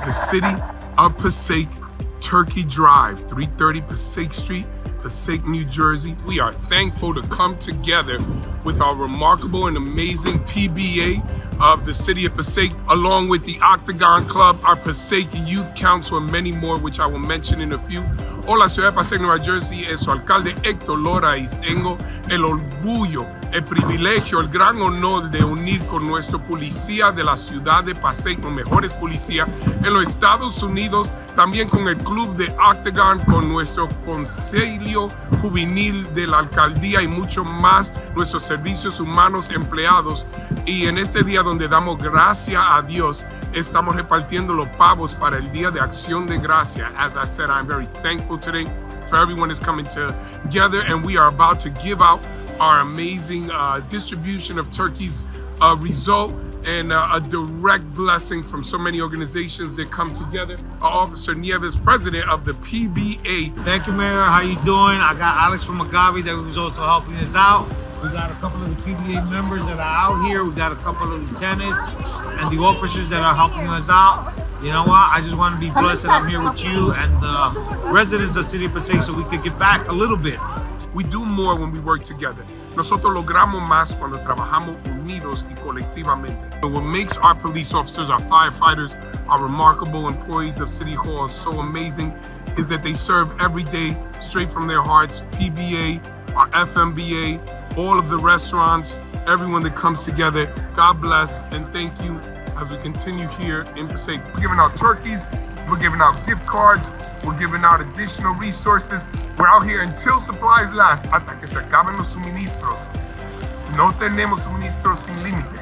to City of Passaic Turkey Drive, 330 Passaic Street, Passaic, New Jersey. We are thankful to come together with our remarkable and amazing PBA of the City of Passaic, along with the Octagon Club, our Passaic Youth Council, and many more, which I will mention in a few. Hola, Ciudad de Passaic, Nueva Jersey, es su alcalde Héctor Lora y tengo el orgullo, el privilegio, el gran honor de unir con nuestro policía de la ciudad de Passaic, los mejores policías en los Estados Unidos, también con el club de Octagon, con nuestro Consejo Juvenil de la Alcaldía y mucho más, nuestros servicios humanos empleados. Y en este día donde damos gracias a Dios, estamos repartiendo los pavos para el Día de Acción de Gracia. As I said, I'm very thankful today for everyone is coming together, and we are about to give out our amazing distribution of turkeys result, and a direct blessing from so many organizations that come together. Officer Nieves, president of the PBA. Thank you, Mayor. How you doing? I got Alex from Agave that was also helping us out. We got a couple of the PBA members that are out here. We got a couple of lieutenants and the officers that are helping us out. You know what? I just want to be blessed that I'm here with you and the residents of City of Passaic so we could get back a little bit. We do more when we work together. Nosotros logramos más cuando trabajamos unidos y colectivamente. What makes our police officers, our firefighters, our remarkable employees of City Hall so amazing is that they serve every day straight from their hearts. PBA, our FMBA, all of the restaurants, everyone that comes together. God bless and thank you as we continue here in Passaic. We're giving out turkeys, we're giving out gift cards, we're giving out additional resources. We're out here until supplies last, hasta que se acaben los suministros. No tenemos suministros sin límite,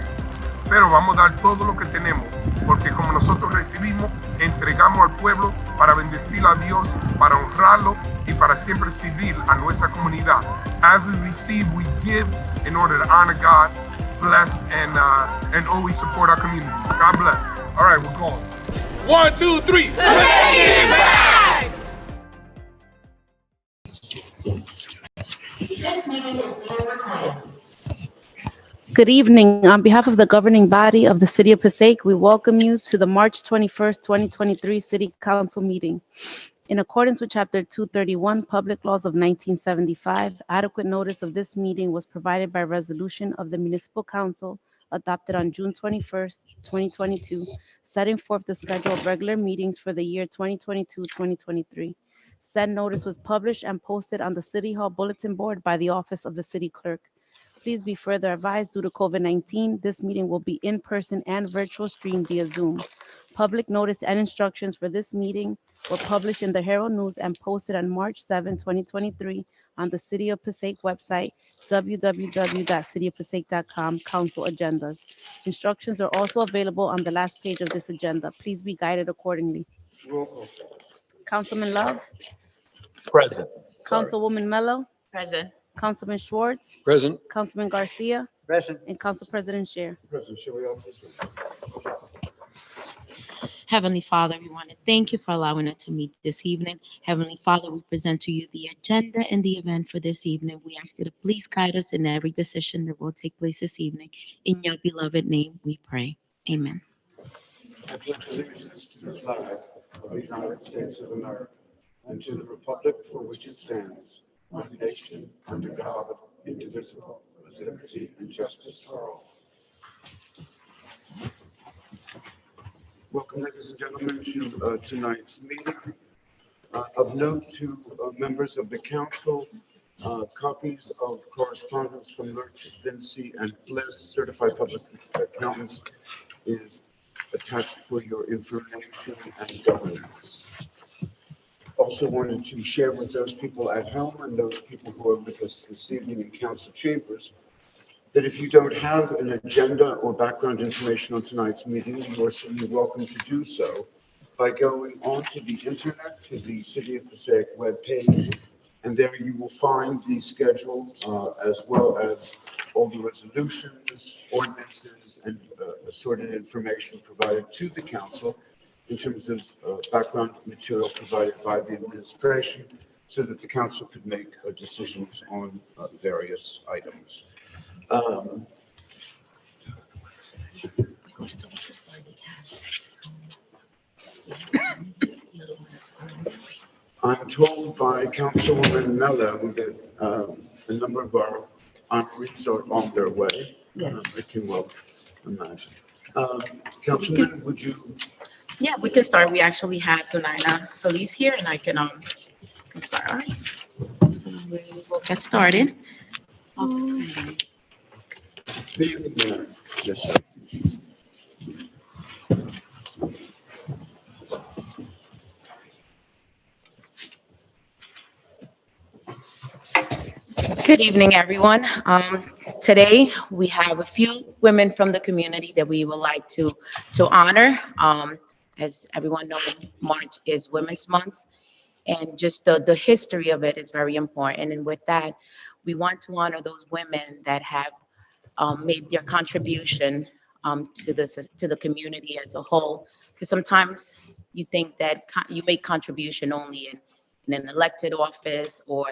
pero vamos a dar todo lo que tenemos, porque como nosotros recibimos, entregamos al pueblo para bendecir a Dios, para honrarlo y para siempre servir a nuestra comunidad. As we receive, we give in order to honor God, bless, and always support our community. God bless. All right, we're going. 1, 2, 3. Back! Good evening. On behalf of the governing body of the City of Passaic, we welcome you to the March 21st, 2023 City Council meeting. In accordance with Chapter 231, Public Laws of 1975, adequate notice of this meeting was provided by resolution of the Municipal Council adopted on June 21st, 2022, setting forth the schedule of regular meetings for the year 2022-2023. Said notice was published and posted on the City Hall Bulletin Board by the Office of the City Clerk. Please be further advised, due to COVID-19, this meeting will be in person and virtual stream via Zoom. Public notice and instructions for this meeting were published in the Herald News and posted on March 7, 2023 on the City of Passaic website, www.cityofpassaic.com, Council Agendas. Instructions are also available on the last page of this agenda. Please be guided accordingly. Councilman Love? Present. Councilwoman Mello? Present. Councilman Schwartz? Present. Councilman Garcia? Present. And Council President Scheer. Present. Shall we all please? Heavenly Father, we want to thank you for allowing us to meet this evening. Heavenly Father, we present to you the agenda and the event for this evening. We ask you to please guide us in every decision that will take place this evening. In your beloved name, we pray. Amen. I pledge allegiance to the flag of the United States of America and to the republic for which it stands, one nation, under God, indivisible, with liberty and justice for all. Welcome, ladies and gentlemen, to tonight's meeting. Of note to members of the council, copies of correspondence from Lurch, Vinci, and Bliss, certified public accountants, is attached for your information and governance. Also wanted to share with those people at home and those people who are with us this evening in council chambers that if you don't have an agenda or background information on tonight's meeting, you are certainly welcome to do so by going onto the internet to the City of Passaic webpage, and there you will find the schedule as well as all the resolutions, ordinances, and assorted information provided to the council in terms of background material provided by the administration so that the council could make decisions on various items. I'm told by Councilwoman Mello that a number of our honorees are on their way. Yes. I can well imagine. Councilman, would you? Yeah, we can start. We actually have Donaina Solis here, and I can start. All right. So we will get started. Yes, sir. Good evening, everyone. Today we have a few women from the community that we would like to honor. As everyone knows, March is Women's Month, and just the history of it is very important. And with that, we want to honor those women that have made their contribution to the community as a whole. Because sometimes you think that you make contribution only in an elected office or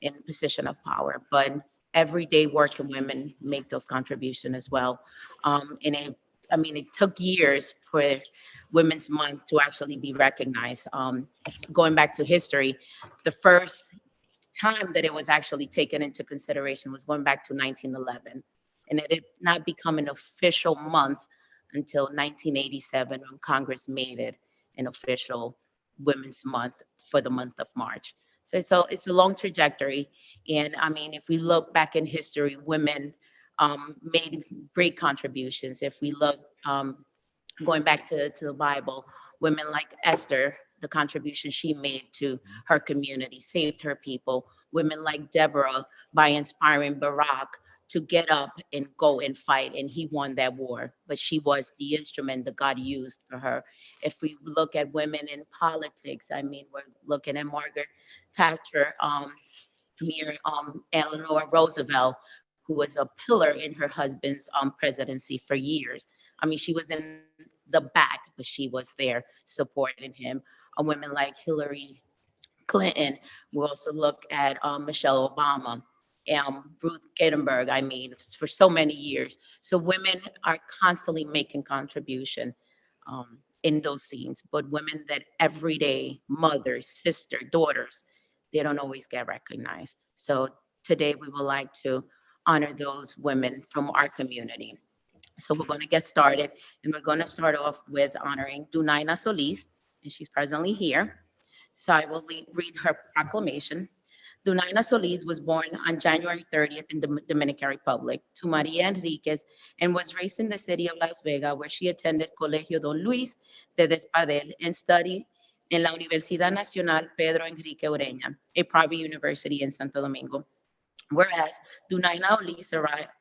in position of power, but everyday working women make those contributions as well. I mean, it took years for Women's Month to actually be recognized. Going back to history, the first time that it was actually taken into consideration was going back to 1911, and it did not become an official month until 1987 when Congress made it an official Women's Month for the month of March. So it's a long trajectory, and I mean, if we look back in history, women made great contributions. If we look going back to the Bible, women like Esther, the contribution she made to her community, saved her people. Women like Deborah, by inspiring Barak to get up and go and fight, and he won that war. But she was the instrument that God used for her. If we look at women in politics, I mean, we're looking at Margaret Thatcher, near Eleanor Roosevelt, who was a pillar in her husband's presidency for years. I mean, she was in the back, but she was there supporting him. Women like Hillary Clinton. We also look at Michelle Obama, Ruth Ginsburg. I mean, for so many years. So women are constantly making contribution in those scenes, but women that every day, mothers, sisters, daughters, they don't always get recognized. So today we would like to honor those women from our community. So we're going to get started, and we're going to start off with honoring Dunaina Solis, and she's presently here. So I will read her proclamation. Dunaina Solis was born on January 30th in the Dominican Republic to Maria Enriquez and was raised in the city of Las Vegas, where she attended Colegio Don Luis de Despadel and studied in la Universidad Nacional Pedro Enrique Ureña, a private university in Santo Domingo. Whereas Dunaina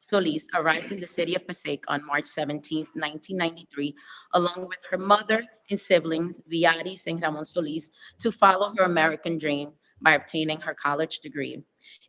Solis arrived in the city of Passaic on March 17, 1993, along with her mother and siblings, Viaris and Ramon Solis, to follow her American dream by obtaining her college degree.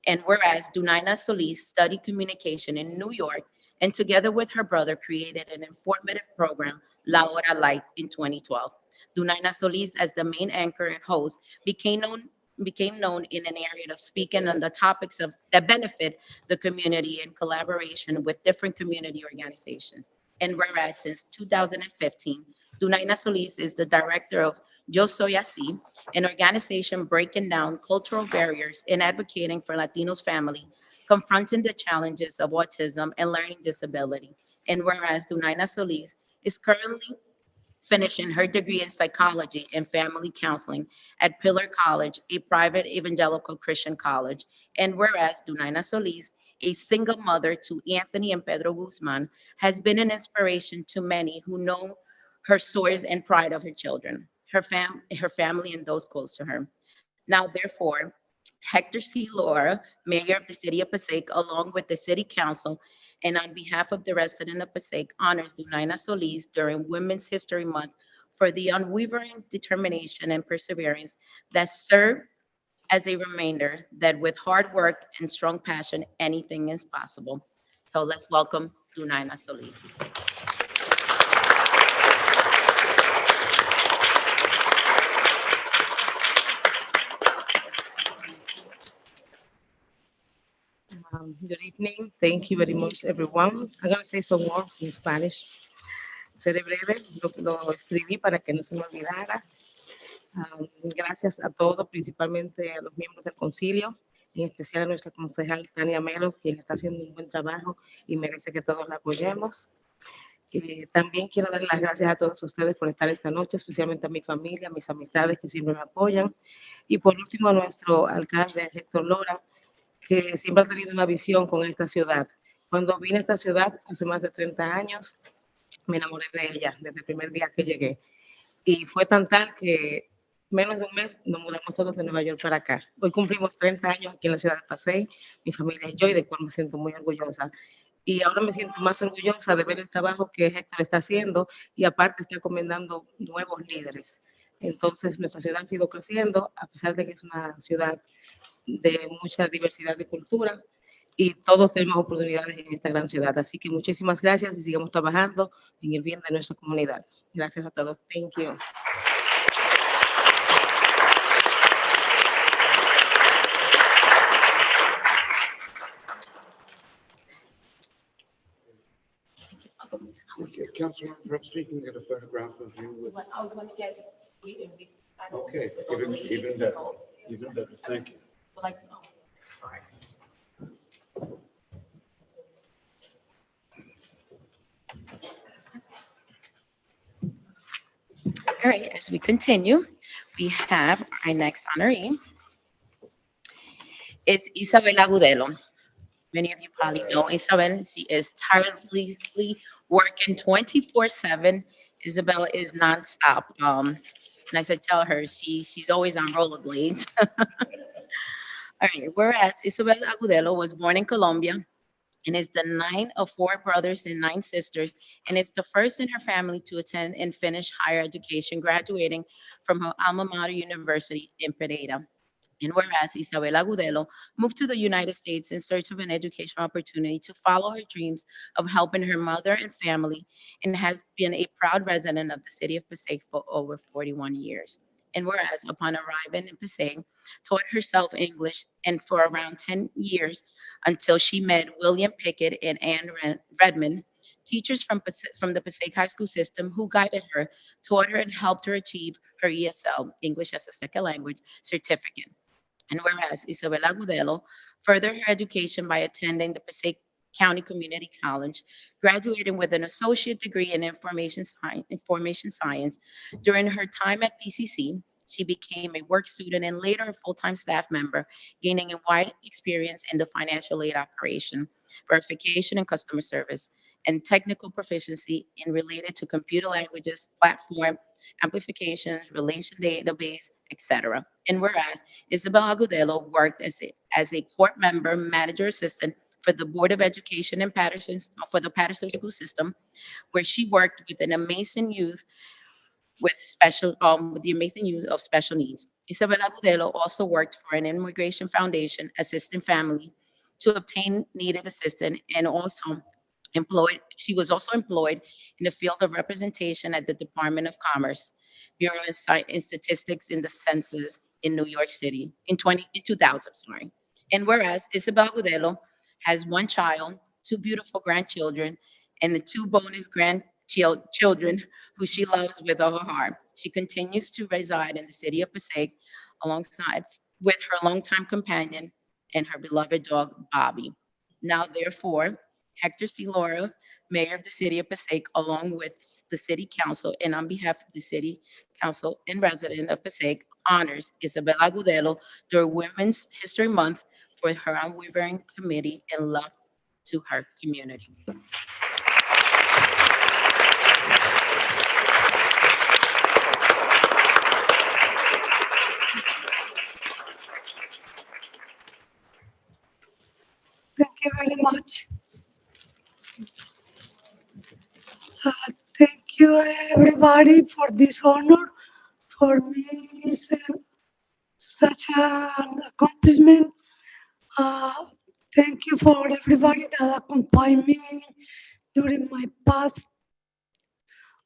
And whereas Dunaina Solis studied communication in New York and together with her brother created an informative program, La Hora Light, in 2012. Dunaina Solis, as the main anchor and host, became known in an area of speaking on the topics that benefit the community in collaboration with different community organizations. And whereas since 2015, Dunaina Solis is the director of Yo Soy Así, an organization breaking down cultural barriers and advocating for Latinos family, confronting the challenges of autism and learning disability. And whereas Dunaina Solis is currently finishing her degree in psychology and family counseling at Pillar College, a private evangelical Christian college. And whereas Dunaina Solis, a single mother to Anthony and Pedro Guzman, has been an inspiration to many who know her source and pride of her children, her family, and those close to her. Now, therefore, Hector C. Laura, Mayor of the City of Passaic, along with the City Council, and on behalf of the resident of Passaic, honors Dunaina Solis during Women's History Month for the unwavering determination and perseverance that serve as a reminder that with hard work and strong passion, anything is possible. So let's welcome Dunaina Solis. Good evening. Thank you very much, everyone. I'm going to say some words in Spanish. seré breve, lo escribí para que no se me olvidara. Gracias a todos, principalmente a los miembros del concilio, en especial a nuestra concejal Tania Melo, quien está haciendo un buen trabajo y merece que todos la apoyemos. También quiero dar las gracias a todos ustedes por estar esta noche, especialmente a mi familia, a mis amistades que siempre me apoyan. Y por último, a nuestro alcalde, Héctor Lora, que siempre ha tenido una visión con esta ciudad. Cuando vine a esta ciudad hace más de 30 años, me enamoré de ella desde el primer día que llegué. Y fue tan tal que menos de un mes nos mudamos todos de Nueva York para acá. Hoy cumplimos 30 años aquí en la ciudad de Passaic, mi familia y yo, y de cual me siento muy orgullosa. Y ahora me siento más orgullosa de ver el trabajo que Héctor está haciendo y aparte está encomendando nuevos líderes. Entonces, nuestra ciudad ha sido creciendo, a pesar de que es una ciudad de mucha diversidad de cultura y todos tenemos oportunidades en esta gran ciudad. Así que muchísimas gracias y sigamos trabajando en el bien de nuestra comunidad. Gracias a todos. Thank you. Okay, Councilman, perhaps we can get a photograph of you with, I was going to get. okay, even better, thank you. Sorry. All right, as we continue, we have our next honoree. It's Isabel Agudelo. Many of you probably know Isabel. She is tirelessly working 24/7. Isabel is nonstop. And as I tell her, she's always on rollerblades. All right, whereas Isabel Agudelo was born in Colombia and is the ninth of four brothers and nine sisters, and is the first in her family to attend and finish higher education, graduating from her alma mater university in Pereira. And whereas Isabel Agudelo moved to the United States in search of an educational opportunity to follow her dreams of helping her mother and family, and has been a proud resident of the city of Passaic for over 41 years. And whereas upon arriving in Passaic, taught herself English and for around 10 years until she met William Pickett and Anne Redmond, teachers from the Passaic High School system who guided her, taught her, and helped her achieve her ESL, English as a Second Language, certificate. And whereas Isabel Agudelo furthered her education by attending the Passaic County Community College, graduating with an associate degree in information science. During her time at PCC, she became a work student and later a full-time staff member, gaining a wide experience in the financial aid operation, verification and customer service, and technical proficiency in related to computer languages, platform, amplifications, relation database, etc. And whereas Isabel Agudelo worked as a court member, manager assistant for the Board of Education in Patterson, for the Patterson School System, where she worked with an amazing youth with the amazing youth of special needs. Isabel Agudelo also worked for an immigration foundation assisting families to obtain needed assistance, and also she was also employed in the field of representation at the Department of Commerce, Bureau of and Statistics in the Census in New York City in 2000, sorry. And whereas Isabel Agudelo has one child, two beautiful grandchildren, and the two bonus grandchildren who she loves with all her heart. She continues to reside in the city of Passaic alongside with her longtime companion and her beloved dog, Bobby. Now, therefore, Hector C. Laura, Mayor of the City of Passaic, along with the City Council, and on behalf of the City Council and resident of Passaic, honors Isabel Agudelo during Women's History Month for her unwavering committee and love to her community. Thank you very much. Uh, Thank you, everybody, for this honor. For me, it's such an accomplishment. Uh, Thank you for everybody that accompanied me during my path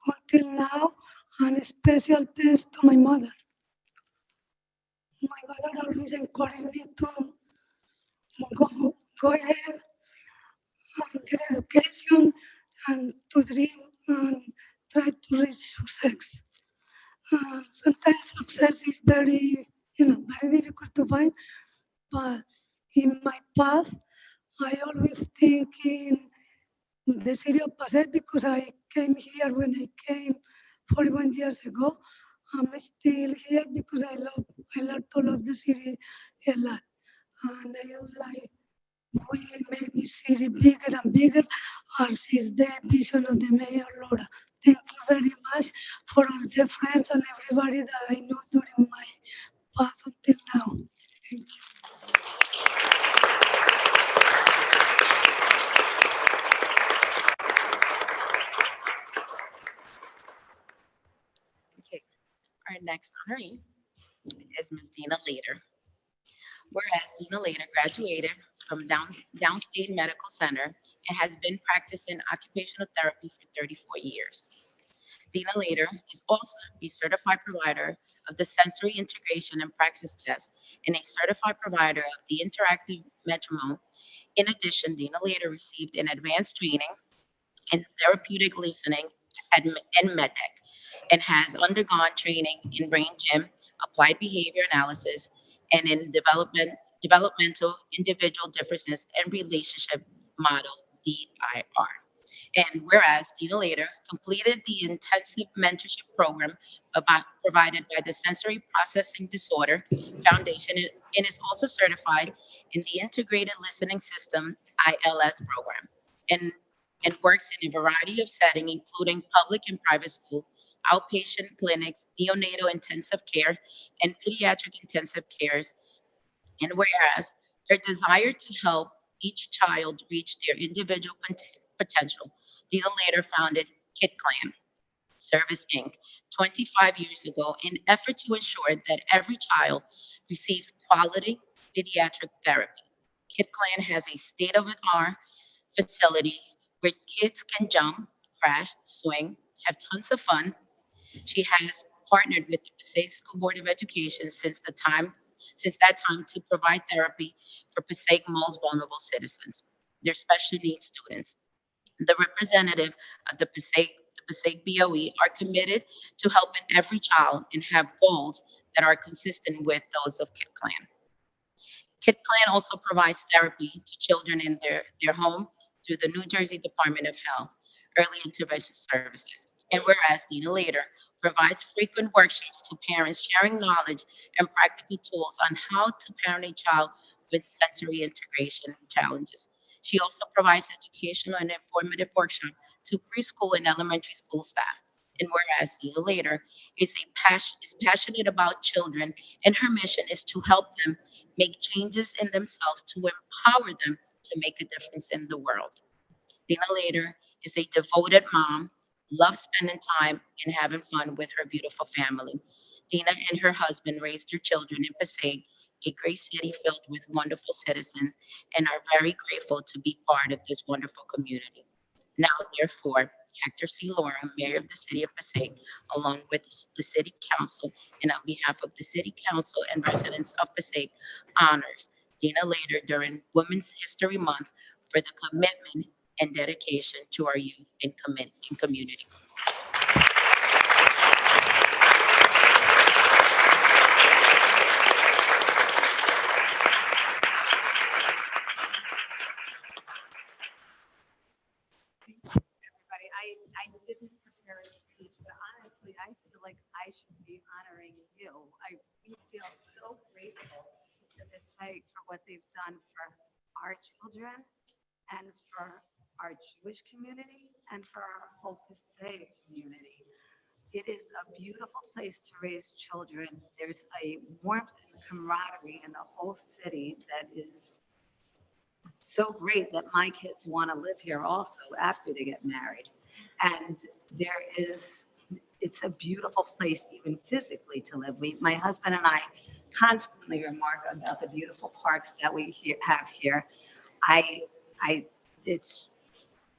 until now, and a special thanks to my mother. My mother always encouraged me to go ahead and get education and to dream and try to reach success. Sometimes success is very difficult to find, but in my path, I always think in the city of Passaic because I came here when I came 41 years ago. I'm still here because I learned to love the city a lot. And I was like, we make this city bigger and bigger, as is the vision of the mayor, Laura. Thank you very much for all the friends and everybody that I know during my path until now. Thank you. Okay, our next honoree is Ms. Dina Later. Whereas Dina Later graduated from Downstate Medical Center and has been practicing occupational therapy for 34 years. Dina Later is also a certified provider of the sensory integration and praxis test and a certified provider of the interactive metronome. In addition, Dina Later received an advanced training in therapeutic listening and MedTech and has undergone training in brain gym, applied behavior analysis, and in developmental individual differences and relationship model DIR. And whereas Dina Later completed the intensive mentorship program provided by the Sensory Processing Disorder Foundation and is also certified in the Integrated Listening System ILS program and, and works in a variety of settings, including public and private school, outpatient clinics, neonatal intensive care, and pediatric intensive cares. And whereas her desire to help each child reach their individual potential, Dina later founded Kid Clan Service Inc. 25 years ago in effort to ensure that every child receives quality pediatric therapy. Kid Clan has a state-of-the-art facility where kids can jump, crash, swing, have tons of fun. She has partnered with the Passaic School Board of Education since that time to provide therapy for Passaic most vulnerable citizens, their special needs students. The representative of the Passaic BOE are committed to helping every child and have goals that are consistent with those of Kid Clan. Kid Clan also provides therapy to children in their home through the New Jersey Department of Health Early Intervention Services. And whereas Dina Later provides frequent workshops to parents sharing knowledge and practical tools on how to parent a child with sensory integration challenges. She also provides educational and informative workshops to preschool and elementary school staff. And whereas Dina Later is passionate about children, and her mission is to help them make changes in themselves to empower them to make a difference in the world. Dina Later is a devoted mom, loves spending time and having fun with her beautiful family. Dina and her husband raised their children in Passaic, a great city filled with wonderful citizens, and are very grateful to be part of this wonderful community. Now, therefore, Hector C. Laura, Mayor of the City of Passaic, along with the City Council, and on behalf of the City Council and residents of Passaic, honors Dina Later during Women's History Month for the commitment and dedication to our youth and community. Everybody, I didn't prepare a speech, but honestly, I feel like I should be honoring you. We feel so grateful to this site for what they've done for our children and for our Jewish community and for our whole Passaic community. It is a beautiful place to raise children. There's a warmth and camaraderie in the whole city that is so great that my kids want to live here also after they get married. And it's a beautiful place even physically to live. My husband and I constantly remark about the beautiful parks that we have here. I, I,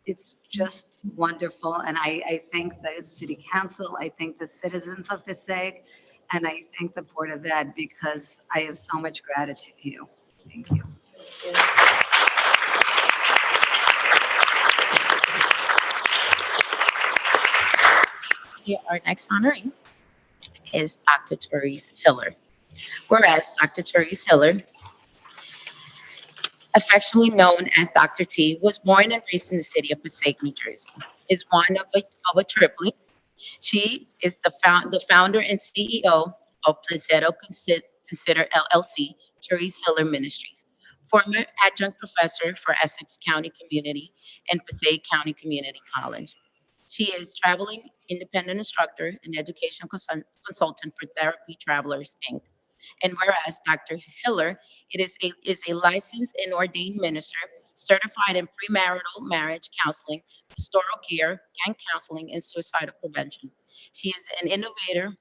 it's just wonderful. And I thank the city council, I thank the citizens of Passaic, and I thank the Board of Ed because I have so much gratitude to you. Thank you. Here, our next honoree is Dr. Therese Hiller. Whereas Dr. Therese Hiller, affectionately known as Dr. T, was born and raised in the city of Passaic, New Jersey. Is one of a triplet. She is the founder and CEO of Plazetto Consider LLC, Therese Hiller Ministries, former adjunct professor for Essex County Community and Passaic County Community College. She is traveling independent instructor and education consultant for Therapy Travelers, Inc. And whereas Dr. Hiller is a licensed and ordained minister, certified in premarital marriage counseling, pastoral care, gang counseling, and suicidal prevention. She is an innovator,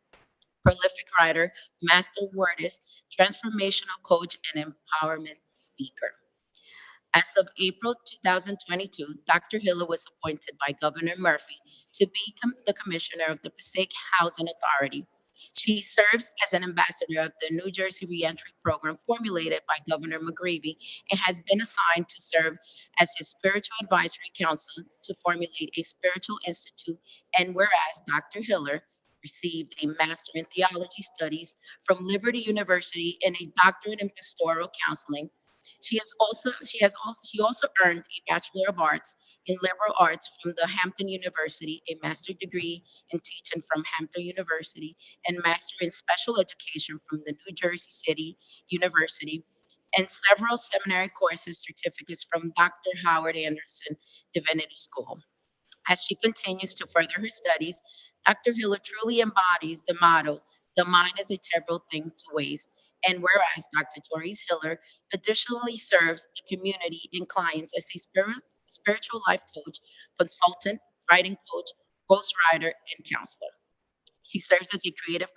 prolific writer, master wordist, transformational coach, and empowerment speaker. As of April 2022, Dr. Hiller was appointed by Governor Murphy to be the commissioner of the Passaic Housing Authority. She serves as an ambassador of the New Jersey Reentry Program formulated by Governor McGreevey and has been assigned to serve as his spiritual advisory council to formulate a spiritual institute. And whereas Dr. Hiller received a master in theology studies from Liberty University and a doctorate in pastoral counseling, she also earned a Bachelor of Arts in Liberal Arts from the Hampton University, a master's degree in teaching from Hampton University, and master in special education from the New Jersey City University, and several seminary courses certificates from Dr. Howard Anderson Divinity School. As she continues to further her studies, Dr. Hiller truly embodies the motto, the mind is a terrible thing to waste. And whereas Dr. Therese Hiller additionally serves the community and clients as a spiritual life coach, consultant, writing coach, ghostwriter, and counselor. She serves as a creative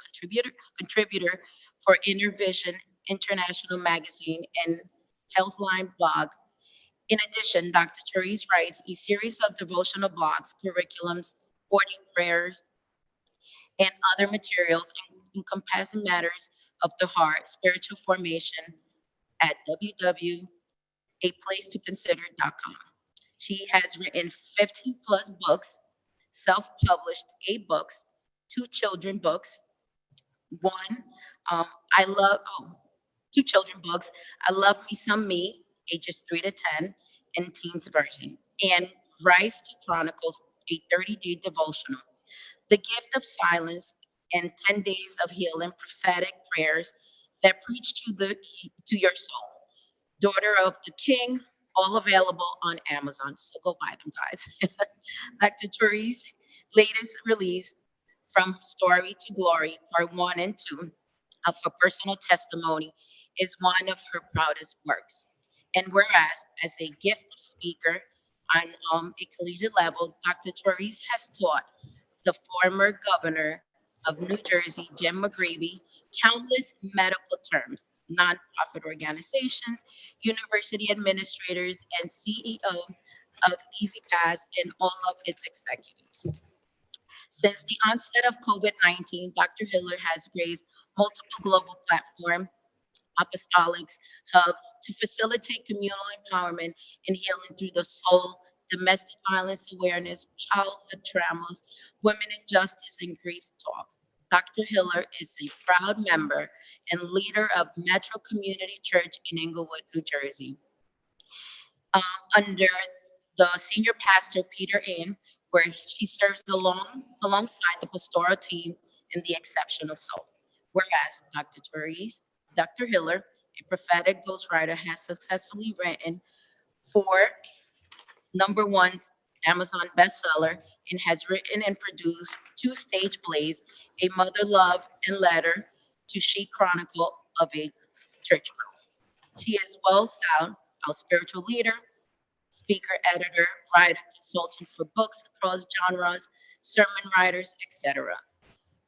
contributor for Inner Vision International Magazine and Healthline blog. In addition, Dr. Therese writes a series of devotional blogs, curriculums, 40 prayers, and other materials encompassing matters of the heart, spiritual formation at www.aplacetoconsider.com. She has written 15 plus books, self-published 8 books, 2 children books, one, I love, oh, 2 children books. I Love Me Some Me, ages 3 to 10, and teens version. And Rise to Chronicles, a 30-day devotional. The Gift of Silence and 10 Days of Healing prophetic prayers that preach to your soul. Daughter of the King, all available on Amazon. So go buy them, guys. Dr. Therese latest release, From Story to Glory, Part 1 and 2 of her personal testimony, is one of her proudest works. And whereas, as a gifted speaker on a collegiate level, Dr. Therese has taught the former governor of New Jersey, Jim McGreevey, countless medical terms, nonprofit organizations, university administrators, and CEO of EasyPass and all of its executives. Since the onset of COVID-19, Dr. Hiller has raised multiple global platforms, apostolics, hubs to facilitate communal empowerment and healing through the soul, domestic violence awareness, childhood traumas, women in justice, and grief talks. Dr. Hiller is a proud member and leader of Metro Community Church in Englewood, New Jersey, um, under the senior pastor Peter Ann, where she serves alongside the pastoral team in the exceptional soul. Whereas Dr. Hiller, a prophetic ghostwriter, has successfully written 4 #1 Amazon bestseller and has written and produced 2 stage plays, A Mother Love and Letter to She Chronicle of a Church Girl. She is well styled, a spiritual leader, speaker, editor, writer, consultant for books across genres, sermon writers, etc.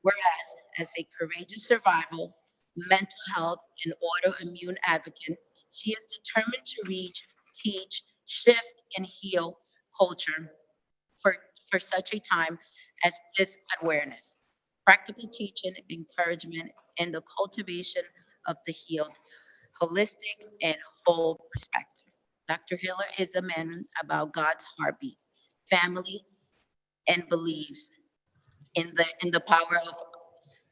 Whereas, as a courageous survival, mental health, and autoimmune advocate, she is determined to reach, teach, shift, and heal culture for, for such a time as this awareness. Practical teaching, encouragement, and the cultivation of the healed, holistic, and whole perspective. Dr. Hiller is a man about God's heartbeat, family, and beliefs in the power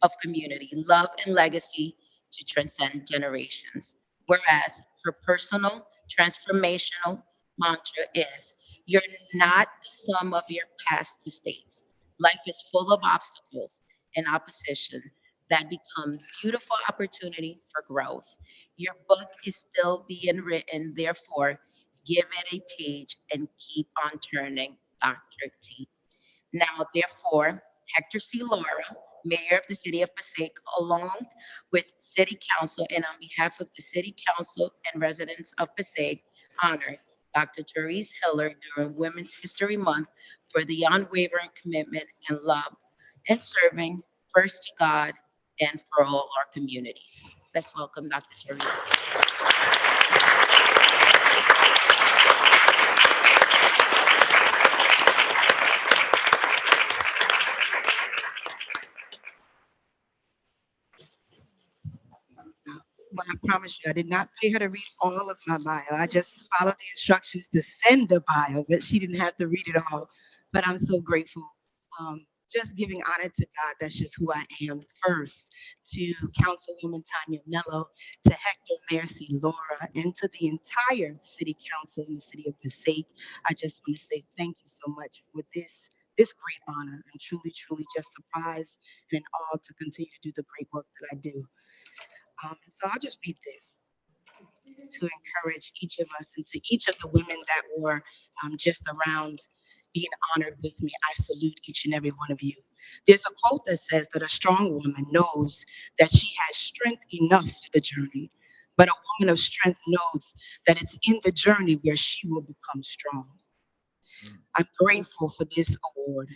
of community, love, and legacy to transcend generations. Whereas her personal transformational mantra is, you're not the sum of your past mistakes. Life is full of obstacles and opposition that become beautiful opportunity for growth. Your book is still being written, therefore, give it a page and keep on turning, Dr. T. Now, therefore, Hector C. Laura, Mayor of the City of Passaic, along with City Council and on behalf of the City Council and residents of Passaic, honor Dr. Therese Hiller during Women's History Month for the unwavering commitment and love and serving first to God and for all our communities. Let's welcome Dr. Therese. But I promise you, I did not pay her to read all of my bio. I just followed the instructions to send the bio, but she didn't have to read it all. But I'm so grateful. Just giving honor to God, that's just who I am first, to Councilwoman Tanya Mello, to Hector Mayor C. Laura, and to the entire City Council in the City of Passaic. I just want to say thank you so much for this great honor. I'm truly, truly just surprised and in awe to continue to do the great work that I do. So I'll just read this to encourage each of us and to each of the women that were just around being honored with me. I salute each and every one of you. There's a quote that says that a strong woman knows that she has strength enough for the journey, but a woman of strength knows that it's in the journey where she will become strong. I'm grateful for this award,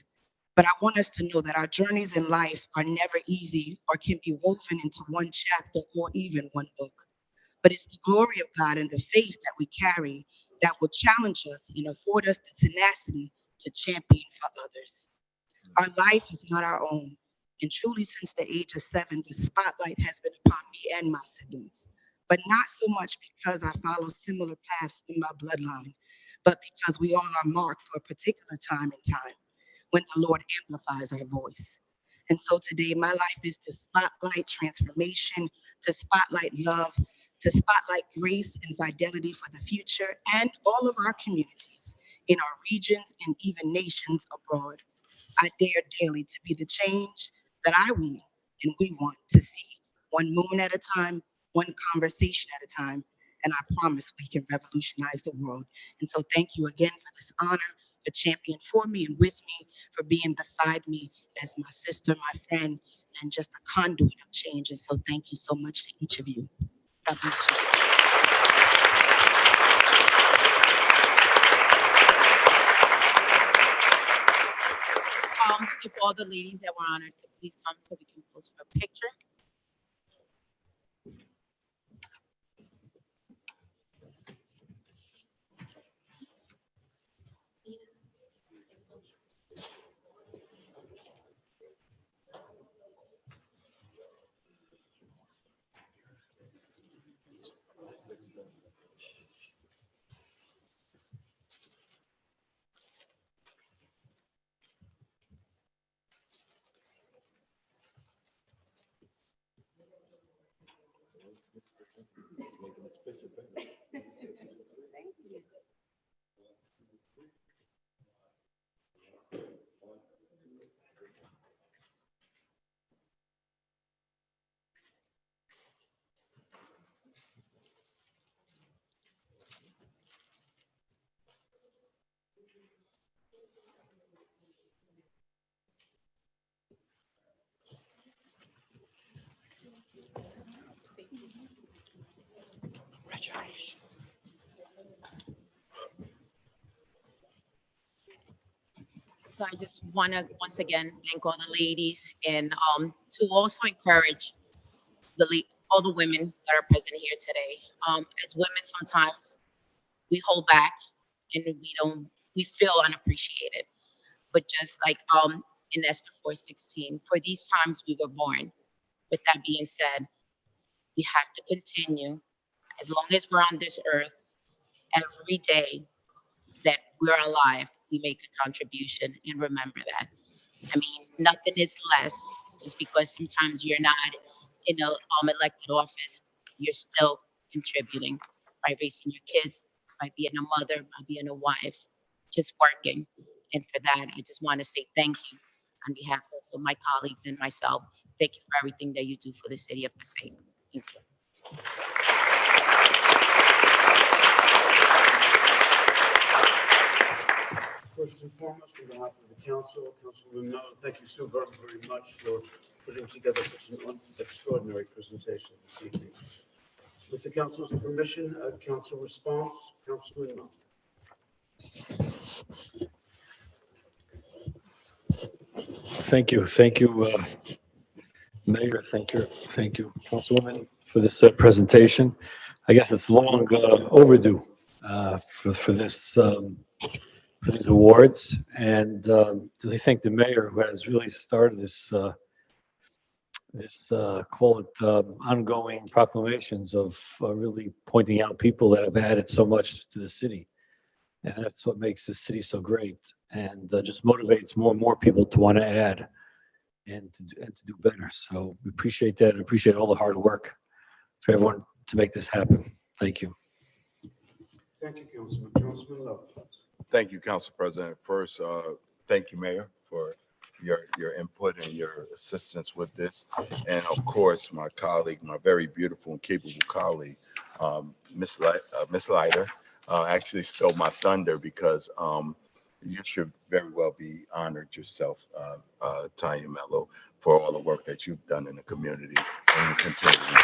but I want us to know that our journeys in life are never easy or can be woven into one chapter or even one book. But it's the glory of God and the faith that we carry that will challenge us and afford us the tenacity to champion for others. Our life is not our own. And truly, since the age of 7, the spotlight has been upon me and my siblings. But not so much because I follow similar paths in my bloodline, but because we all are marked for a particular time and time when the Lord amplifies our voice. And so today, my life is to spotlight transformation, to spotlight love, to spotlight grace and fidelity for the future and all of our communities in our regions and even nations abroad. I dare daily to be the change that we want to see, one moment at a time, one conversation at a time. And I promise we can revolutionize the world. And so thank you again for this honor, for championing for me and with me, for being beside me as my sister, my friend, and just a conduit of change. And so thank you so much to each of you. God bless you. If all the ladies that were honored could please come so we can pose for a picture. So I just want to once again thank all the ladies and to also encourage all the women that are present here today. As women, sometimes we hold back and we feel unappreciated. But just like in Esther 4:16, for these times we were born. With that being said, we have to continue as long as we're on this earth. Every day that we're alive, we make a contribution, and remember that. I mean, nothing is less just because sometimes you're not in a elected office, you're still contributing by raising your kids, by being a mother, by being a wife, just working. And for that, I just want to say thank you on behalf of my colleagues and myself. Thank you for everything that you do for the city of Passaic. Thank you. First and foremost, on behalf of the council, Councilwoman Mello, thank you so very, very much for putting together such an extraordinary presentation this evening. With the council's permission, council response, Councilwoman Mello. Thank you, Mayor. Thank you, Councilwoman, for this presentation. I guess it's long overdue for this for these awards, and to thank the mayor who has really started this call it ongoing proclamations of really pointing out people that have added so much to the city, and that's what makes the city so great, and just motivates more and more people to want to add and to do better. So we appreciate that and appreciate all the hard work for everyone to make this happen. Thank you. Thank you, Councilman. Councilman Love. Thank you, Council President. First, thank you, Mayor, for your input and your assistance with this. And of course, my colleague, my very beautiful and capable colleague, Miss Leiter, actually stole my thunder because you should very well be honored yourself, Tanya Mello, for all the work that you've done in the community and you continue to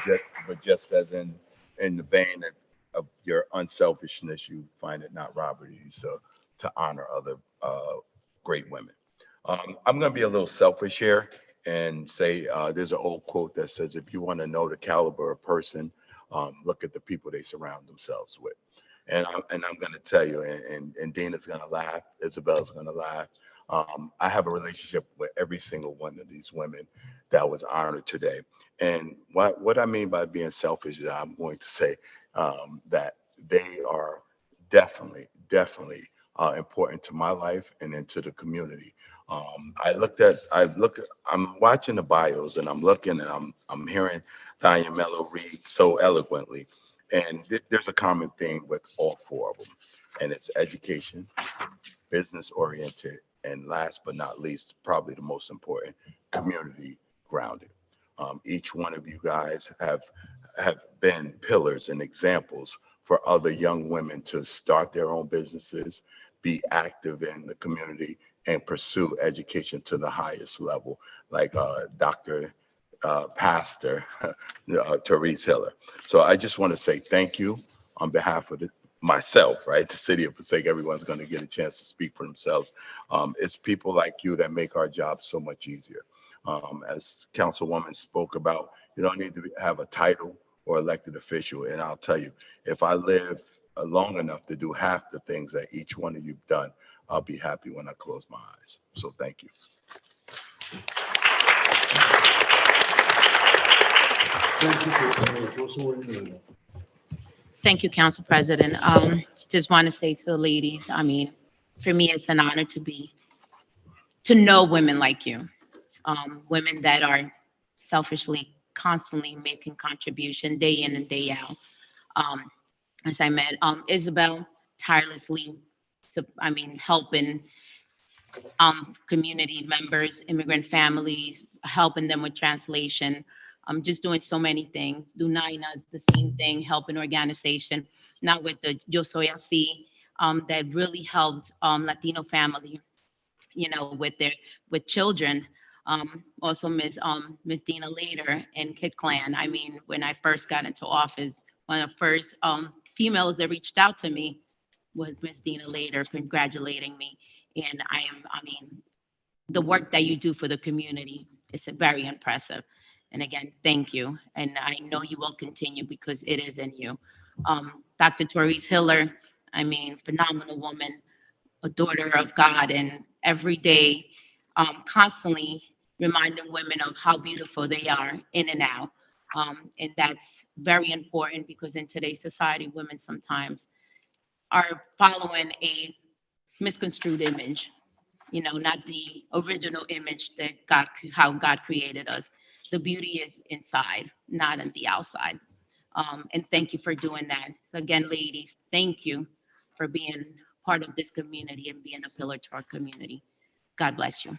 do. But just as in the vein of your unselfishness, you find it not robbery to honor other great women. I'm going to be a little selfish here and say there's an old quote that says, if you want to know the caliber of person, look at the people they surround themselves with. And I'm going to tell you, and Dana's going to laugh, Isabel's going to laugh. I have a relationship with every single one of these women that was honored today. And what I mean by being selfish is I'm going to say that they are definitely important to my life and into the community. I'm watching the bios and I'm looking and I'm hearing Diane Mello read so eloquently. And there's a common theme with all four of them, and it's education, business oriented, and last but not least, probably the most important, community grounded. Each one of you guys have been pillars and examples for other young women to start their own businesses, be active in the community, and pursue education to the highest level, like Dr. Pastor Therese Hiller. So I just want to say thank you on behalf of myself, right? The city of Passaic, everyone's going to get a chance to speak for themselves. It's people like you that make our job so much easier. As Councilwoman spoke about, you don't need to have a title or elected official. And I'll tell you, if I live long enough to do half the things that each one of you've done, I'll be happy when I close my eyes. So thank you. Thank you, Councilwoman. Thank you, Council President. Just want to say to the ladies, I mean, for me, it's an honor to know women like you, women that are selfishly, constantly making contribution day in and day out. As I met Isabel, tirelessly, helping community members, immigrant families, helping them with translation. Just doing so many things. Dunaina, the same thing, helping organization. Now with the Yo Soy Así, that really helped Latino family, with children. Also Miss Dina Later and Kid Clan. I mean, when I first got into office, one of the first females that reached out to me was Miss Dina Later, congratulating me. And the work that you do for the community is very impressive. And again, thank you. And I know you will continue because it is in you. Dr. Therese Hiller, phenomenal woman, a daughter of God, and every day, constantly reminding women of how beautiful they are in and out. And that's very important because in today's society, women sometimes are following a misconstrued image, not the original image that how God created us. The beauty is inside, not on the outside. And thank you for doing that. So again, ladies, thank you for being part of this community and being a pillar to our community. God bless you.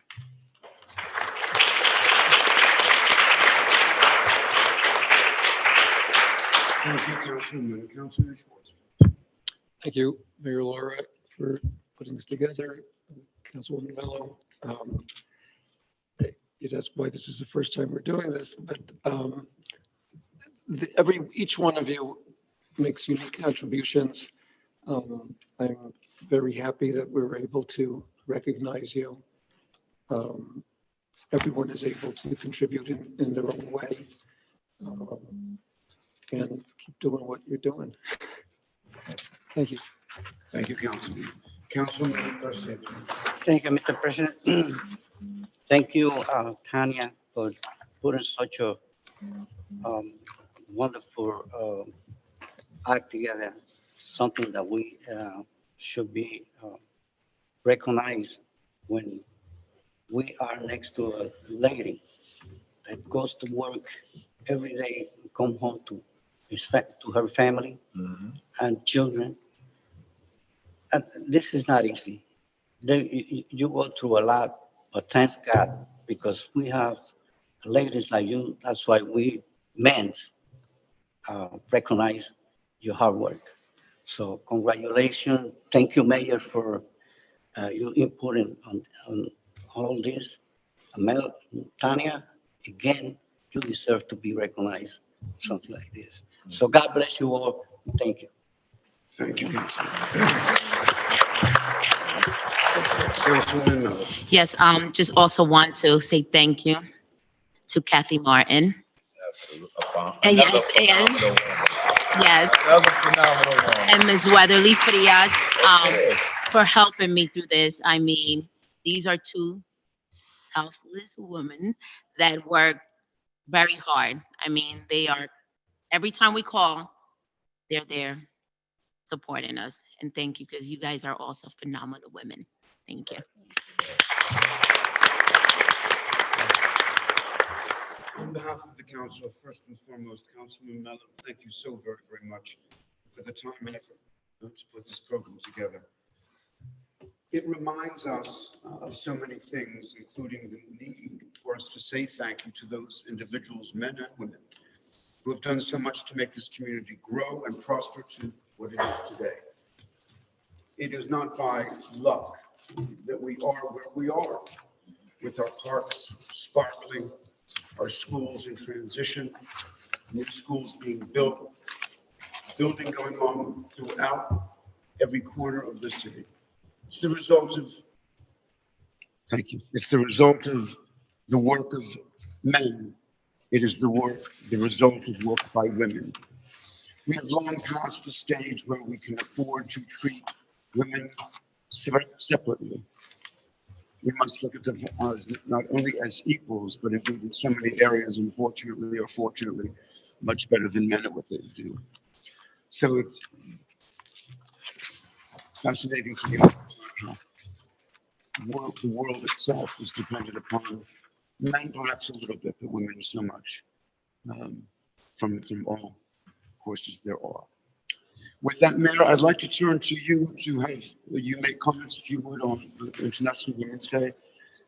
Thank you, Councilman. Councilman Schwartz. Thank you, Mayor Laura, for putting this together. Councilwoman Mello. That's why this is the first time we're doing this, but each one of you makes unique contributions. I'm very happy that we were able to recognize you. Everyone is able to contribute in their own way, and keep doing what you're doing. Thank you. Thank you, Councilman. Councilman Garcia. Thank you, Mr. President. Thank you, Tanya, for putting such a wonderful act together, something that we should be recognized when we are next to a lady that goes to work every day, come home to to her family and children. And this is not easy. You go through a lot, but thanks God, because we have ladies like you. That's why we men recognize your hard work. So congratulations. Thank you, Mayor, for your input on all this. Mel, Tanya, again, you deserve to be recognized, something like this. So God bless you all. Thank you. Thank you, Councilman. Councilwoman Mello. Yes, just also want to say thank you to Kathy Martin. Absolutely. And yes, and Ms. Weatherly Frias for helping me through this. I mean, these are two selfless women that work very hard. I mean, they are, every time we call, they're there supporting us. And thank you, because you guys are also phenomenal women. Thank you. On behalf of the council, first and foremost, Councilman Mello, thank you so very, very much for the time and effort to put this program together. It reminds us of so many things, including the need for us to say thank you to those individuals, men and women, who have done so much to make this community grow and prosper to what it is today. It is not by luck that we are where we are, with our parks sparkling, our schools in transition, new schools being built, building going on throughout every corner of the city. It's the result of, thank you, it's the result of the work of men. It is the result of work by women. We have long passed the stage where we can afford to treat women separately. We must look at them as not only as equals, but indeed in so many areas, unfortunately or fortunately, much better than men at what they do. So it's fascinating to me how the world itself is dependent upon men, perhaps a little bit, but women so much, from all courses there are. With that, Mayor, I'd like to turn to you to have you make comments, if you would, on International Women's Day.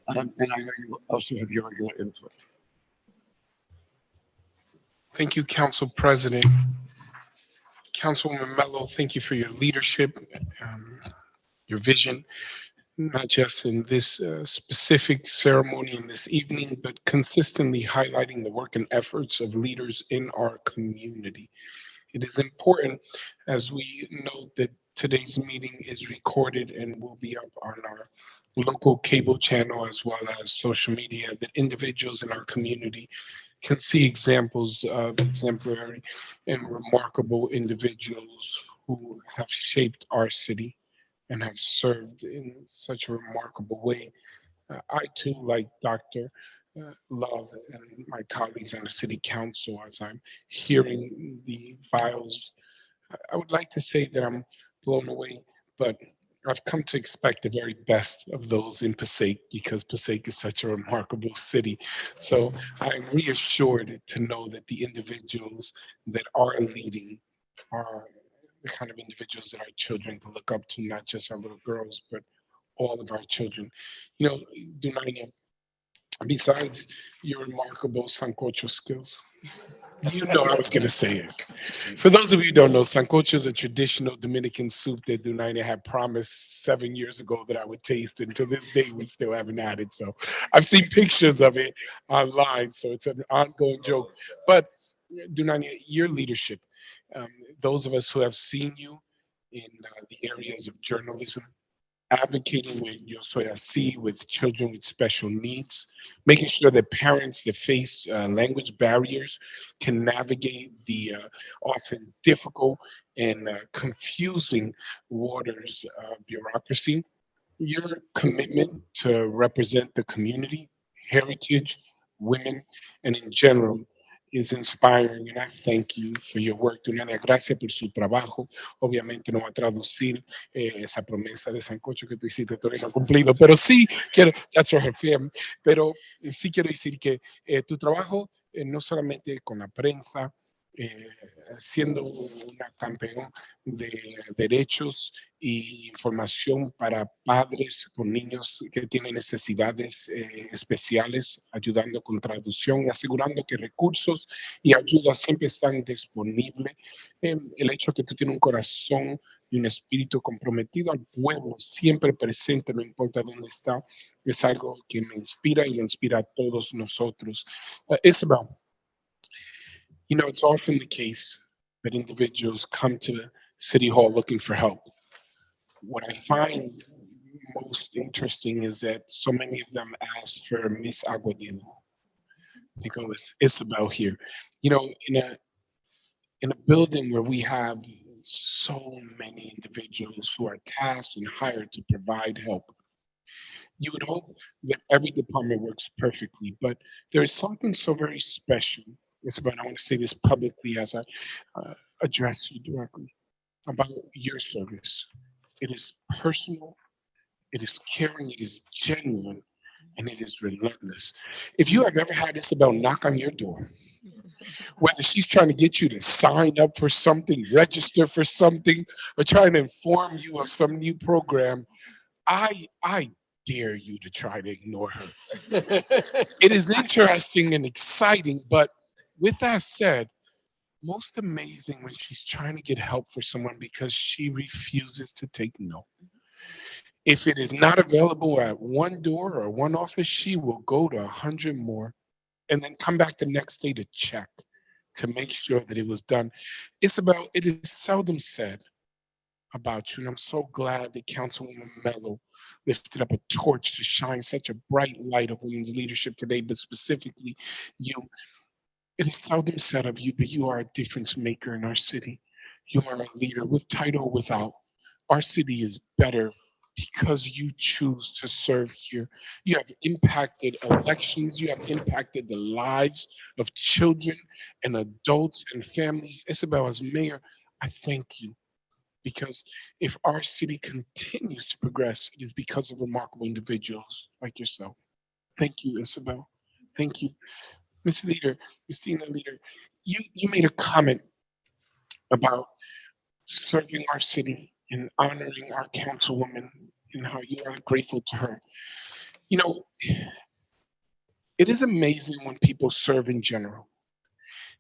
And I know you also have your regular input. Thank you, Council President. Councilwoman Mello, thank you for your leadership, your vision, not just in this specific ceremony in this evening, but consistently highlighting the work and efforts of leaders in our community. It is important, as we note that today's meeting is recorded and will be up on our local cable channel as well as social media, that individuals in our community can see examples of exemplary and remarkable individuals who have shaped our city and have served in such a remarkable way. I too, like Dr. Love and my colleagues on the City Council, as I'm hearing the bios, I would like to say that I'm blown away. But I've come to expect the very best of those in Passaic because Passaic is such a remarkable city. So I'm reassured to know that the individuals that are leading are the kind of individuals that our children can look up to, not just our little girls, but all of our children. You know, Dunania, besides your remarkable sancocho skills, you know I was going to say it. For those of you who don't know, sancocho is a traditional Dominican soup that Dunaina had promised 7 years ago that I would taste. And to this day, we still haven't had it. So I've seen pictures of it online. So it's an ongoing joke. But Dunaina, your leadership, um, those of us who have seen you in the areas of journalism, advocating with Yo Soy Así, with children with special needs, making sure that parents that face language barriers can navigate the often difficult and confusing waters of bureaucracy. Your commitment to represent the community, heritage, women, and in general is inspiring, and I thank you for your work. Juliana, gracias por su trabajo. Obviamente no va a traducir esa promesa de sancocho que tú hiciste, todavía no ha cumplido, pero sí quiero, that's her FM, pero sí quiero decir que tu trabajo no solamente con la prensa, eh, siendo una campeón de derechos y información para padres con niños que tienen necesidades especiales, ayudando con traducción y asegurando que recursos y ayuda siempre están disponibles. El hecho que tú tienes un corazón y un espíritu comprometido al pueblo, siempre presente, no importa dónde está, es algo que me inspira y lo inspira a todos nosotros. Isabel, you know, it's often the case that individuals come to City Hall looking for help. What I find most interesting is that so many of them ask for Miss Aguadilla. They go, it's Isabel here. You know, in a building where we have so many individuals who are tasked and hired to provide help, you would hope that every department works perfectly, but there is something so very special. Isabel, I want to say this publicly as I address you directly about your service. It is personal, it is caring, it is genuine, and it is relentless. If you have ever had Isabel knock on your door, whether she's trying to get you to sign up for something, register for something, or trying to inform you of some new program, I dare you to try to ignore her. It is interesting and exciting, but with that said, most amazing when she's trying to get help for someone because she refuses to take no. If it is not available at one door or one office, she will go to 100 more and then come back the next day to check to make sure that it was done. Isabel, it is seldom said about you, and I'm so glad that Councilwoman Mello lifted up a torch to shine such a bright light of women's leadership today, but specifically you. It is seldom said of you, but you are a difference maker in our city. You are a leader with title or without. Our city is better because you choose to serve here. You have impacted elections, you have impacted the lives of children and adults and families. Isabel, as mayor, I thank you because if our city continues to progress, it is because of remarkable individuals like yourself. Thank you, Isabel. Thank you. Miss Leader, Christina Leader, you made a comment about serving our city and honoring our councilwoman and how you are grateful to her. You know, it is amazing when people serve in general.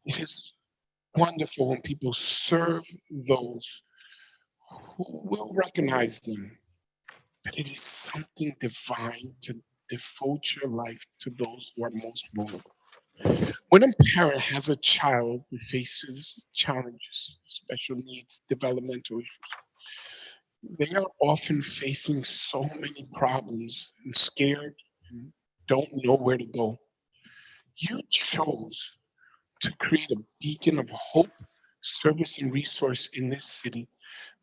It is wonderful when people serve those who will recognize them. But it is something divine to devote your life to those who are most vulnerable. When a parent has a child who faces challenges, special needs, developmental issues, they are often facing so many problems and scared and don't know where to go. You chose to create a beacon of hope, service, and resource in this city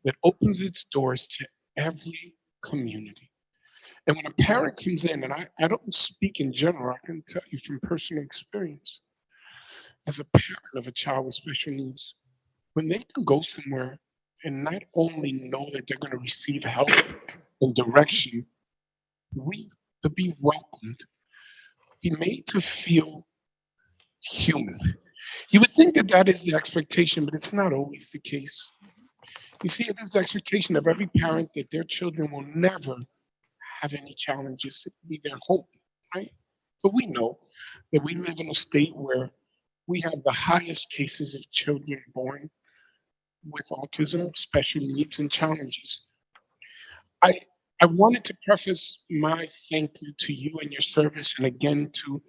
that opens its doors to every community. And when a parent comes in, and I don't speak in general, I can tell you from personal experience, as a parent of a child with special needs, when they can go somewhere and not only know that they're going to receive help and direction, to be welcomed, be made to feel human. You would think that that is the expectation, but it's not always the case. You see, it is the expectation of every parent that their children will never have any challenges. It would be their hope, right? But we know that we live in a state where we have the highest cases of children born with autism, special needs, and challenges. I I wanted to preface my thank you to you and your service, and again to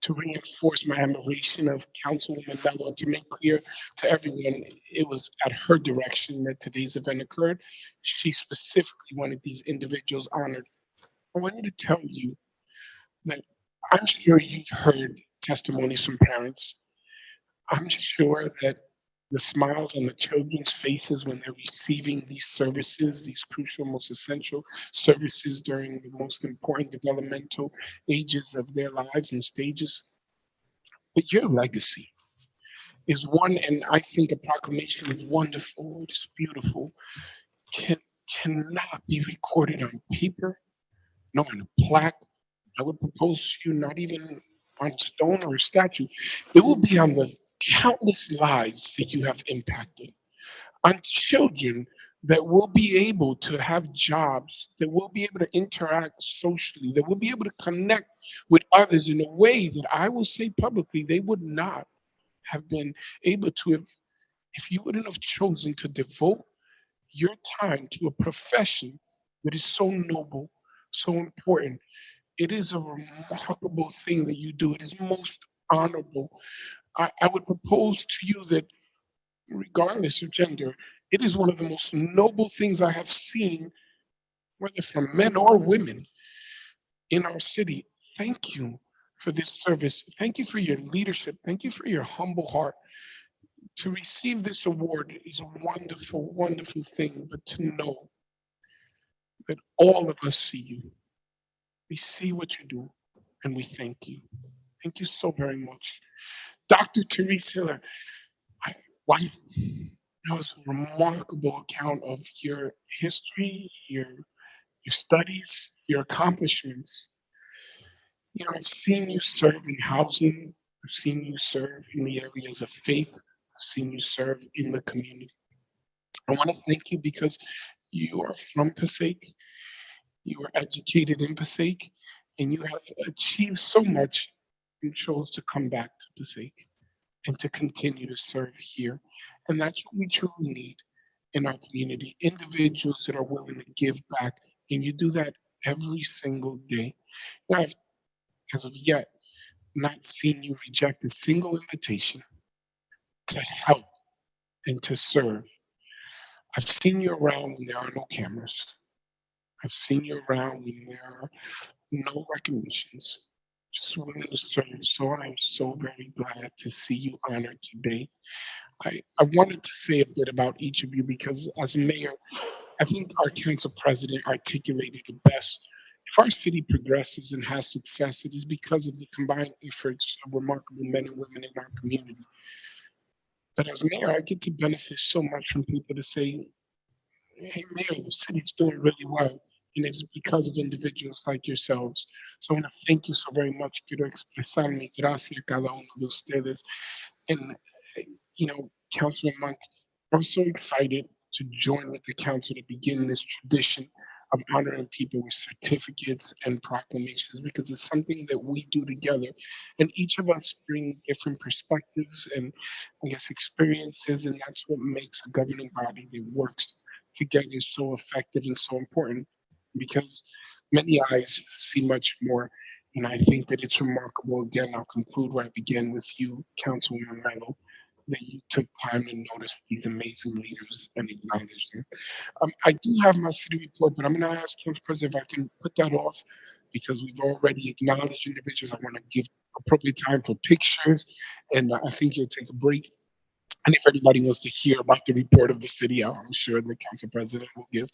reinforce my admiration of Councilwoman Mello, to make clear to everyone it was at her direction that today's event occurred. She specifically wanted these individuals honored. I wanted to tell you that I'm sure you've heard testimonies from parents. I'm sure that the smiles on the children's faces when they're receiving these services, these crucial, most essential services during the most important developmental ages of their lives and stages. But your legacy is one, and I think a proclamation is wonderful, it's beautiful, can cannot be recorded on paper, no on a plaque. I would propose to you not even on stone or a statue. It will be on the countless lives that you have impacted, on children that will be able to have jobs, that will be able to interact socially, that will be able to connect with others in a way that I will say publicly they would not have been able to if you wouldn't have chosen to devote your time to a profession that is so noble, so important. It is a remarkable thing that you do. It is most honorable. I would propose to you that, regardless of gender, it is one of the most noble things I have seen, whether from men or women in our city. Thank you for this service. Thank you for your leadership. Thank you for your humble heart. To receive this award is a wonderful, wonderful thing, but to know that all of us see you, we see what you do, and we thank you. Thank you so very much. Dr. Therese Hiller, wow, that was a remarkable account of your history, your studies, your accomplishments. You know, I've seen you serve in housing, I've seen you serve in the areas of faith, I've seen you serve in the community. I want to thank you because you are from Passaic, you were educated in Passaic, and you have achieved so much. You chose to come back to Passaic and to continue to serve here. And that's what we truly need in our community, individuals that are willing to give back. And you do that every single day. Now, I've, as of yet, not seen you reject a single invitation to help and to serve. I've seen you around when there are no cameras. I've seen you around when there are no recognitions, just willing to serve. So I'm so very glad to see you honored today. I wanted to say a bit about each of you because as a mayor, I think our council president articulated it best. If our city progresses and has success, it is because of the combined efforts of remarkable men and women in our community. But as mayor, I get to benefit so much from people to say, hey, Mayor, the city's doing really well. And it's because of individuals like yourselves. So I want to thank you so very much. Quiero expresar mi gracias a cada uno de ustedes. And, you know, Councilman Monk, I'm so excited to join with the council to begin this tradition of honoring people with certificates and proclamations because it's something that we do together. And each of us bring different perspectives and, I guess, experiences. And that's what makes a governing body that works together so effective and so important because many eyes see much more. And I think that it's remarkable. Again, I'll conclude where I began with you, Councilwoman Melo, that you took time to notice these amazing leaders and acknowledge them. I do have my city report, but I'm going to ask Council President if I can put that off because we've already acknowledged individuals. I want to give appropriate time for pictures, and I think you'll take a break. And if anybody wants to hear about the report of the city, I'm sure the council president will give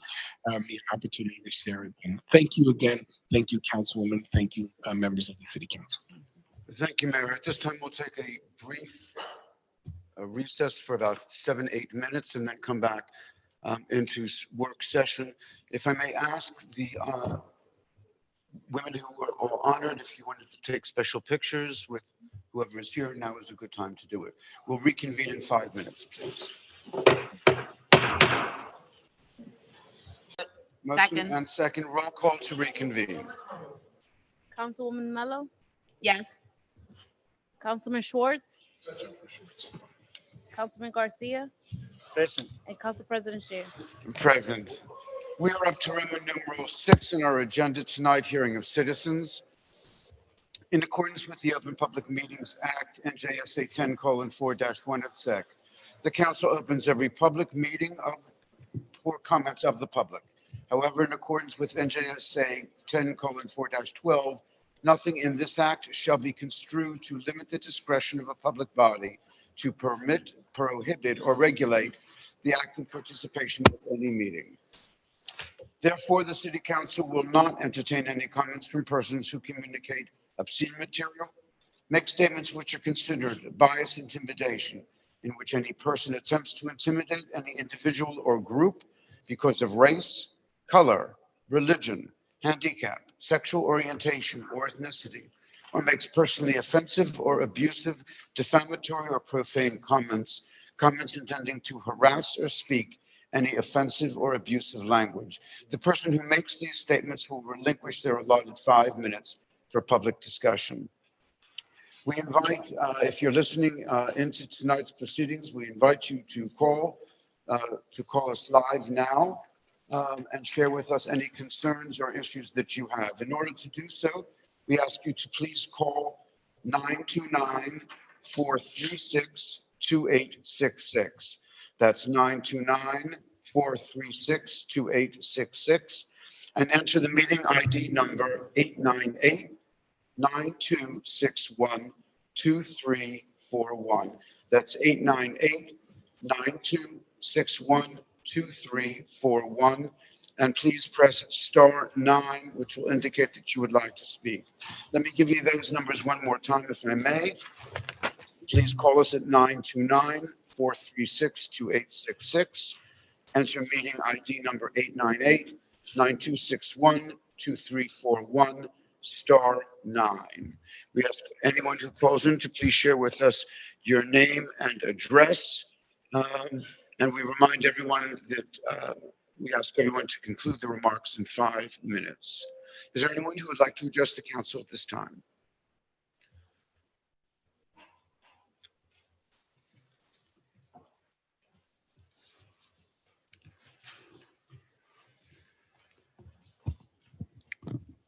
me an opportunity to share it. And thank you again. Thank you, Councilwoman. Thank you, members of the City Council. Thank you, Mayor. At this time, we'll take a brief recess for about 7, 8 minutes and then come back into work session. If I may ask the women who are honored, if you wanted to take special pictures with whoever is here, now is a good time to do it. We'll reconvene in 5 minutes, please. Motion Second. and second, roll call to reconvene. Councilwoman Mello, Yes. Councilman Schwartz, Councilman Garcia, Present. and Council President Sher. Present. We are up to Roman numeral 6 in our agenda tonight, hearing of citizens. In accordance with the Open Public Meetings Act, NJSA 10:4-1 et sec, the council opens every public meeting for comments of the public. However, in accordance with NJSA 10:4-12, nothing in this act shall be construed to limit the discretion of a public body to permit, prohibit, or regulate the active participation of any meeting. Therefore, the city council will not entertain any comments from persons who communicate obscene material, make statements which are considered bias, intimidation, in which any person attempts to intimidate any individual or group because of race, color, religion, handicap, sexual orientation, or ethnicity, or makes personally offensive or abusive, defamatory or profane comments intending to harass or speak any offensive or abusive language. The person who makes these statements will relinquish their allotted 5 minutes for public discussion. We invite, if you're listening into tonight's proceedings, we invite you to call us live now and share with us any concerns or issues that you have. In order to do so, we ask you to please call 929-436-2866. That's 929-436-2866, and enter the meeting ID number 898-9261-2341. That's 898-9261-2341. And please press *9, which will indicate that you would like to speak. Let me give you those numbers one more time, if I may. Please call us at 929-436-2866. Enter meeting ID number 898-9261-2341, *9. We ask anyone who calls in to please share with us your name and address. And we remind everyone that we ask everyone to conclude the remarks in 5 minutes. Is there anyone who would like to address the council at this time?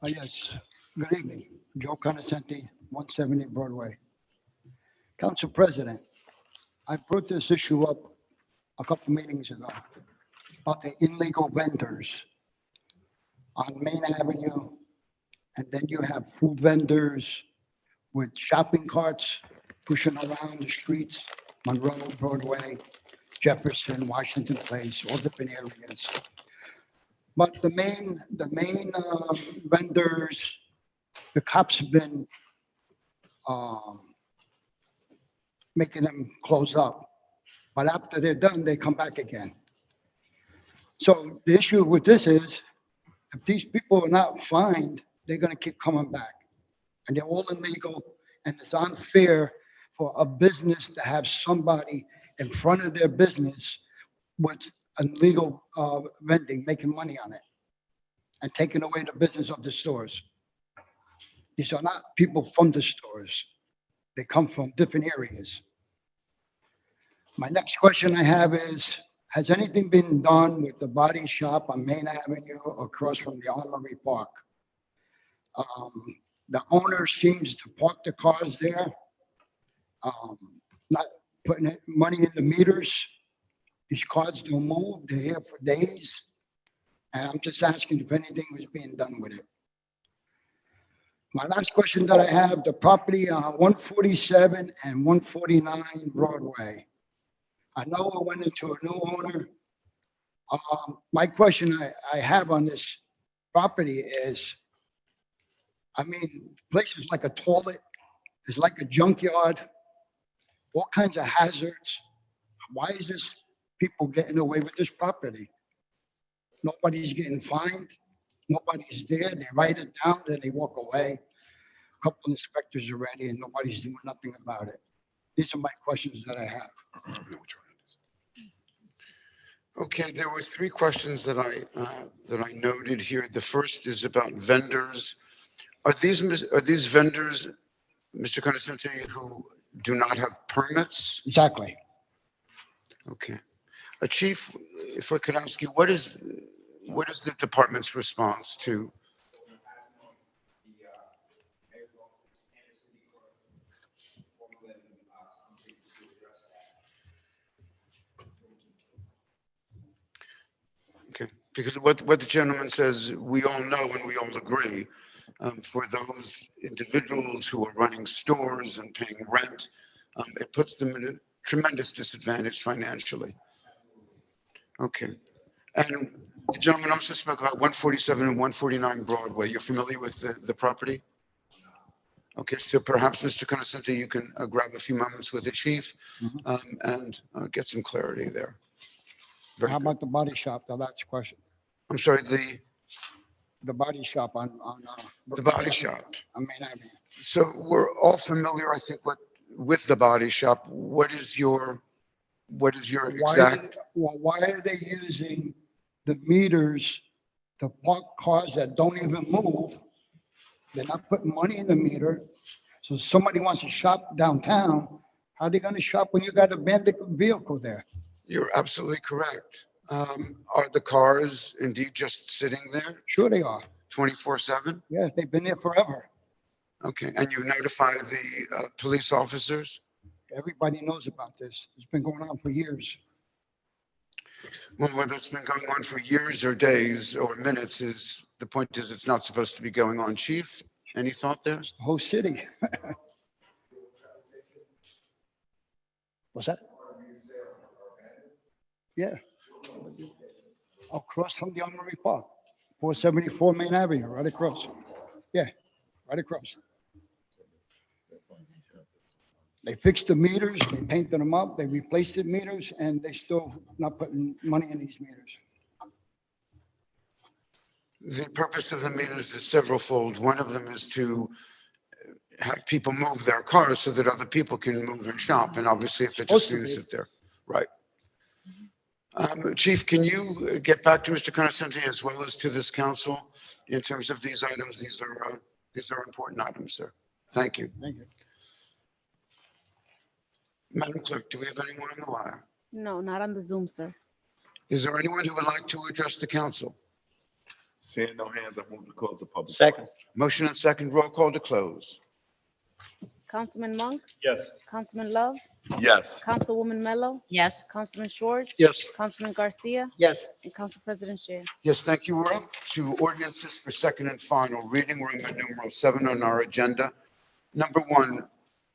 Yes, good evening. Joe Conoscenti, 170 Broadway. Council President, I brought this issue up a couple meetings ago about the illegal vendors on Main Avenue. And then you have food vendors with shopping carts pushing around the streets, Monroe, Broadway, Jefferson, Washington Place, all different areas. But the main vendors, the cops have been making them close up. But after they're done, they come back again. So the issue with this is, if these people are not fined, they're going to keep coming back. And they're all illegal, and it's unfair for a business to have somebody in front of their business with illegal vending, making money on it, and taking away the business of the stores. These are not people from the stores. They come from different areas. My next question I have is, has anything been done with the body shop on Main Avenue across from the Armory Park? The owner seems to park the cars there, not putting money in the meters. These cars don't move, they're here for days. And I'm just asking if anything was being done with it. My last question that I have, the property on 147 and 149 Broadway. I know I went into a new owner. My question I have on this property is, I mean, the place is like a toilet. It's like a junkyard. all kinds of hazards. Why is this people getting away with this property? Nobody's getting fined. Nobody's there. They write it down, then they walk away. A couple inspectors already, and nobody's doing nothing about it. These are my questions that I have. Okay, there were three questions that I noted here. The first is about vendors. Are these vendors, Mr. Conoscente, who do not have permits? Exactly. Okay. Chief, if I could ask you, what is the department's response to? Okay, because what the gentleman says, we all know and we all agree, for those individuals who are running stores and paying rent, it puts them at a tremendous disadvantage financially. Okay. And the gentleman also spoke about 147 and 149 Broadway. You're familiar with the property? Okay, so perhaps, Mr. Conoscente, you can grab a few moments with the chief and get some clarity there. Very How good. about the body shop? The last question. I'm sorry, The body shop on the body shop. I mean, So we're all familiar, I think, with the body shop. What is your exact? why are they using the meters to park cars that don't even move? They're not putting money in the meter. So somebody wants to shop downtown, how are they going to shop when you got a abandoned vehicle there? You're absolutely correct. Are the cars indeed just sitting there Sure they are. 24/7? Yeah, they've been there forever. Okay, and you notify the police officers? Everybody knows about this. It's been going on for years. Well, whether it's been going on for years or days or minutes the point is it's not supposed to be going on. Chief, any thought there? The whole city. What's that? Yeah. Across from the Armory Park, 474 Main Avenue, right across. Yeah, right across. They fixed the meters, they painted them up, they replaced the meters, and they still not putting money in these meters. The purpose of the meters is several-fold. One of them is to have people move their cars so that other people can move and shop. And obviously, if they're just going to sit there, right? Chief, can you get back to Mr. Conoscente as well as to this council in terms of these items? These are important items, sir. Thank you. Thank you. Madam Clerk, do we have anyone on the wire? No, not on the Zoom, sir. Is there anyone who would like to address the council? Seeing no hands, I move to close the public. Second. Motion and second, roll call to close. Councilman Monk, Yes. Councilman Love, Yes. Councilwoman Mello, Yes. Councilman Schwartz, Yes. Councilman Garcia, Yes. and Council President Shea. Yes, thank you. We're up to ordinances for second and final reading. We're in numeral 7 on our agenda. Number 1,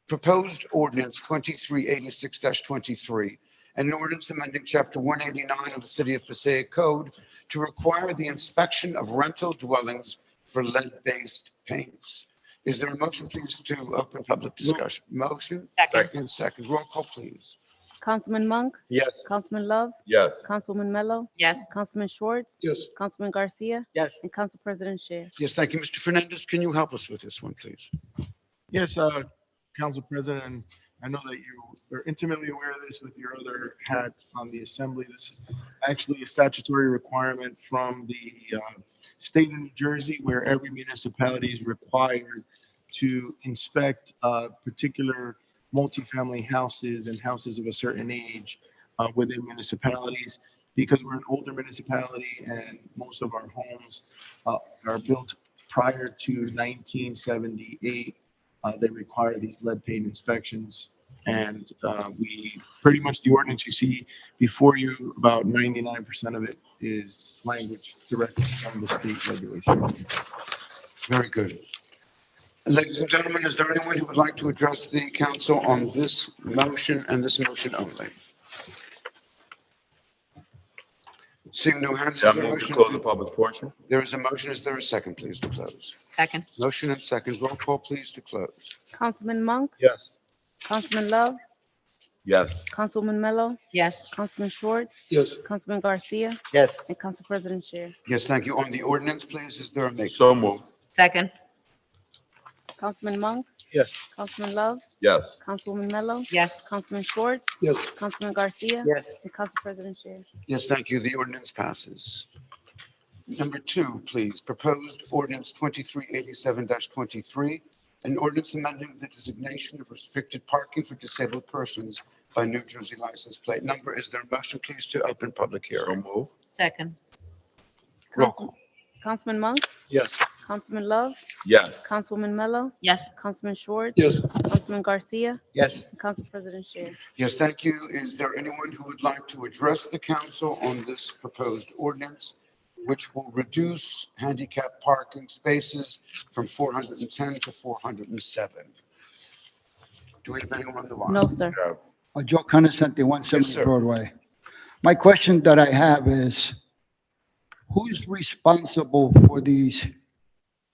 proposed ordinance 2386-23, an ordinance amending chapter 189 of the City of Passaic Code to require the inspection of rental dwellings for lead-based paints. Is there a motion, please, to open public discussion? Motion? Second. Second. Roll call, please. Councilman Monk, Yes. Councilman Love, Yes. Councilwoman Mello, Yes. Councilman Schwartz, Yes. Councilman Garcia, Yes. and Council President Shea. Yes, thank you. Mr. Fernandez, can you help us with this one, please? Yes, Council President, I know that you are intimately aware of this with your other hat on the Assembly. This is actually a statutory requirement from the state of New Jersey, where every municipality is required to inspect particular multifamily houses and houses of a certain age within municipalities. Because we're an older municipality and most of our homes are built prior to 1978, they require these lead paint inspections. And we pretty much, the ordinance you see before you, about 99% of it is language directly from the state regulation. Very good. Ladies and gentlemen, is there anyone who would like to address the council on this motion and this motion only? Seeing no hands, is I there a move to motion? close the public portion. There is a motion. Is there a second, please, to close? Second. Motion and second. Roll call, please, to close. Councilman Monk, Yes. Councilman Love, Yes. Councilwoman Mello, Yes. Councilman Schwartz, Yes. Councilman Garcia, Yes. and Council President Scher. Yes, thank you. On the ordinance, please, is there a make? So moved. Second. Councilman Monk, Yes. Councilman Love, Yes. Councilwoman Mello, Yes. Councilman Schwartz, Yes. Councilman Garcia, Yes. and Council President Scher. Yes, thank you. The ordinance passes. Number two, please, proposed ordinance 2387-23, an ordinance amending the designation of restricted parking for disabled persons by New Jersey license plate number. Is there a motion, please, to open public So hearing? moved. Second. Roll Council- call. Councilman Monk, Yes. Councilman Love, Yes. Councilwoman Mello, Yes. Councilman Schwartz, Yes. Councilman Garcia, Yes. and Council President Scher. Yes, thank you. Is there anyone who would like to address the council on this proposed ordinance, which will reduce handicap parking spaces from 410 to 407? Do we have anyone on the line? No, sir. Joe Conisante, Yes, 170 sir. Broadway. My question that I have is, who's responsible for these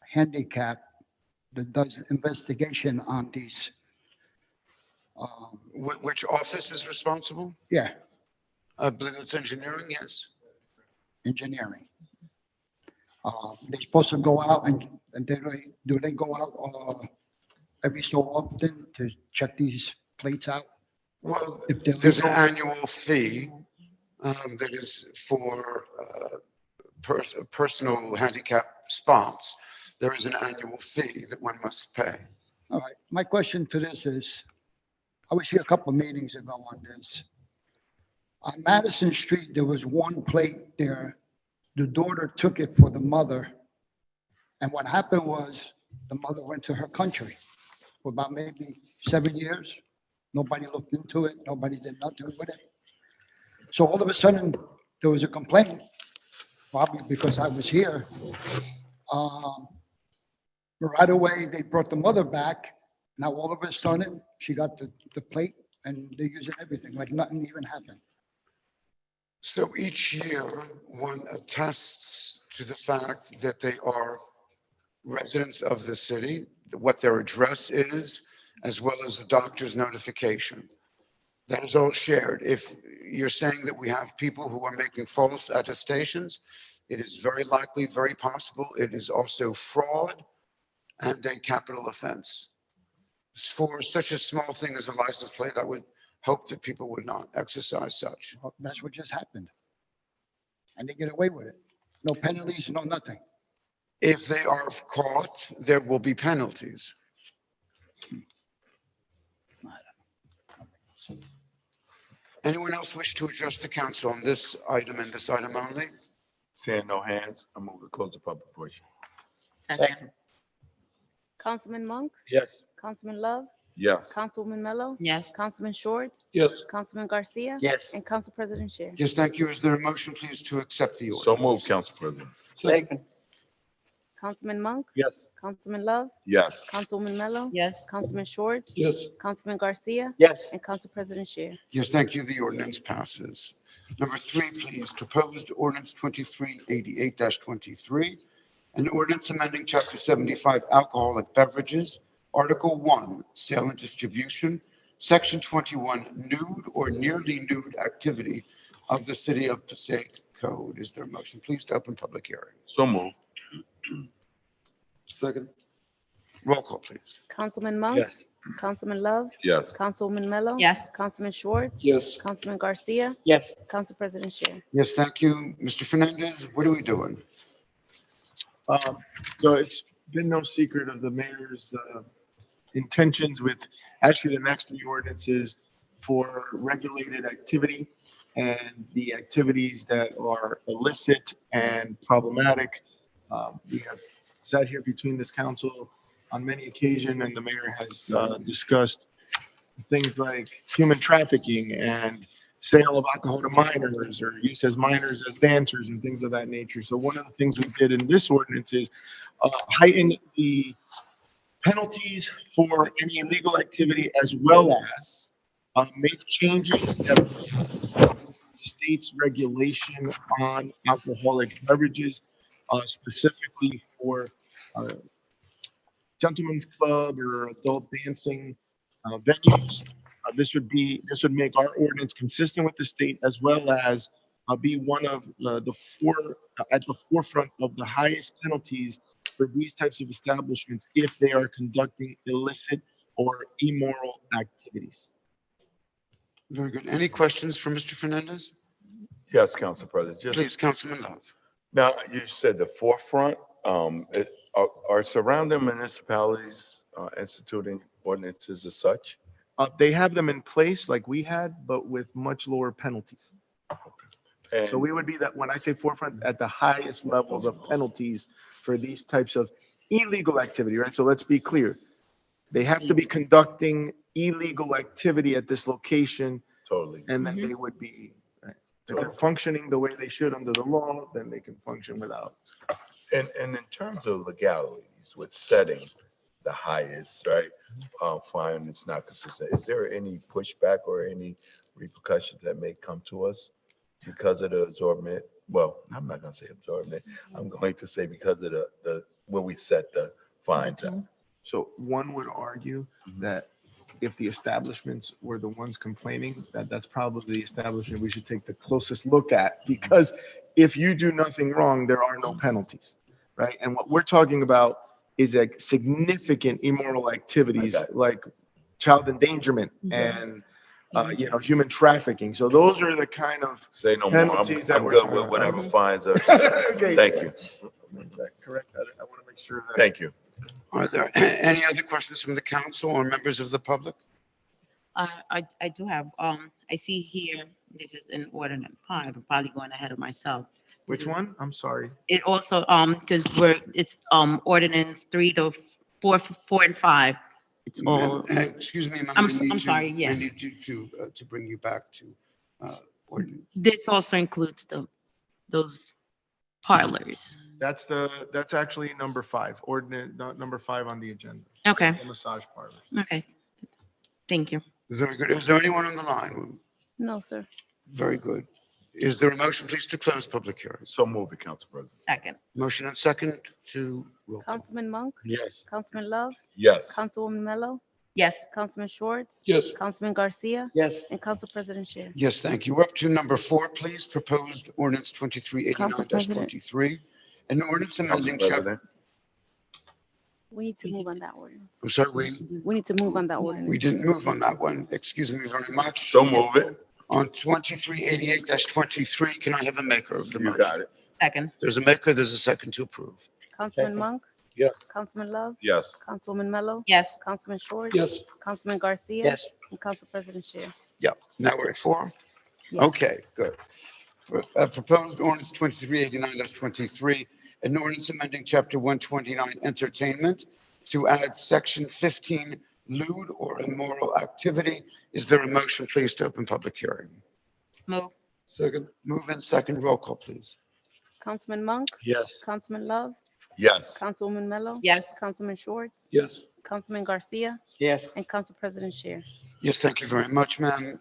handicap that does investigation on these? Which office is responsible? Yeah, I believe it's engineering, yes. engineering. They're supposed to go out and do they go out every so often to check these plates out? Well, If they're there's an legal? annual fee that is for personal handicap spots. There is an annual fee that one must pay. All right, my question to this is, I was here a couple of meetings ago on this. On Madison Street, there was one plate there. The daughter took it for the mother. And what happened was the mother went to her country for about maybe 7 years. Nobody looked into it. Nobody did nothing with it. So all of a sudden, there was a complaint, probably because I was here. Right away, they brought the mother back. Now, all of a sudden, she got the plate and they're using everything, like nothing even happened. So each year, one attests to the fact that they are residents of the city, what their address is, as well as the doctor's notification. That is all shared. If you're saying that we have people who are making false attestations, it is very likely, very possible. It is also fraud and a capital offense. For such a small thing as a license plate, I would hope that people would not exercise such. Well, that's what just happened. And they get away with it. No penalties, no nothing. If they are caught, there will be penalties. Anyone else wish to address the council on this item and this item only? Seeing no hands, I move to close the public portion. Second. Councilman Monk, Yes. Councilman Love, Yes. Councilwoman Mello, Yes. Councilman Schwartz, Yes. Councilman Garcia, Yes. and Council President Scher. Yes, thank you. Is there a motion, please, to accept the order? So moved, Council President. Second. Councilman Monk, Yes. Councilman Love, Yes. Councilwoman Mello, Yes. Councilman Schwartz, Yes. Councilman Garcia, Yes. and Council President Scher. Yes, thank you. The ordinance passes. Number three, please, proposed ordinance 2388-23, an ordinance amending Chapter 75 alcoholic beverages, Article 1, sale and distribution, Section 21, nude or nearly nude activity of the City of Passaic Code. Is there a motion, please, to open public hearing? So moved. Second. Roll call, please. Councilman Monk, Yes. Councilman Love, Yes. Councilwoman Mello, Yes. Councilman Schwartz, Yes. Councilman Garcia, Yes. Council President Scher. Yes, thank you. Mr. Fernandez, what are we doing? So it's been no secret of the mayor's intentions with actually the next three ordinances for regulated activity and the activities that are illicit and problematic. We have sat here between this council on many occasions, and the mayor has discussed things like human trafficking and sale of alcohol to minors or use as minors as dancers and things of that nature. So one of the things we did in this ordinance is heighten the penalties for any illegal activity, as well as make changes that state's regulation on alcoholic beverages, specifically for gentlemen's club or adult dancing venues. This would make our ordinance consistent with the state, as well as be one of the four at the forefront of the highest penalties for these types of establishments if they are conducting illicit or immoral activities. Very good. Any questions for Mr. Fernandez? Yes, Council President. Please, Councilman Love. Now, you said the forefront, are surrounding municipalities instituting ordinances as such? They have them in place like we had, but with much lower penalties. So And we would be that, when I say forefront, at the highest levels of penalties for these types of illegal activity, right? So let's be clear. They have to be conducting illegal activity at this location, totally. and then they would be, right? If they're functioning the way they should under the law, then they can function without. And in terms of legalities with setting the highest, right, fine, it's not consistent. Is there any pushback or any repercussions that may come to us because of the absorbent? Well, I'm not gonna say absorbent. I'm going to say because of the when we set the fines at. So one would argue that if the establishments were the ones complaining, that's probably the establishment we should take the closest look at, because if you do nothing wrong, there are no penalties, right? And what we're talking about is like significant immoral activities like child endangerment and human trafficking. So those are the kind of Say no more. penalties that I'm we're good talking with about. whatever fines are. Okay. Thank you. Is that correct? I want to make sure that. Thank you. Are there any other questions from the council or members of the public? I do have, I see here, this is an ordinance 5, I'm probably going ahead of myself. Which one? I'm sorry. It also, because it's ordinance 3 to 4 and 5. It's all, Excuse me, ma'am. I'm sorry, yeah. I need you to bring you back to ordinance. This also includes those parlors. That's actually number 5, ordinance, number 5 on the agenda. Okay. It's the massage parlor. Okay. Thank you. Very good. Is there anyone on the line? No, sir. Very good. Is there a motion, please, to close public hearing? So move it, Council President. Second. Motion and second to roll call. Councilman Monk, Yes. Councilman Love, Yes. Councilwoman Mello, Yes. Councilman Schwartz, Yes. Councilman Garcia, Yes. and Council President Scher. Yes, thank you. We're up to number 4, please. Proposed ordinance Council 2389-23. An ordinance amending Council chapter. President. We need to move on that ordinance. I'm sorry, We need to move on that ordinance. we didn't move on that one. Excuse me very much. So move it. On 2388-23, can I have a maker of the You motion? got it. Second. There's a maker, there's a second to approve. Councilman Monk, Yes. Councilman Love, Yes. Councilwoman Mello, Yes. Councilman Schwartz, Yes. Councilman Garcia, Yes. and Council President Scher. Yeah, now we're at 4? Yes. Okay, good. Proposed ordinance 2389-23, an ordinance amending chapter 129 entertainment to add section 15 lewd or immoral activity. Is there a motion, please, to open public hearing? Move. Second. Move in second, roll call, please. Councilman Monk, Yes. Councilman Love, Yes. Councilwoman Mello, Yes. Councilman Schwartz, Yes. Councilman Garcia, Yes. and Council President Scher. Yes, thank you very much, ma'am.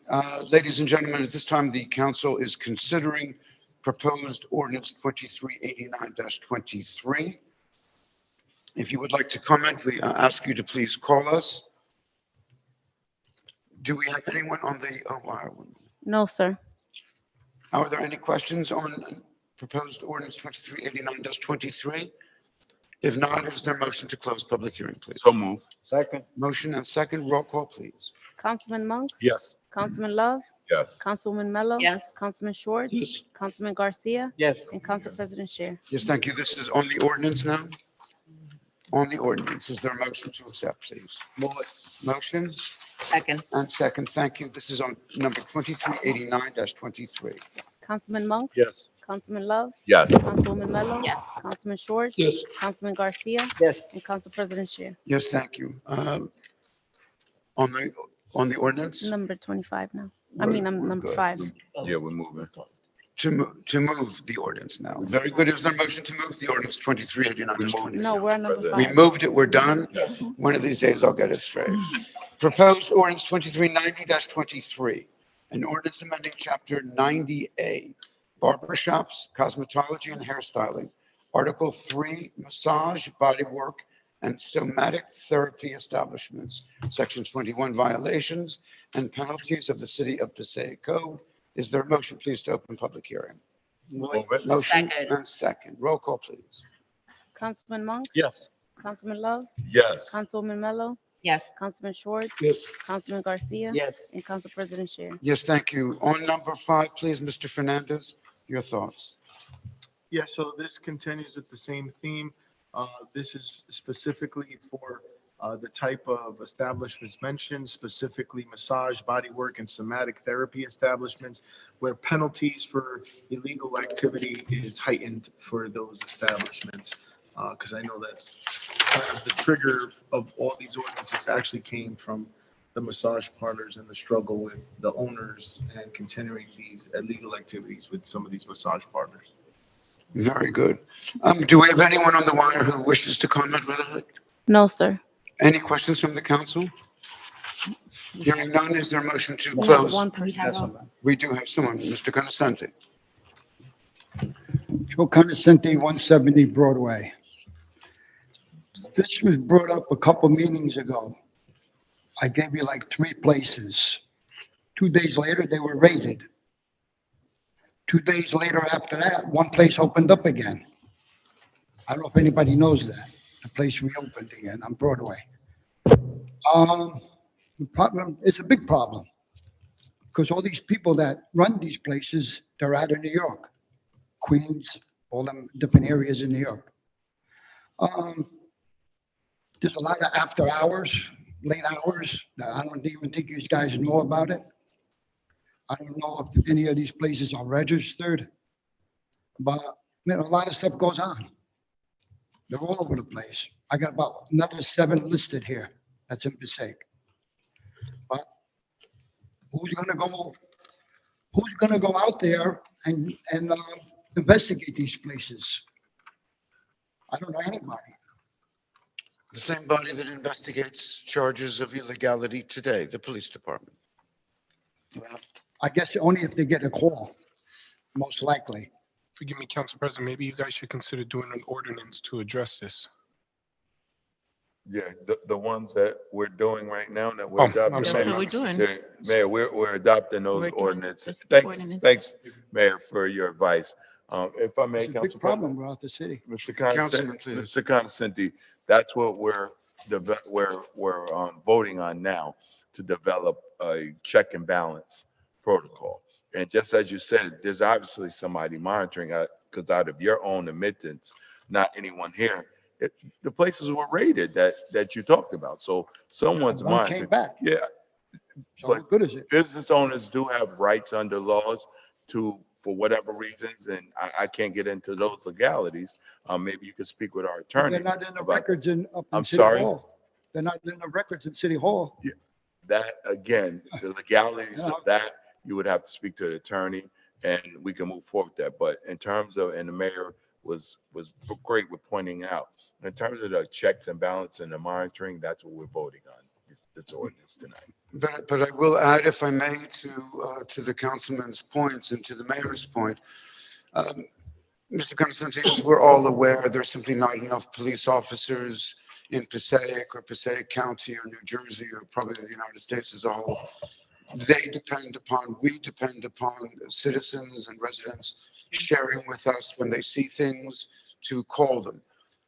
Ladies and gentlemen, at this time, the council is considering proposed ordinance 2389-23. If you would like to comment, we ask you to please call us. Do we have anyone on the wire? No, sir. Are there any questions on proposed ordinance 2389-23? If not, is there a motion to close public hearing, please? So move. Second. Motion and second, roll call, please. Councilman Monk, Yes. Councilman Love, Yes. Councilwoman Mello, Yes. Councilman Schwartz, Yes. Councilman Garcia, Yes. and Council President Scher. Yes, thank you. This is on the ordinance now? On the ordinance, is there a motion to accept, please? Move it. Motion Second. and second, thank you. This is on number 2389-23. Councilman Monk, Yes. Councilman Love, Yes. Councilwoman Mello, Yes. Councilman Schwartz, Yes. Councilman Garcia, Yes. and Council President Scher. Yes, thank you. On the ordinance? Number 25 now. I mean, I'm We're number good. 5. Yeah, we're moving. To move the ordinance now. Very good. Is there a motion to move the ordinance 2389-23? No, we're on number We 5. moved it, we're done. Yes. One of these days I'll get it straight. Proposed ordinance 2390-23, an ordinance amending chapter 90A, barbershops, cosmetology and hairstyling, article 3, massage, bodywork, and somatic therapy establishments, Section 21 violations and penalties of the City of Passaic Code. Is there a motion, please, to open public hearing? Move it. Motion Second. and second. Roll call, please. Councilman Monk, Yes. Councilman Love, Yes. Councilwoman Mello, Yes. Councilman Schwartz, Yes. Councilman Garcia, Yes. and Council President Scher. Yes, thank you. On number 5, please, Mr. Fernandez, your thoughts. Yeah, so this continues with the same theme. This is specifically for the type of establishments mentioned, specifically massage, bodywork, and somatic therapy establishments, where penalties for illegal activity is heightened for those establishments. Because I know that's kind of the trigger of all these ordinances actually came from the massage parlors and the struggle with the owners and continuing these illegal activities with some of these massage parlors. Very good. Do we have anyone on the wire who wishes to comment with it? No, sir. Any questions from the council? Hearing none, is there a motion to We have close? one We person. have a We do have someone, Mr. Conoscente. Joe Conoscente, 170 Broadway. This was brought up a couple meetings ago. I gave you like 3 places. 2 days later, they were raided. 2 days later after that, one place opened up again. I don't know if anybody knows that. The place reopened again on Broadway. The problem, it's a big problem because all these people that run these places, they're out of New York, Queens, all them different areas in New York. There's a lot of after hours, late hours that I don't even think these guys know about it. I don't know if any of these places are registered, but you know, a lot of stuff goes on. They're all over the place. I got about another 7 listed here. That's in Passaic. But who's gonna go out there and investigate these places? I don't know anybody. The same body that investigates charges of illegality today, the police department. I guess only if they get a call, most likely. Forgive me, Council President, maybe you guys should consider doing an ordinance to address this. Yeah, the ones that we're doing right now that Oh, we're I'm adopting. sorry. That's what we're doing. Yeah, Mayor, we're adopting those We're doing ordinances. the Thanks, ordinance. thanks, Mayor, for your advice. If I may, It's a Council big problem President. throughout the city. Mr. Councilman, Conoscente, please. Mr. Conoscente, that's what we're voting on now, to develop a check and balance protocol. And just as you said, there's obviously somebody monitoring, because out of your own admittance, not anyone here, the places were raided that you talked about. So someone's One monitoring. came back. Yeah, So but what good is it? business owners do have rights under laws to, for whatever reasons, and I can't get into those legalities. Maybe you could speak with our attorney. They're not in the about records up in I'm City sorry? Hall. They're not in the records in City Hall. that. Again, the legalities Yeah. of that, you would have to speak to the attorney, and we can move forward with that. But in terms of, and the mayor was great with pointing out, in terms of the checks and balance and the monitoring, that's what we're voting on, this ordinance tonight. But I will add, if I may, to the councilman's points and to the mayor's point. Mr. Conoscente, as we're all aware, there's simply not enough police officers in Passaic or Passaic County or New Jersey or probably the United States as a whole. We depend upon citizens and residents sharing with us when they see things to call them.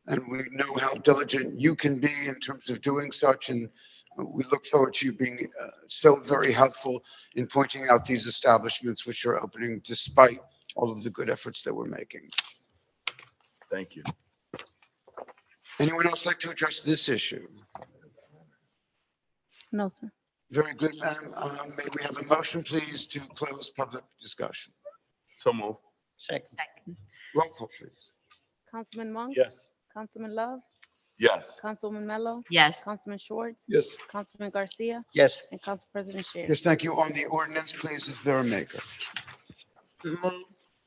And we know how diligent you can be in terms of doing such, and we look forward to you being so very helpful in pointing out these establishments which are opening despite all of the good efforts that we're making. Thank you. Anyone else like to address this issue? No, sir. Very good, ma'am. May we have a motion, please, to close public discussion? So move. Second. Roll call, please. Councilman Monk? Yes. Councilman Love? Yes. Councilwoman Mello? Yes. Councilman Schwartz? Yes. Councilman Garcia? Yes. And Council President Scher. Yes, thank you. On the ordinance, please, is there a maker?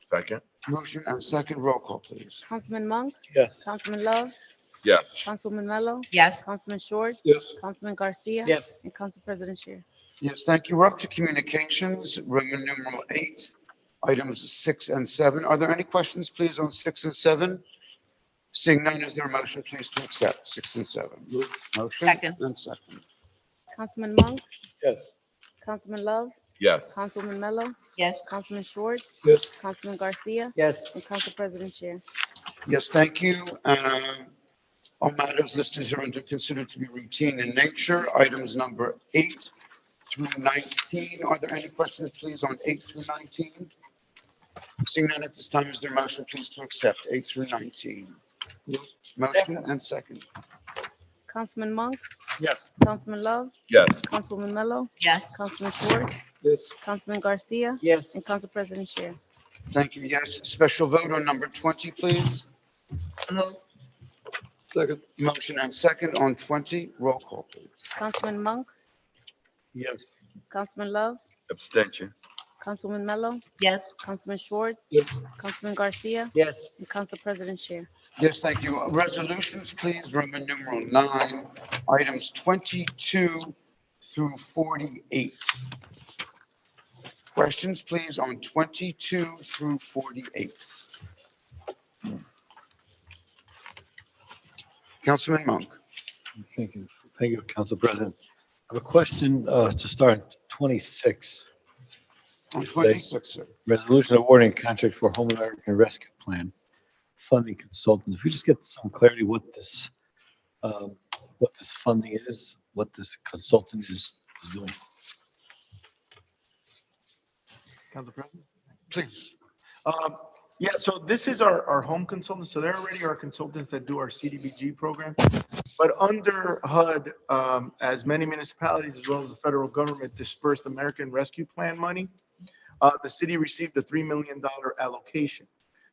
Second. Motion and second. Roll call, please. Councilman Monk? Yes. Councilman Love? Yes. Councilwoman Mello? Yes. Councilman Schwartz? Yes. Councilman Garcia? Yes. And Council President Scher. Yes, thank you. We're up to communications, Roman numeral 8, items 6 and 7. Are there any questions, please, on 6 and 7? Seeing none, is there a motion, please, to accept 6 and 7? Motion Second. and second. Councilman Monk, Yes. Councilman Love, Yes. Councilwoman Mello, Yes. Councilman Schwartz, Yes. Councilman Garcia, Yes. and Council President Chair. Yes, thank you. All matters listed here under considered to be routine in nature. Items number 8 through 19. Are there any questions, please, on 8 through 19? Seeing none at this time, is there a motion, please, to accept 8 through 19? Motion and second. Councilman Monk, Yes. Councilman Love, Yes. Councilwoman Mello, Yes. Councilman Schwartz, Yes. Councilman Garcia, Yes. and Council President Chair. Thank you. Yes. Special vote on number 20, please. Move. Second. Motion and second on 20. Roll call, please. Councilman Monk, Yes. Councilman Love, Abstention. Councilwoman Mello, Yes. Councilman Schwartz, Yes. Councilman Garcia, Yes. and Council President Chair. Yes, thank you. Resolutions, please. Roman numeral 9, items 22 through 48. Questions, please, on 22 through 48. Councilman Monk. Thank you. Thank you, Council President. I have a question to start 26. On It's a 26, sir. Resolution awarding contract for Home American Rescue Plan funding consultant. If we just get some clarity what this funding is, what this consultant is doing. Council President? Please. Yeah, so this is our home consultants. So they're already our consultants that do our CDBG program. But under HUD, as many municipalities as well as the federal government dispersed American Rescue Plan money, the city received a $3 million allocation.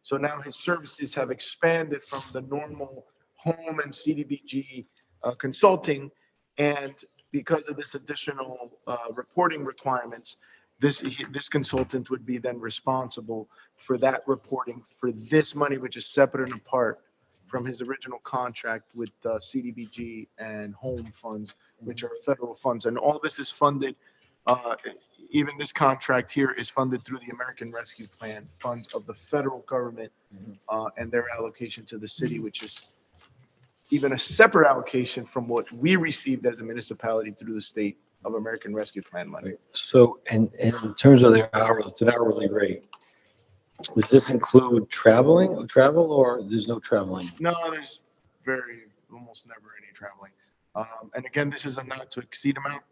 So now his services have expanded from the normal home and CDBG consulting. And because of this additional reporting requirements, this consultant would be then responsible for that reporting for this money, which is separate and apart from his original contract with CDBG and home funds, which are federal funds. And all this is funded, even this contract here is funded through the American Rescue Plan funds of the federal government and their allocation to the city, which is even a separate allocation from what we received as a municipality through the state of American Rescue Plan money. So, and in terms of their hourly rate, does this include travel, or there's no traveling? No, there's almost never any traveling. And again, this is a not to exceed amount.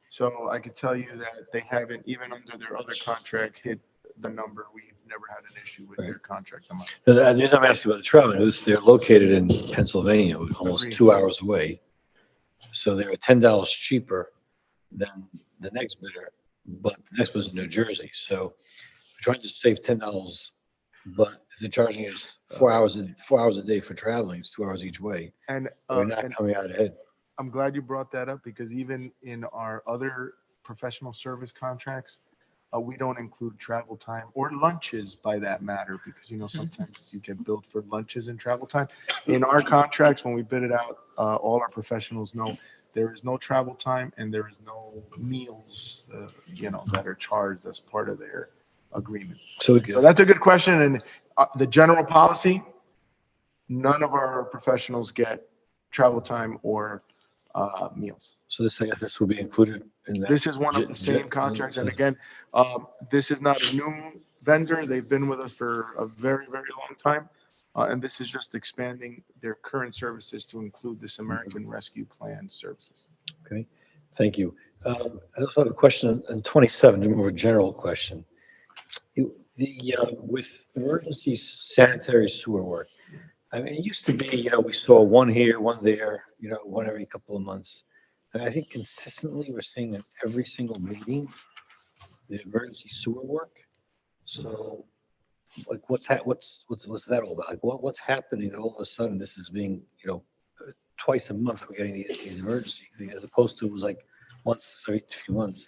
So I could tell you that they haven't, even under their other contract, hit the number. We've never had an issue with their contract amount. The reason I'm asking about the traveling is they're located in Pennsylvania, almost Agreed. 2 hours away. So they're $10 cheaper than the next bidder, but the next was in New Jersey. So we're trying to save $10, but if they're charging us 4 hours a day for traveling, it's 2 hours each way. And We're not coming out ahead. I'm glad you brought that up because even in our other professional service contracts, we don't include travel time or lunches by that matter, because, sometimes you get billed for lunches and travel time. In our contracts, when we bid it out, all our professionals know there is no travel time and there is no meals, that are charged as part of their agreement. So that's a good question. And the general policy, none of our professionals get travel time or meals. So I guess this will be included in that. This is one of the same contracts. And again, this is not a new vendor. They've been with us for a very, very long time. And this is just expanding their current services to include this American Rescue Plan services. Okay, thank you. I also have a question on 27, more of a general question. With emergency sanitary sewer work, I mean, it used to be, we saw one here, one there, one every couple of months. And I think consistently we're seeing in every single meeting, the emergency sewer work. So, like, what's that all about? Like, what's happening? All of a sudden, this is being, twice a month we're getting these emergency things, as opposed to it was like once every few months.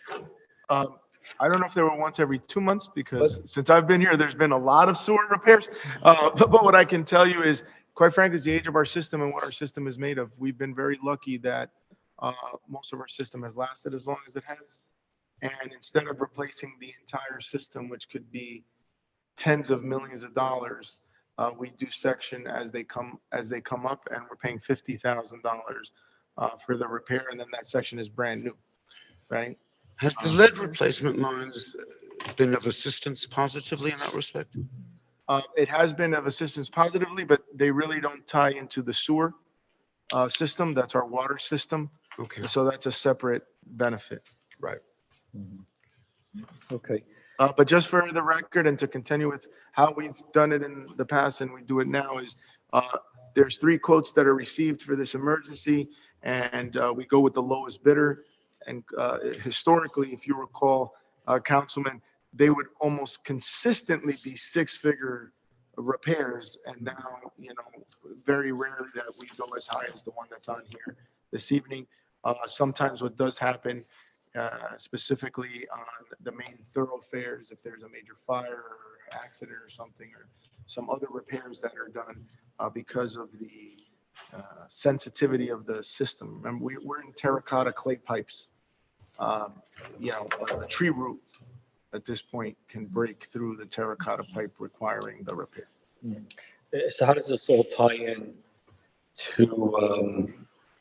I don't know if they were once every 2 months, because since I've been here, there's been a lot of sewer repairs. But what I can tell you is, quite frankly, is the age of our system and what our system is made of. We've been very lucky that most of our system has lasted as long as it has. And instead of replacing the entire system, which could be tens of millions of dollars, We do section as they come up, and we're paying $50,000 for the repair, and then that section is brand new, right? Has the lead replacement lines been of assistance positively in that respect? It has been of assistance positively, but they really don't tie into the sewer system. That's our water system. Okay, So that's a separate benefit. right. Okay. But just for the record and to continue with how we've done it in the past and we do it now is there's 3 quotes that are received for this emergency, and we go with the lowest bidder. And historically, if you recall, Councilman, they would almost consistently be 6-figure repairs. And now, very rarely that we go as high as the one that's on here this evening. Sometimes what does happen, specifically on the main thoroughfares, if there's a major fire or accident or something, or some other repairs that are done because of the sensitivity of the system. Remember, we're in terracotta clay pipes. A tree root at this point can break through the terracotta pipe, requiring the repair. So how does this all tie in to,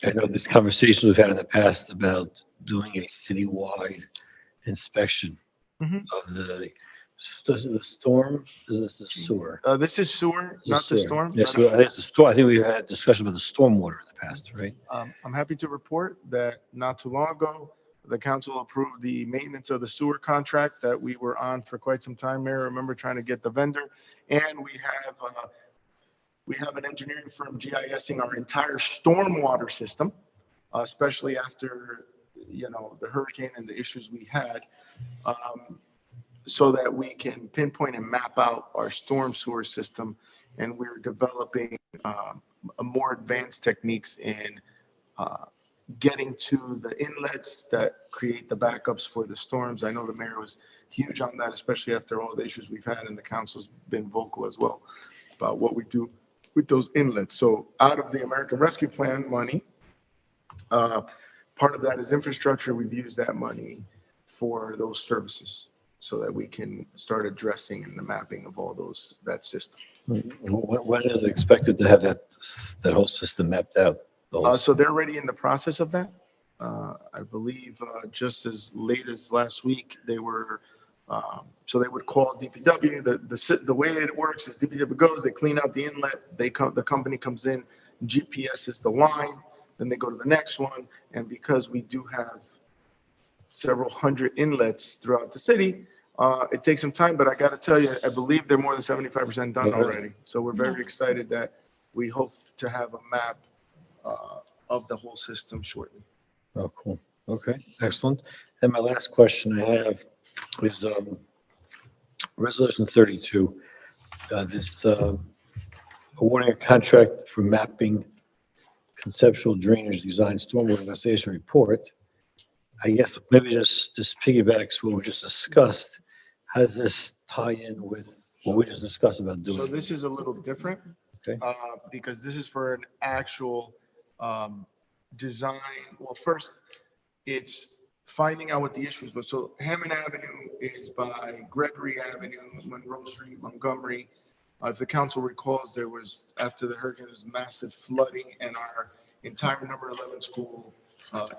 I know this conversation we've had in the past about doing a citywide inspection of the storm, is this the sewer? This is sewer, not the storm. Yes, it's the storm. I think we've had discussion about the stormwater in the past, right? I'm happy to report that not too long ago, the council approved the maintenance of the sewer contract that we were on for quite some time, Mayor. I remember trying to get the vendor, and we have an engineering firm GISing our entire stormwater system, especially after the hurricane and the issues we had, so that we can pinpoint and map out our storm sewer system. And we're developing a more advanced techniques in getting to the inlets that create the backups for the storms. I know the mayor was huge on that, especially after all the issues we've had, and the council's been vocal as well about what we do with those inlets. So out of the American Rescue Plan money, part of that is infrastructure. We've used that money for those services so that we can start addressing and the mapping of all that system. When is it expected to have that whole system mapped out? So they're already in the process of that. I believe just as late as last week, they were, so they would call DPW. The way it works is DPW goes, they clean out the inlet, the company comes in, GPS is the line, then they go to the next one. And because we do have several hundred inlets throughout the city, it takes some time, but I got to tell you, I believe they're more than 75% done already. So we're very excited that we hope to have a map of the whole system shortly. Oh, cool. Okay, excellent. And my last question I have is Resolution 32. This awarding a contract for mapping conceptual drainage design stormwater investigation report. I guess maybe just piggybacks what we just discussed. How does this tie in with what we just discussed about doing? So this is a little different, okay, because this is for an actual design. Well, first, it's finding out what the issues were. So Hammond Avenue is by Gregory Avenue, Monroe Street, Montgomery. If the council recalls, there was, after the hurricane, there was massive flooding, and our entire number 11 school, right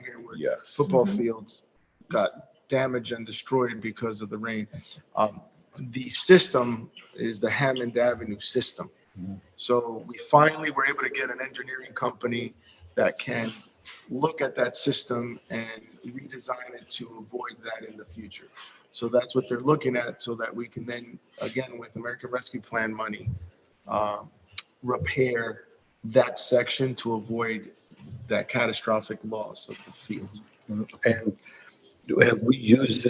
here where football fields got damaged and destroyed because of the rain. The system is the Hammond Avenue system. So we finally were able to get an engineering company that can look at that system and redesign it to avoid that in the future. So that's what they're looking at, so that we can then, again, with American Rescue Plan money, repair that section to avoid that catastrophic loss of the field. And have we used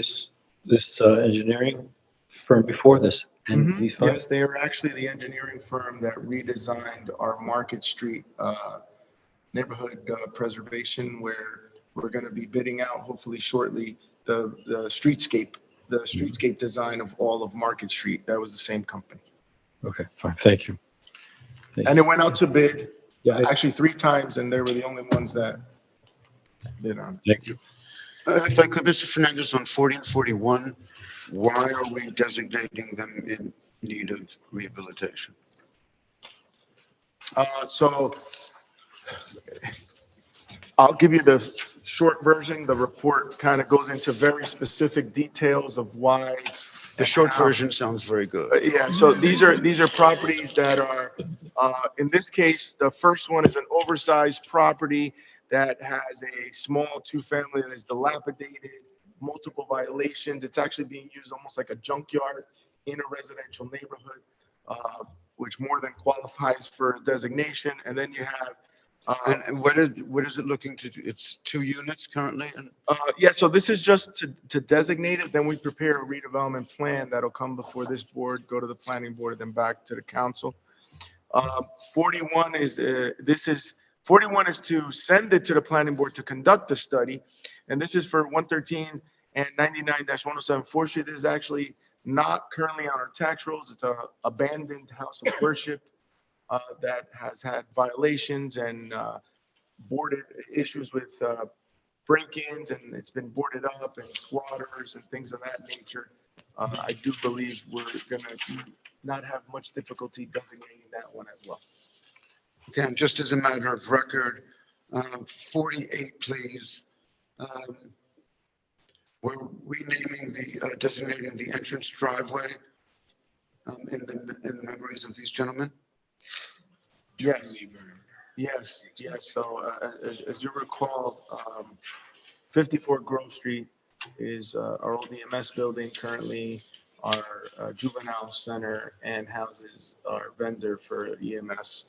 this engineering firm before this? And yes, they are actually the engineering firm that redesigned our Market Street neighborhood preservation, where we're going to be bidding out hopefully shortly the streetscape design of all of Market Street. That was the same company. Okay, fine. Thank you. And it went out to bid actually 3 times, and they were the only ones that bid on. Thank you. If I could, Mr. Fernandez, on 40 and 41, why are we designating them need of rehabilitation? So I'll give you the short version. The report kind of goes into very specific details of why. The short version sounds very good. Yeah, so these are properties that are, in this case, the first one is an oversized property that has a small two-family that is dilapidated, multiple violations. It's actually being used almost like a junkyard in a residential neighborhood, which more than qualifies for designation. And then you have And what is it looking to do? It's 2 units currently? And yeah, so this is just to designate it, then we prepare a redevelopment plan that'll come before this board, go to the planning board, then back to the council. 41 is, 41 is to send it to the planning board to conduct the study. And this is for 113 and 99-107 4th Street. This is actually not currently on our tax rolls. It's a abandoned house of worship that has had violations and boarded issues with break-ins, and it's been boarded up, and squatters and things of that nature. I do believe we're gonna not have much difficulty designating that one as well. okay, and just as a matter of record, 48, please. We're renaming designating the entrance driveway in the memories of these gentlemen. Yes. Yes. So as you recall, 54 Grove Street is our old EMS building, currently our juvenile center, and houses our vendor for EMS.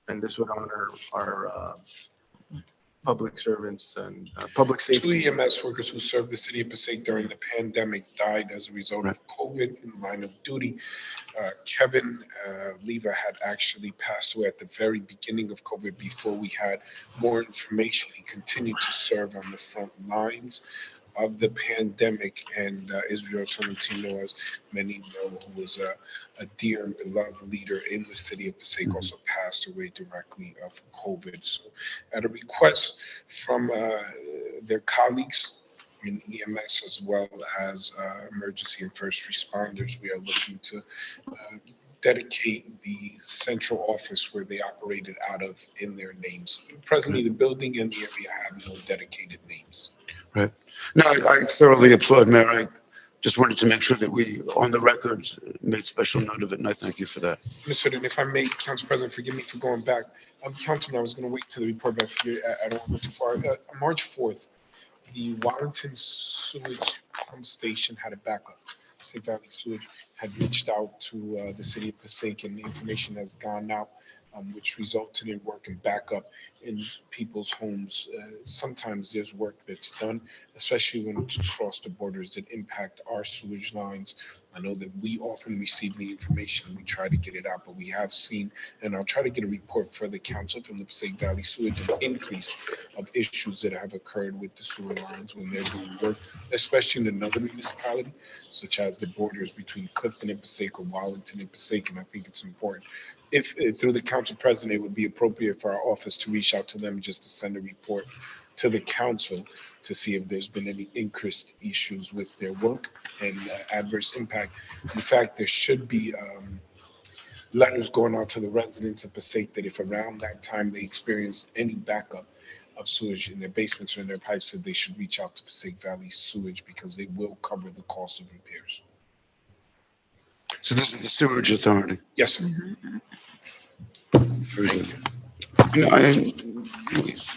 And this would honor our public servants and public safety. Two EMS workers who served the city of Passaic during the pandemic died as a result of COVID in the line of duty. Kevin Leva had actually passed away at the very beginning of COVID before we had more information. He continued to serve on the front lines of the pandemic, and Israel Tolentino, as many know, who was a dear and beloved leader in the city of Passaic, also passed away directly of COVID. So at a request from their colleagues in EMS as well as emergency and first responders, we are looking to dedicate the central office where they operated out of in their names. Presently, the building and the area have no dedicated names. Right. No, I thoroughly applaud, Mayor. I just wanted to make sure that we, on the records, made special note of it, and I thank you for that. Mr. And if I may, Council President, forgive me for going back. Councilman, I was going to wait till the report, but I don't want to go too far. March 4th, the Wallington sewage pump station had a backup. Passaic Valley Sewage had reached out to the city of Passaic, and the information has gone out, which resulted in work and backup in people's homes. Sometimes there's work that's done, especially when it's across the borders, that impact our sewage lines. I know that we often receive the information, we try to get it out, but we have seen, and I'll try to get a report for the council from the Passaic Valley Sewage, an increase of issues that have occurred with the sewer lines when they're doing work, especially in another municipality, such as the borders between Clifton and Passaic or Wallington and Passaic, and I think it's important. If through the council president, it would be appropriate for our office to reach out to them just to send a report to the council to see if there's been any increased issues with their work and adverse impact. In fact, there should be letters going out to the residents of Passaic that if around that time they experience any backup of sewage in their basements or in their pipes, that they should reach out to Passaic Valley Sewage because they will cover the cost of repairs. So this is the Sewerage Authority. Yes, sir. Very good. You know,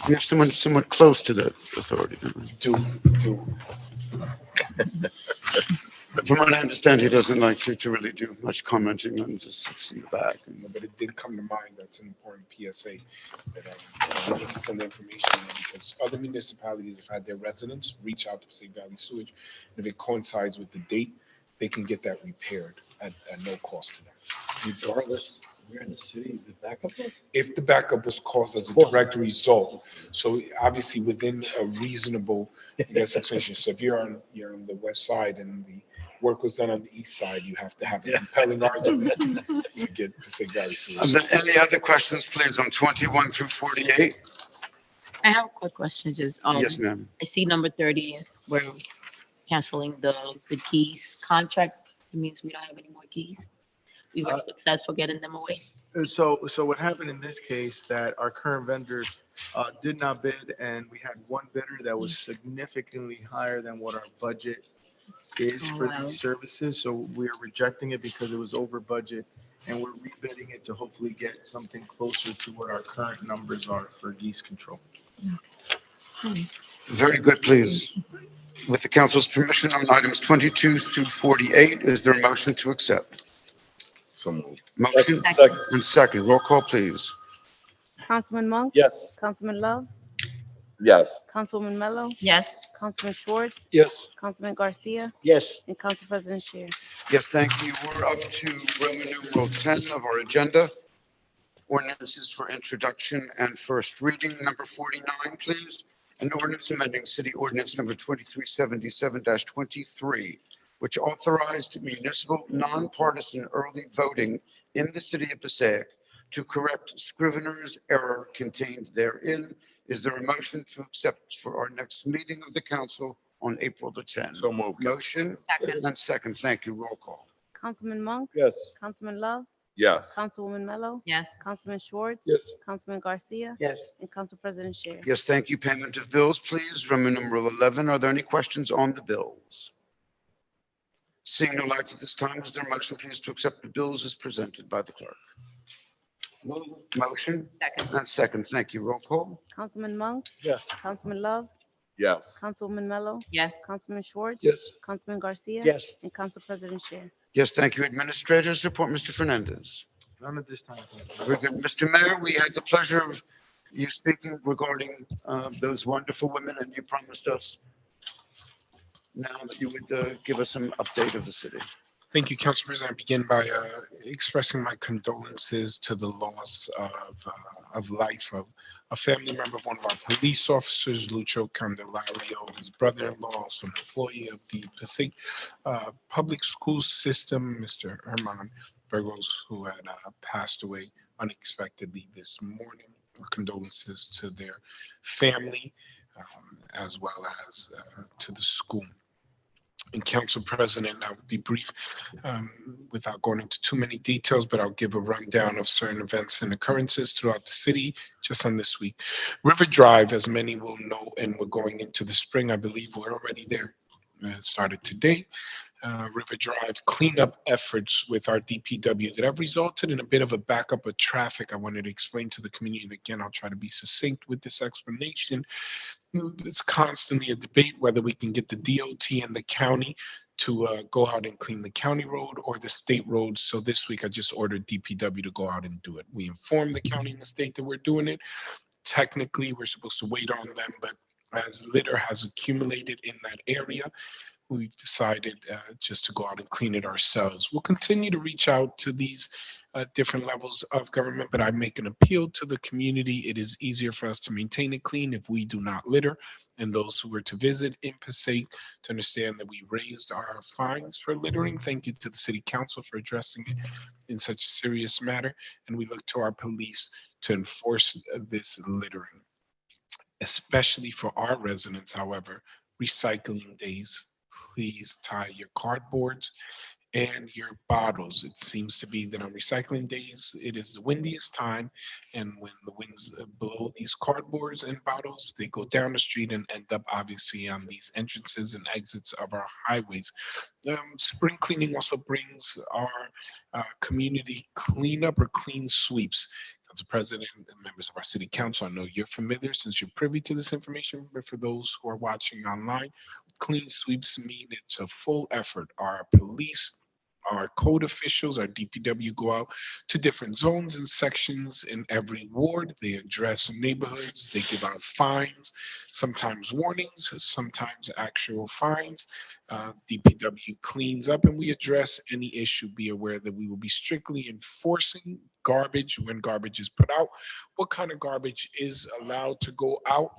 we have someone somewhat close to that authority, don't we? Do. But from what I understand, he doesn't like to really do much commenting and just sits in the back. But it did come to mind. That's an important PSA that I need to send the information in because other municipalities have had their residents reach out to Passaic Valley Sewage. And if it coincides with the date, they can get that repaired at no cost to them. Regardless, we're in the city, the backup was? If the backup was caused as a direct result, so obviously within a reasonable, I guess, explanation. So if you're on the west side and the work was done on the east side, you have to have a compelling argument to get Passaic Valley Sewage. Any other questions, please, on 21 through 48? I have a quick question, just, Yes, ma'am. I see number 30, we're canceling the keys contract. It means we don't have any more geese. We were successful getting them away. So what happened in this case that our current vendor did not bid, and we had one bidder that was significantly higher than what our budget is for Wow. these services. So we're rejecting it because it was over budget, and we're rebidding it to hopefully get something closer to what our current numbers are for geese control. Very good, please. With the council's permission on items 22 through 48, is there a motion to accept? So moved. Motion Second. and second. Roll call, please. Councilman Monk? Yes. Councilman Love? Yes. Councilwoman Mello? Yes. Councilman Schwartz? Yes. Councilman Garcia? Yes. And Council President Shear. Yes, thank you. We're up to Roman numeral 10 of our agenda. Ordinances for introduction and first reading. Number 49, please. An ordinance amending city ordinance number 2377-23, which authorized municipal nonpartisan early voting in the city of Passaic to correct scrivener's error contained therein. Is there a motion to accept for our next meeting of the council on April the 10th? So moved. Motion Second. and second. Thank you. Roll call. Councilman Monk? Yes. Councilman Love? Yes. Councilwoman Mello? Yes. Councilman Schwartz? Yes. Councilman Garcia? Yes. And Council President Shear. Yes, thank you. Payment of bills, please. Roman numeral 11. Are there any questions on the bills? Seeing no lights at this time, is there a motion, please, to accept the bills as presented by the clerk? Motion Second. and second. Thank you. Roll call. Councilman Monk? Yes. Councilman Love? Yes. Councilwoman Mello? Yes. Councilman Schwartz? Yes. Councilman Garcia? Yes. And Council President Shear. Yes, thank you. Administrators report, Mr. Fernandez. None at this time. Very good. Mr. Mayor, we had the pleasure of you speaking regarding those wonderful women, and you promised us now that you would give us some update of the city. Thank you, Council President. I begin by expressing my condolences to the loss of life of a family member of one of our police officers, Lucho Candelario, his brother-in-law, also an employee of the Passaic public school system, Mr. Herman Burgos, who had passed away unexpectedly this morning. Condolences to their family, as well as to the school. And Council President, I will be brief without going into too many details, but I'll give a rundown of certain events and occurrences throughout the city just on this week. River Drive, as many will know, and we're going into the spring, I believe we're already there. It started today. River Drive cleanup efforts with our DPW that have resulted in a bit of a backup of traffic. I wanted to explain to the community, and again, I'll try to be succinct with this explanation. It's constantly a debate whether we can get the DOT and the county to go out and clean the county road or the state road. So this week I just ordered DPW to go out and do it. We informed the county and the state that we're doing it. Technically, we're supposed to wait on them, but as litter has accumulated in that area, we've decided just to go out and clean it ourselves. We'll continue to reach out to these different levels of government, but I make an appeal to the community. It is easier for us to maintain it clean if we do not litter. And those who were to visit in Passaic to understand that we raised our fines for littering. Thank you to the City Council for addressing it in such a serious matter. And we look to our police to enforce this littering, especially for our residents. However, recycling days. Please tie your cardboards and your bottles. It seems to be that on recycling days, it is the windiest time. And when the winds blow these cardboards and bottles, they go down the street and end up obviously on these entrances and exits of our highways. Spring cleaning also brings our community cleanup or clean sweeps. Council President and members of our City Council, I know you're familiar since you're privy to this information, but for those who are watching online, clean sweeps mean it's a full effort. Our police, our code officials, our DPW go out to different zones and sections in every ward. They address neighborhoods, they give out fines, sometimes warnings, sometimes actual fines. DPW cleans up and we address any issue. Be aware that we will be strictly enforcing garbage when garbage is put out. What kind of garbage is allowed to go out?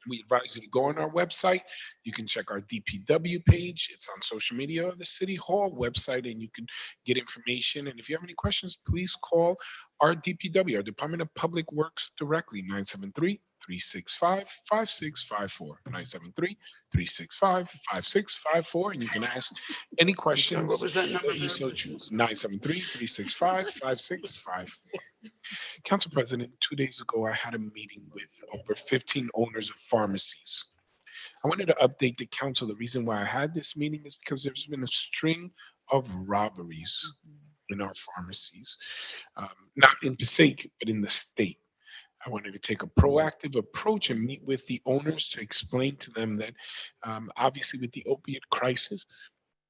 We advise you to go on our website. You can check our DPW page. It's on social media or the City Hall website, and you can get information. And if you have any questions, please call our DPW, our Department of Public Works directly, 973-365-5654. 973-365-5654. And you can ask any questions What was that number? that you so choose. 973-365-5654. Council President, 2 days ago, I had a meeting with over 15 owners of pharmacies. I wanted to update the council. The reason why I had this meeting is because there's been a string of robberies in our pharmacies, not in Passaic, but in the state. I wanted to take a proactive approach and meet with the owners to explain to them that obviously with the opiate crisis,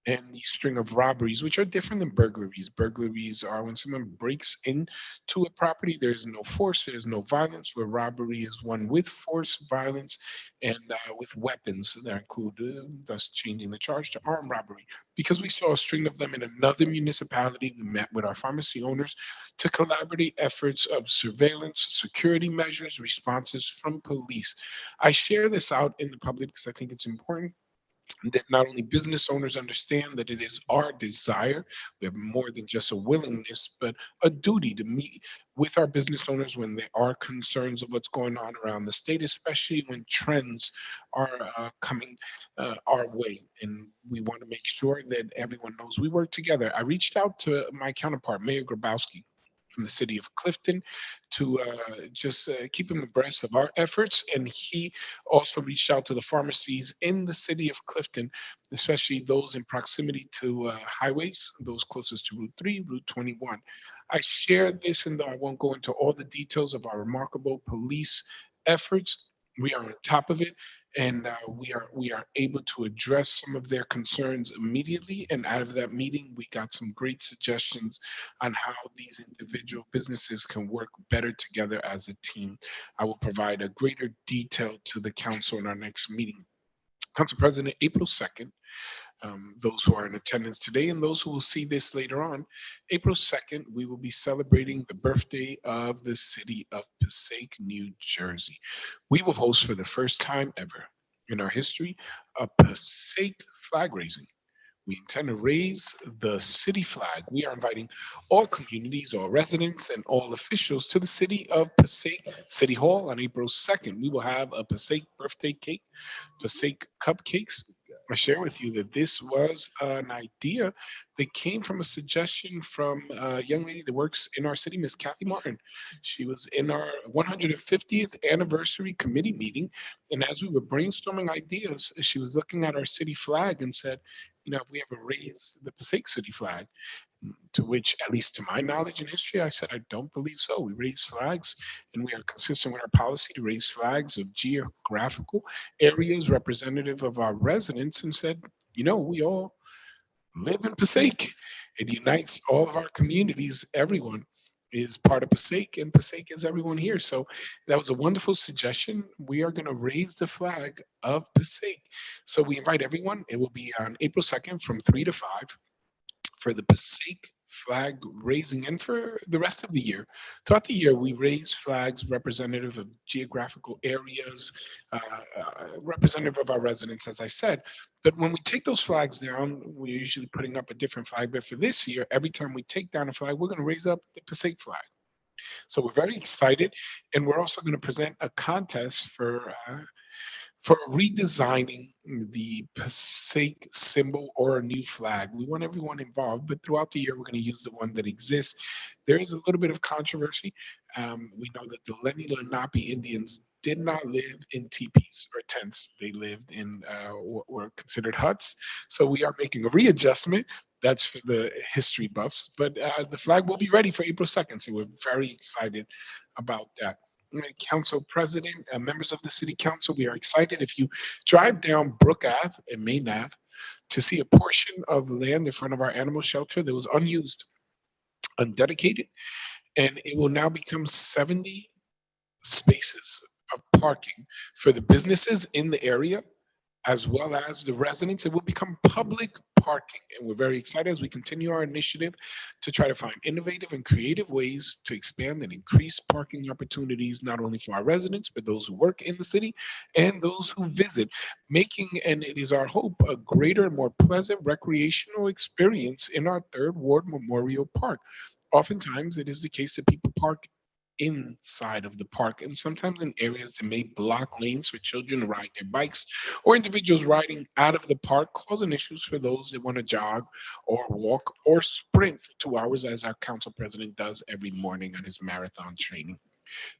and the string of robberies, which are different than burglaries. Burglaries are when someone breaks into a property, there's no force, there's no violence, where robbery is one with force, violence, and with weapons that include, thus changing the charge to armed robbery. Because we saw a string of them in another municipality, we met with our pharmacy owners to collaborate efforts of surveillance, security measures, responses from police. I share this out in the public because I think it's important that not only business owners understand that it is our desire, we have more than just a willingness, but a duty to meet with our business owners when there are concerns of what's going on around the state, especially when trends are coming our way. And we want to make sure that everyone knows we work together. I reached out to my counterpart, Mayor Grabowski, from the city of Clifton to just keep him abreast of our efforts. And he also reached out to the pharmacies in the city of Clifton, especially those in proximity to highways, those closest to Route 3, Route 21. I shared this, and I won't go into all the details of our remarkable police efforts. We are on top of it, and we are able to address some of their concerns immediately. And out of that meeting, we got some great suggestions on how these individual businesses can work better together as a team. I will provide a greater detail to the council in our next meeting. Council President, April 2nd, those who are in attendance today and those who will see this later on, April 2nd, we will be celebrating the birthday of the city of Passaic, New Jersey. We will host for the first time ever in our history a Passaic flag raising. We intend to raise the city flag. We are inviting all communities, all residents, and all officials to the city of Passaic City Hall on April 2nd. We will have a Passaic birthday cake, Passaic cupcakes. I share with you that this was an idea that came from a suggestion from a young lady that works in our city, Miss Kathy Martin. She was in our 150th anniversary committee meeting, and as we were brainstorming ideas, she was looking at our city flag and said, you know, if we ever raise the Passaic city flag, to which, at least to my knowledge and history, I said, I don't believe so. We raise flags, and we are consistent with our policy to raise flags of geographical areas representative of our residents, and said, you know, we all live in Passaic. It unites all of our communities. Everyone is part of Passaic, and Passaic is everyone here. So that was a wonderful suggestion. We are going to raise the flag of Passaic. So we invite everyone. It will be on April 2nd from 3 to 5 for the Passaic flag raising, and for the rest of the year. Throughout the year, we raise flags representative of geographical areas, representative of our residents, as I said. But when we take those flags down, we're usually putting up a different flag. But for this year, every time we take down a flag, we're going to raise up the Passaic flag. So we're very excited, and we're also going to present a contest for redesigning the Passaic symbol or a new flag. We want everyone involved, but throughout the year, we're going to use the one that exists. There is a little bit of controversy. We know that the Lenni Lenape Indians did not live in teepees or tents. They lived in what were considered huts. So we are making a readjustment. That's for the history buffs, but the flag will be ready for April 2nd. So we're very excited about that. Council President, members of the City Council, we are excited. If you drive down Brook Ave and Main Ave to see a portion of land in front of our animal shelter that was unused, undedicated, and it will now become 70 spaces of parking for the businesses in the area as well as the residents. It will become public parking. And we're very excited as we continue our initiative to try to find innovative and creative ways to expand and increase parking opportunities, not only for our residents, but those who work in the city and those who visit, making, and it is our hope, a greater, more pleasant recreational experience in our Third Ward Memorial Park. Oftentimes, it is the case that people park inside of the park and sometimes in areas that may block lanes for children to ride their bikes or individuals riding out of the park, causing issues for those that want to jog or walk or sprint for 2 hours, as our council president does every morning on his marathon training.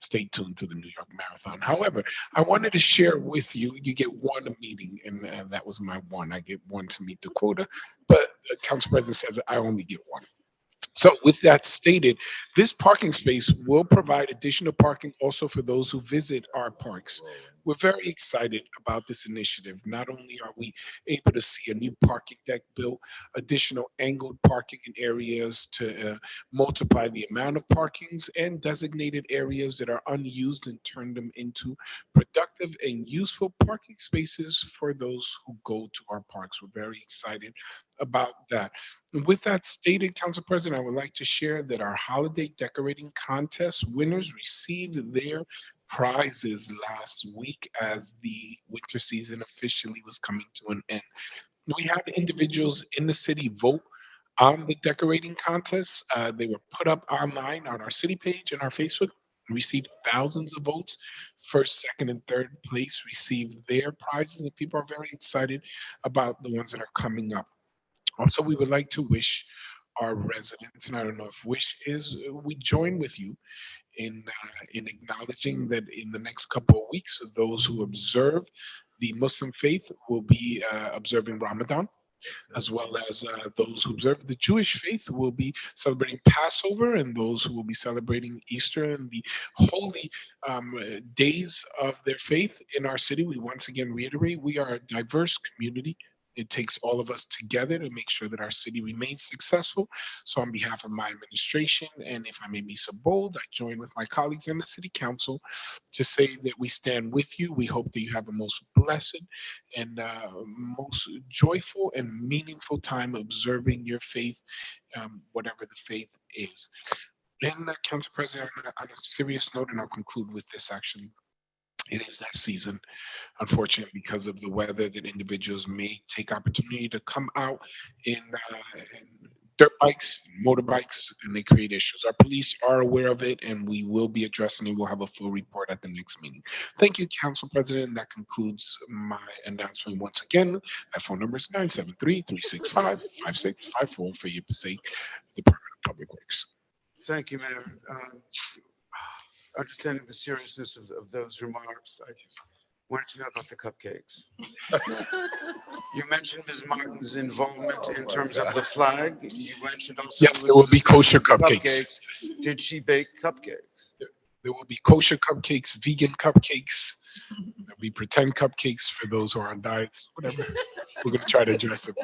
Stay tuned to the New York Marathon. However, I wanted to share with you, you get one a meeting, and that was my one. I get one to meet the quota, but the council president says I only get one. So with that stated, this parking space will provide additional parking also for those who visit our parks. We're very excited about this initiative. Not only are we able to see a new parking deck built, additional angled parking in areas to multiply the amount of parkings and designated areas that are unused and turn them into productive and useful parking spaces for those who go to our parks. We're very excited about that. With that stated, Council President, I would like to share that our holiday decorating contest winners received their prizes last week as the winter season officially was coming to an end. We had individuals in the city vote on the decorating contest. They were put up online on our city page and our Facebook. Received thousands of votes. First, second, and third place received their prizes, and people are very excited about the ones that are coming up. Also, we would like to wish our residents, and I don't know if wish is, we join with you in acknowledging that in the next couple of weeks, those who observe the Muslim faith will be observing Ramadan, as well as those who observe the Jewish faith will be celebrating Passover, and those who will be celebrating Easter and the holy days of their faith in our city. We once again reiterate, we are a diverse community. It takes all of us together to make sure that our city remains successful. So on behalf of my administration, and if I may be so bold, I join with my colleagues in the city council to say that we stand with you. We hope that you have a most blessed and most joyful and meaningful time observing your faith, whatever the faith is. And Council President, on a serious note, and I'll conclude with this action. It is that season, unfortunately, because of the weather, that individuals may take opportunity to come out in dirt bikes, motorbikes, and they create issues. Our police are aware of it, and we will be addressing it. We'll have a full report at the next meeting. Thank you, Council President. That concludes my announcement once again. That phone number is 973-365-5654 for your Passaic Department of Public Works. Thank you, Mayor. Understanding the seriousness of those remarks, I wanted to know about the cupcakes. You mentioned Ms. Martin's involvement in terms of the flag. You mentioned also. Yes, there will be kosher cupcakes. Did she bake cupcakes? There will be kosher cupcakes, vegan cupcakes. There'll be pretend cupcakes for those who are on diets, whatever. We're going to try to address it.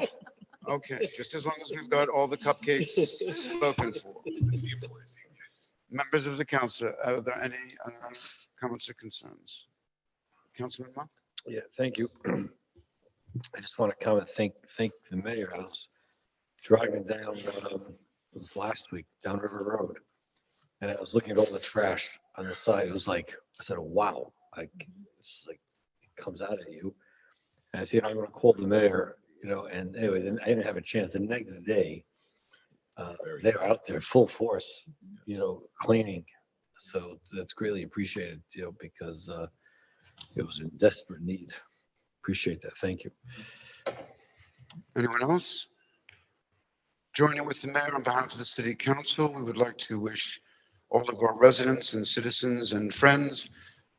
Okay, just as long as we've got all the cupcakes spoken for. Members of the council, are there any comments or concerns? Councilman Monk? Yeah, thank you. I just want to comment, thank the mayor. I was driving down, it was last week, down River Road, and I was looking at all the trash on the side. It was like, I said, wow, it's like, it comes out at you. And I said, I'm going to call the mayor, and anyway, then I didn't have a chance. The next day, they were out there full force, cleaning. So that's greatly appreciated, because it was in desperate need. Appreciate that. Thank you. Anyone else? Joining with the mayor on behalf of the city council, we would like to wish all of our residents and citizens and friends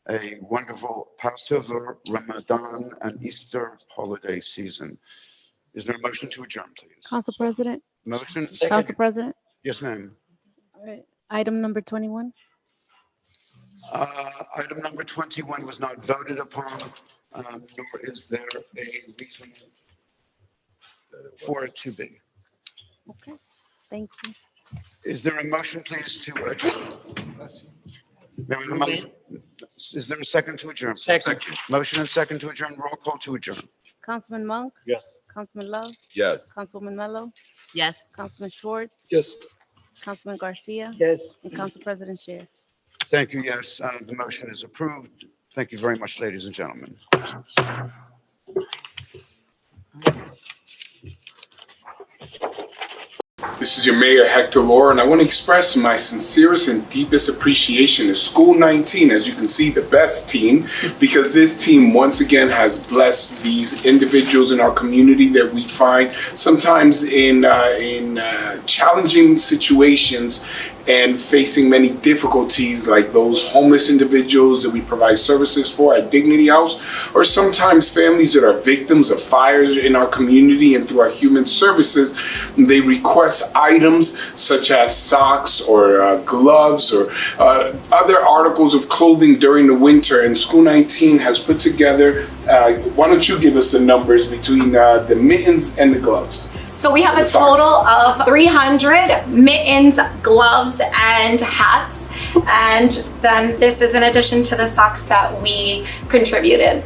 a wonderful Passover, Ramadan, and Easter holiday season. Is there a motion to adjourn, please? Council President. Motion. Council President. Yes, ma'am. All right. Item number 21. Item number 21 was not voted upon, nor is there a reason for it to be. Okay. Thank you. Is there a motion, please, to adjourn? There was a motion. Is there a second to adjourn? Second. Motion and second to adjourn. Roll call to adjourn. Councilman Monk. Yes. Councilman Love. Yes. Councilwoman Mello. Yes. Councilman Schwartz. Yes. Councilman Garcia. Yes. And Council President Scheer. Thank you. Yes, the motion is approved. Thank you very much, ladies and gentlemen. The This is your Mayor, Hector Laura, and I want to express my sincerest and deepest appreciation to School 19, as you can see, the best team, because this team once again has blessed these individuals in our community that we find sometimes in challenging situations and facing many difficulties, like those homeless individuals that we provide services for at Dignity House, or sometimes families that are victims of fires in our community, and through our human services, they request items such as socks or gloves or other articles of clothing during the winter. And School 19 has put together, why don't you give us the numbers between the mittens and the gloves? So we have a total of 300 mittens, gloves, and hats. And then this is in addition to the socks that we contributed.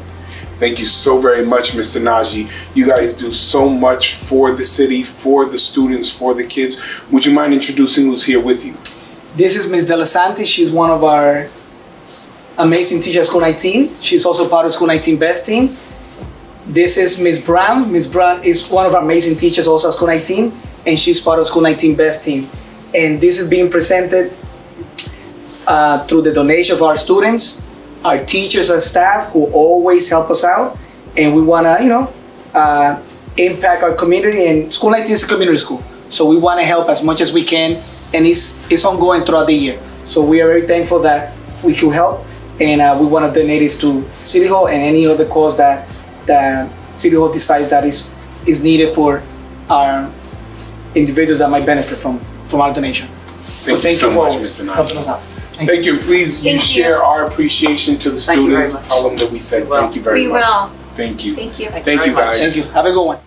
Thank you so very much, Mr. Najee. You guys do so much for the city, for the students, for the kids. Would you mind introducing who's here with you? This is Ms. De La Santi. She's one of our amazing teachers at School 19. She's also part of School 19 Best Team. This is Ms. Brown. Ms. Brown is one of our amazing teachers also at School 19, and she's part of School 19 Best Team. And this is being presented through the donation of our students, our teachers and staff who always help us out. And we want to, impact our community. And School 19 is a community school, so we want to help as much as we can, and it's ongoing throughout the year. So we are very thankful that we could help, and we want to donate it to City Hall and any other cause that City Hall decides that is needed for our individuals that might benefit from our donation. Thank you so much, Mr. Najee. Thank you. Please, you share our appreciation to the students. Tell them that we said thank you very much. We will. Thank you. Thank you. Thank you, guys. Thank you. Have a good one.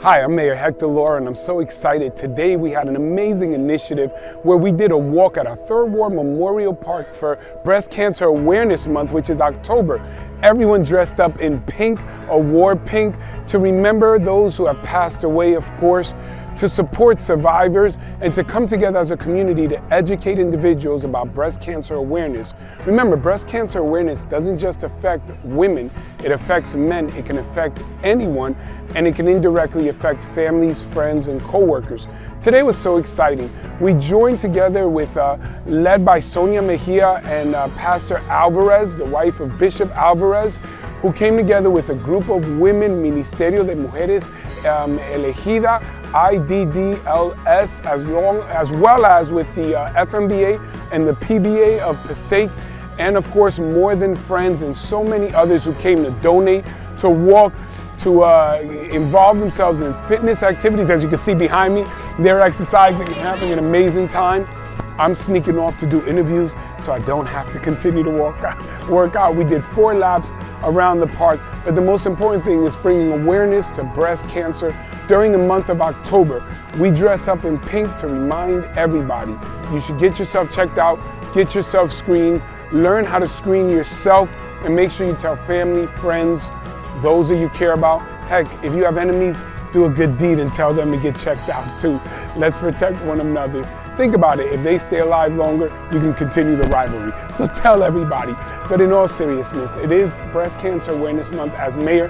Hi, I'm Mayor Hector Laura, and I'm so excited. Today we had an amazing initiative where we did a walk at our Third Ward Memorial Park for Breast Cancer Awareness Month, which is October. Everyone dressed up in pink or wore pink to remember those who have passed away, of course, to support survivors, and to come together as a community to educate individuals about breast cancer awareness. Remember, breast cancer awareness doesn't just affect women, it affects men, it can affect anyone, and it can indirectly affect families, friends, and co-workers. Today was so exciting. We joined together with, led by Sonia Mejia and Pastor Alvarez, the wife of Bishop Alvarez, who came together with a group of women, Ministerio de Mujeres Elegida, IDDLS, as well as with the FMBA and the PBA of Passaic, and of course More Than Friends, and so many others who came to donate, to walk, to involve themselves in fitness activities. As you can see behind me, they're exercising and having an amazing time. I'm sneaking off to do interviews so I don't have to continue to work out. We did 4 laps around the park, but the most important thing is bringing awareness to breast cancer during the month of October. We dress up in pink to remind everybody. You should get yourself checked out, get yourself screened, learn how to screen yourself, and make sure you tell family, friends, those that you care about. Heck, if you have enemies, do a good deed and tell them to get checked out too. Let's protect one another. Think about it, if they stay alive longer, you can continue the rivalry. So tell everybody. But in all seriousness, it is Breast Cancer Awareness Month. As mayor,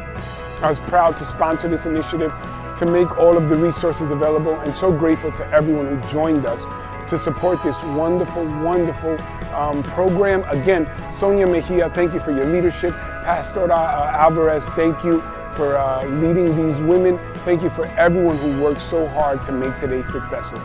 I was proud to sponsor this initiative, to make all of the resources available, and so grateful to everyone who joined us to support this wonderful, wonderful program. Again, Sonia Mejia, thank you for your leadership. Pastor Alvarez, thank you for leading these women. Thank you for everyone who worked so hard to make today successful.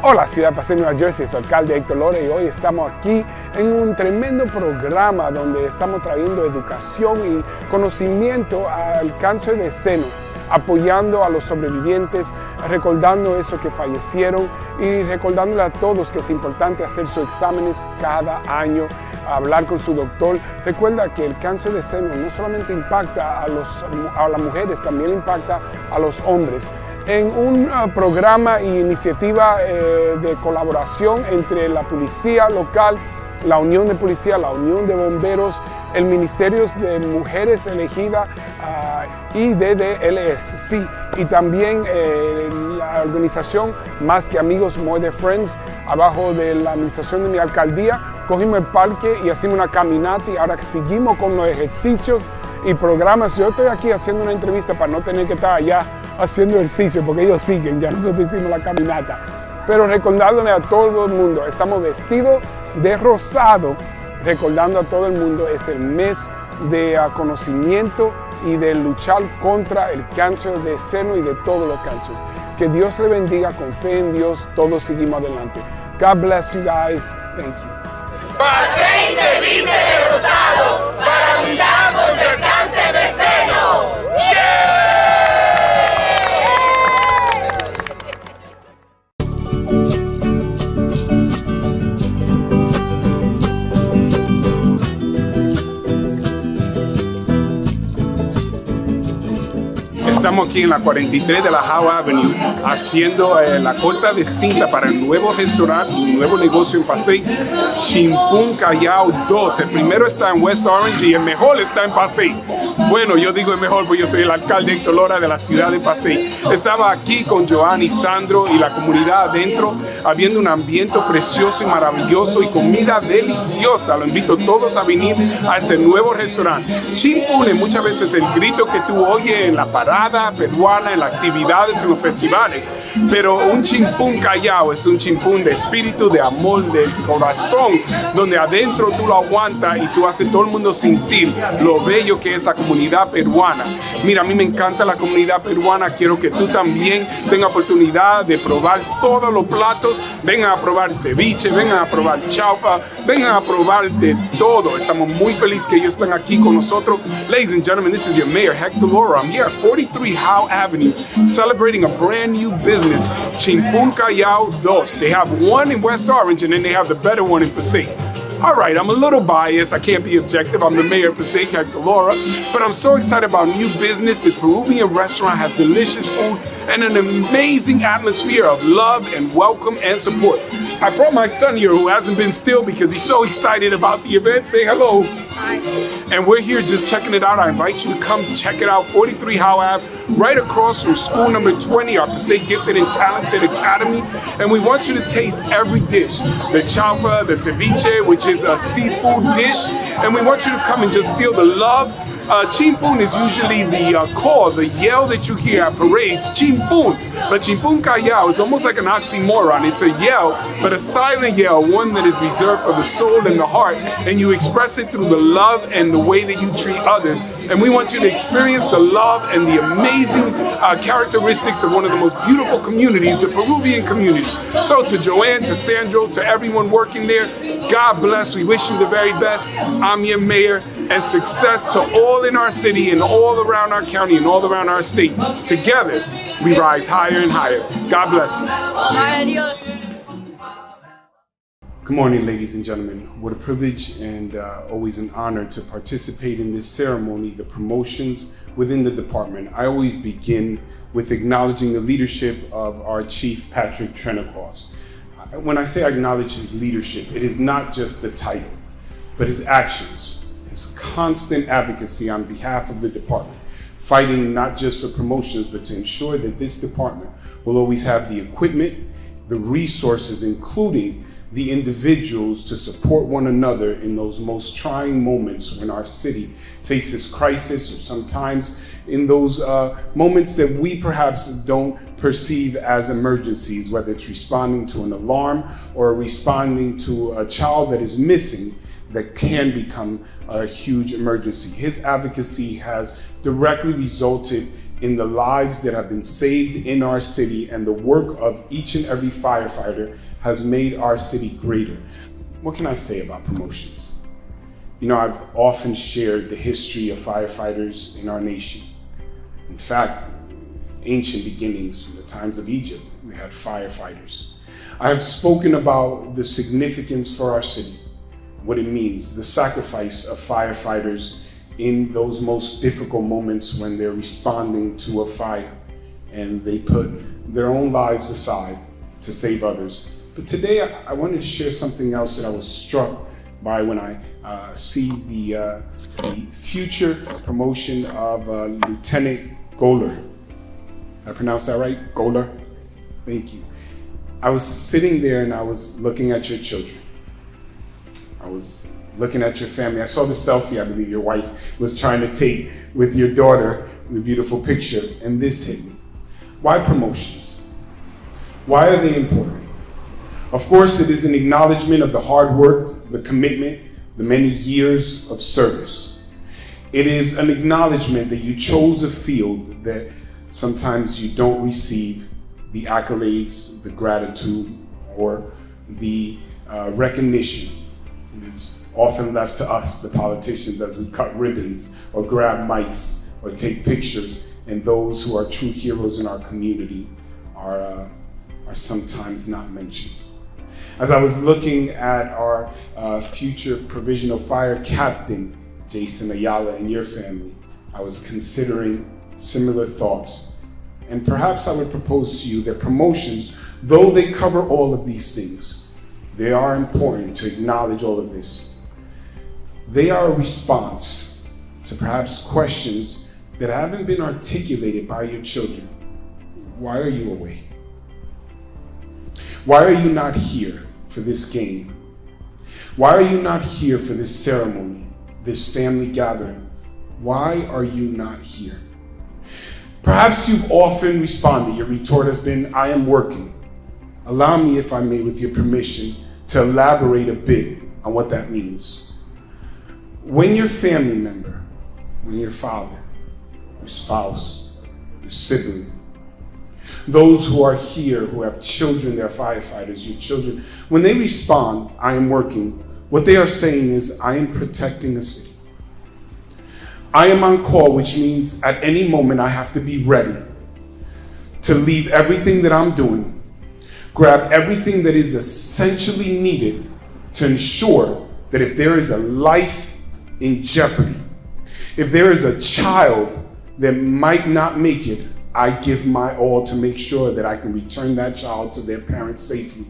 Hola, Ciudad de Passaic, Nueva Jersey, soy alcalde Héctor Lora, y hoy estamos aquí en un tremendo programa donde estamos trayendo educación y conocimiento al cáncer de seno, apoyando a los sobrevivientes, recordando eso que fallecieron y recordándole a todos que es importante hacer sus exámenes cada año, hablar con su doctor. Recuerda que el cáncer de seno no solamente impacta a las mujeres, también impacta a los hombres. En un programa e iniciativa de colaboración entre la policía local, la Unión de Policía, la Unión de Bomberos, el Ministerio de Mujeres Elegida, IDDLS, y también la organización Más que Amigos, More Than Friends, abajo de la administración de mi alcaldía, cogimos el parque y hicimos una caminata, y ahora seguimos con los ejercicios y programas. Yo estoy aquí haciendo una entrevista para no tener que estar allá haciendo ejercicio, porque ellos siguen, ya nosotros hicimos la caminata. Pero recordándole a todo el mundo, estamos vestidos de rosado, recordando a todo el mundo, es el mes de conocimiento y de luchar contra el cáncer de seno y de todos los cánceres. Que Dios le bendiga, con fe en Dios, todos seguimos adelante. God bless you guys. Thank you. Passaic se viste de rosado para luchar contra el cáncer de seno. Estamos aquí en la 43 de la Howe Avenue haciendo la corta de cinta para el nuevo restaurante y nuevo negocio en Passaic, Chimpún Callao 2. El primero está en West Orange y el mejor está en Passaic. Bueno, yo digo el mejor porque yo soy el alcalde Héctor Lora de la ciudad de Passaic. Estaba aquí con Joan y Sandro y la comunidad adentro, habiendo un ambiente precioso y maravilloso y comida deliciosa. Lo invito a todos a venir a ese nuevo restaurante. Chimpún es muchas veces el grito que tú oyes en la parada peruana, en las actividades, en los festivales, pero un chimpún callao es un chimpún de espíritu, de amor, del corazón, donde adentro tú lo aguantas y tú haces todo el mundo sentir lo bello que es la comunidad peruana. Mira, a mí me encanta la comunidad peruana, quiero que tú también tengas oportunidad de probar todos los platos, vengan a probar ceviche, vengan a probar chaufa, vengan a probar de todo. Estamos muy felices que ellos están aquí con nosotros. Ladies and gentlemen, this is your mayor, Héctor Lora. I'm here at 43 Howe Avenue, celebrating a brand new business, Chimpún Callao 2. They have one in West Orange and then they have the better one in Passaic. All right, I'm a little biased. I can't be objective. I'm the mayor of Passaic, Héctor Lora, but I'm so excited about new business. The Peruvian restaurant has delicious food and an amazing atmosphere of love and welcome and support. I brought my son here who hasn't been still because he's so excited about the event. Say hello. Hi. And we're here just checking it out. I invite you to come check it out. 43 Howe Ave, right across from school number 20, our Passaic Gifted and Talented Academy. And we want you to taste every dish. The chaufa, the ceviche, which is a seafood dish. And we want you to come and just feel the love. Chimpún is usually the call, the yell that you hear at parades, Chimpún. But Chimpún Callao is almost like an oxymoron. It's a yell, but a silent yell, one that is reserved for the soul and the heart. And you express it through the love and the way that you treat others. And we want you to experience the love and the amazing characteristics of one of the most beautiful communities, the Peruvian community. So to Joanne, to Sandro, to everyone working there, God bless. We wish you the very best. I'm your mayor, and success to all in our city and all around our county and all around our state. Together, we rise higher and higher. God bless you. Adios. Good morning, ladies and gentlemen. What a privilege and always an honor to participate in this ceremony, the promotions within the department. I always begin with acknowledging the leadership of our Chief, Patrick Trenacross. When I say I acknowledge his leadership, it is not just the title, but his actions, his constant advocacy on behalf of the department, fighting not just for promotions, but to ensure that this department will always have the equipment, the resources, including the individuals to support one another in those most trying moments when our city faces crisis, or sometimes in those moments that we perhaps don't perceive as emergencies, whether it's responding to an alarm or responding to a child that is missing that can become a huge emergency. His advocacy has directly resulted in the lives that have been saved in our city, and the work of each and every firefighter has made our city greater. What can I say about promotions? You know, I've often shared the history of firefighters in our nation. In fact, ancient beginnings, from the times of Egypt, we had firefighters. I have spoken about the significance for our city, what it means, the sacrifice of firefighters in those most difficult moments when they're responding to a fire and they put their own lives aside to save others. But today I wanted to share something else that I was struck by when I see the future promotion of Lieutenant Goller. Did I pronounce that right? Goller? Thank you. I was sitting there and I was looking at your children. I was looking at your family. I saw the selfie I believe your wife was trying to take with your daughter, the beautiful picture, and this hit me. Why promotions? Why are they important? Of course, it is an acknowledgement of the hard work, the commitment, the many years of service. It is an acknowledgement that you chose a field that sometimes you don't receive the accolades, the gratitude, or the recognition. It's often left to us, the politicians, as we cut ribbons or grab mics or take pictures, and those who are true heroes in our community are sometimes not mentioned. As I was looking at our future provisional fire captain, Jason Ayala, and your family, I was considering similar thoughts. And perhaps I would propose to you that promotions, though they cover all of these things, they are important to acknowledge all of this. They are a response to perhaps questions that haven't been articulated by your children. Why are you away? Why are you not here for this game? Why are you not here for this ceremony, this family gathering? Why are you not here? Perhaps you've often responded. Your retort has been, I am working. Allow me, if I may, with your permission, to elaborate a bit on what that means. When your family member, when your father, your spouse, your sibling, those who are here, who have children, they're firefighters, your children, when they respond, I am working, what they are saying is, I am protecting the city. I am on call, which means at any moment I have to be ready to leave everything that I'm doing, grab everything that is essentially needed to ensure that if there is a life in jeopardy, if there is a child that might not make it, I give my all to make sure that I can return that child to their parents safely.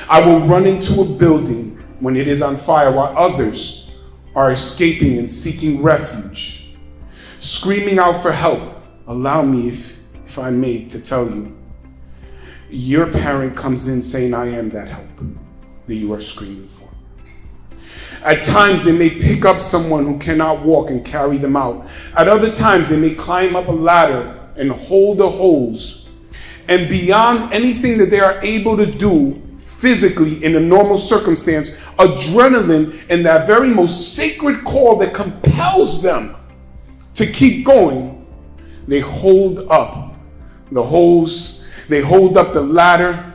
I will run into a building when it is on fire while others are escaping and seeking refuge, screaming out for help. Allow me, if I may, to tell you, your parent comes in saying, I am that help that you are screaming for. At times, they may pick up someone who cannot walk and carry them out. At other times, they may climb up a ladder and hold a hose. And beyond anything that they are able to do physically in a normal circumstance, adrenaline and that very most sacred call that compels them to keep going, they hold up the hose, they hold up the ladder,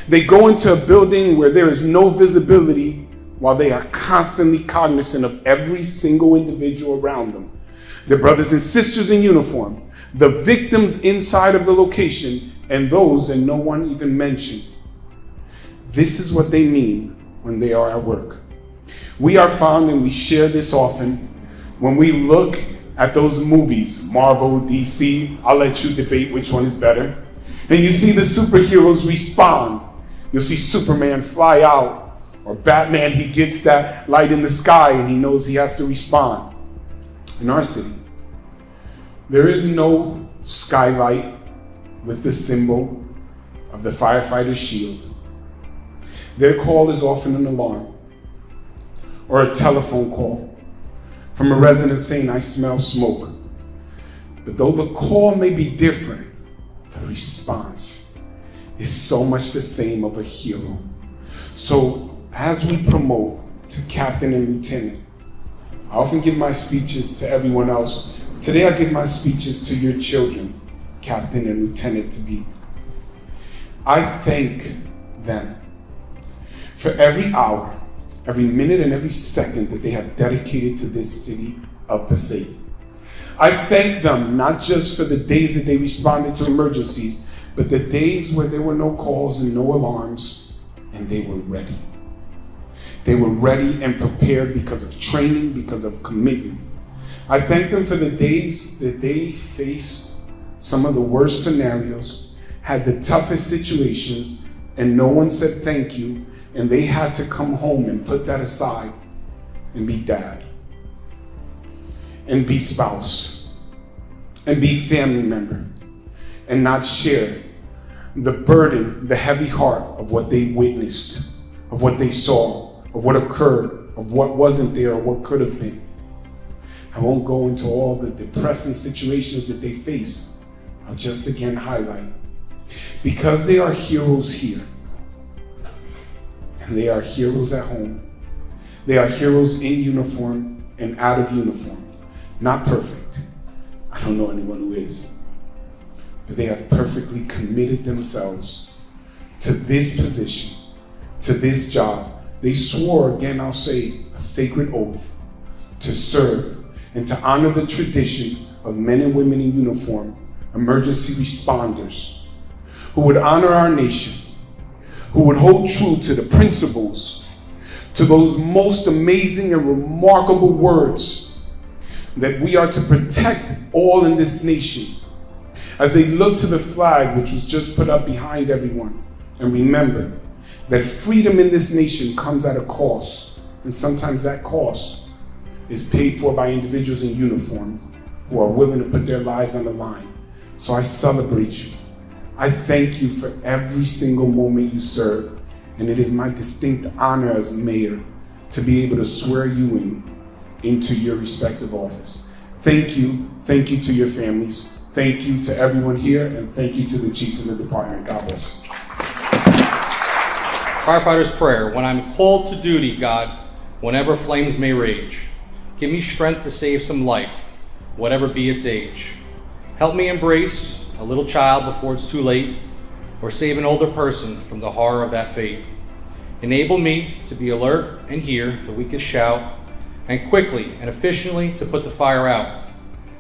they go into a building where there is no visibility while they are constantly cognizant of every single individual around them. The brothers and sisters in uniform, the victims inside of the location, and those that no one even mentioned. This is what they mean when they are at work. We are found, and we share this often, when we look at those movies, Marvel, DC, I'll let you debate which one is better, and you see the superheroes respond. You'll see Superman fly out, or Batman, he gets that light in the sky and he knows he has to respond. In our city, there is no skylight with the symbol of the firefighter's shield. Their call is often an alarm or a telephone call from a resident saying, I smell smoke. But though the call may be different, the response is so much the same of a hero. So as we promote to captain and lieutenant, I often give my speeches to everyone else. Today I give my speeches to your children, captain and lieutenant to be. I thank them for every hour, every minute, and every second that they have dedicated to this city of Passaic. I thank them not just for the days that they responded to emergencies, but the days where there were no calls and no alarms, and they were ready. They were ready and prepared because of training, because of commitment. I thank them for the days that they faced some of the worst scenarios, had the toughest situations, and no one said thank you, and they had to come home and put that aside and be dad, and be spouse, and be family member, and not share the burden, the heavy heart of what they witnessed, of what they saw, of what occurred of what wasn't there or what could have been. I won't go into all the depressing situations that they face. I'll just again highlight, because they are heroes here, and they are heroes at home. They are heroes in uniform and out of uniform. Not perfect. I don't know anyone who is. But they have perfectly committed themselves to this position, to this job. They swore, again I'll say, a sacred oath to serve and to honor the tradition of men and women in uniform, emergency responders, who would honor our nation, who would hold true to the principles, to those most amazing and remarkable words that we are to protect all in this nation. As they look to the flag, which was just put up behind everyone, and remember that freedom in this nation comes at a cost, and sometimes that cost is paid for by individuals in uniform who are willing to put their lives on the line. So I celebrate you. I thank you for every single moment you serve, and it is my distinct honor as mayor to be able to swear you into your respective office. Thank you to your families. Thank you to everyone here, and thank you to the chief of the department. God bless. Firefighter's prayer. When I'm called to duty, God, whenever flames may rage, give me strength to save some life, whatever be its age. Help me embrace a little child before it's too late, or save an older person from the horror of that fate. Enable me to be alert and hear the weakest shout, and quickly and efficiently to put the fire out.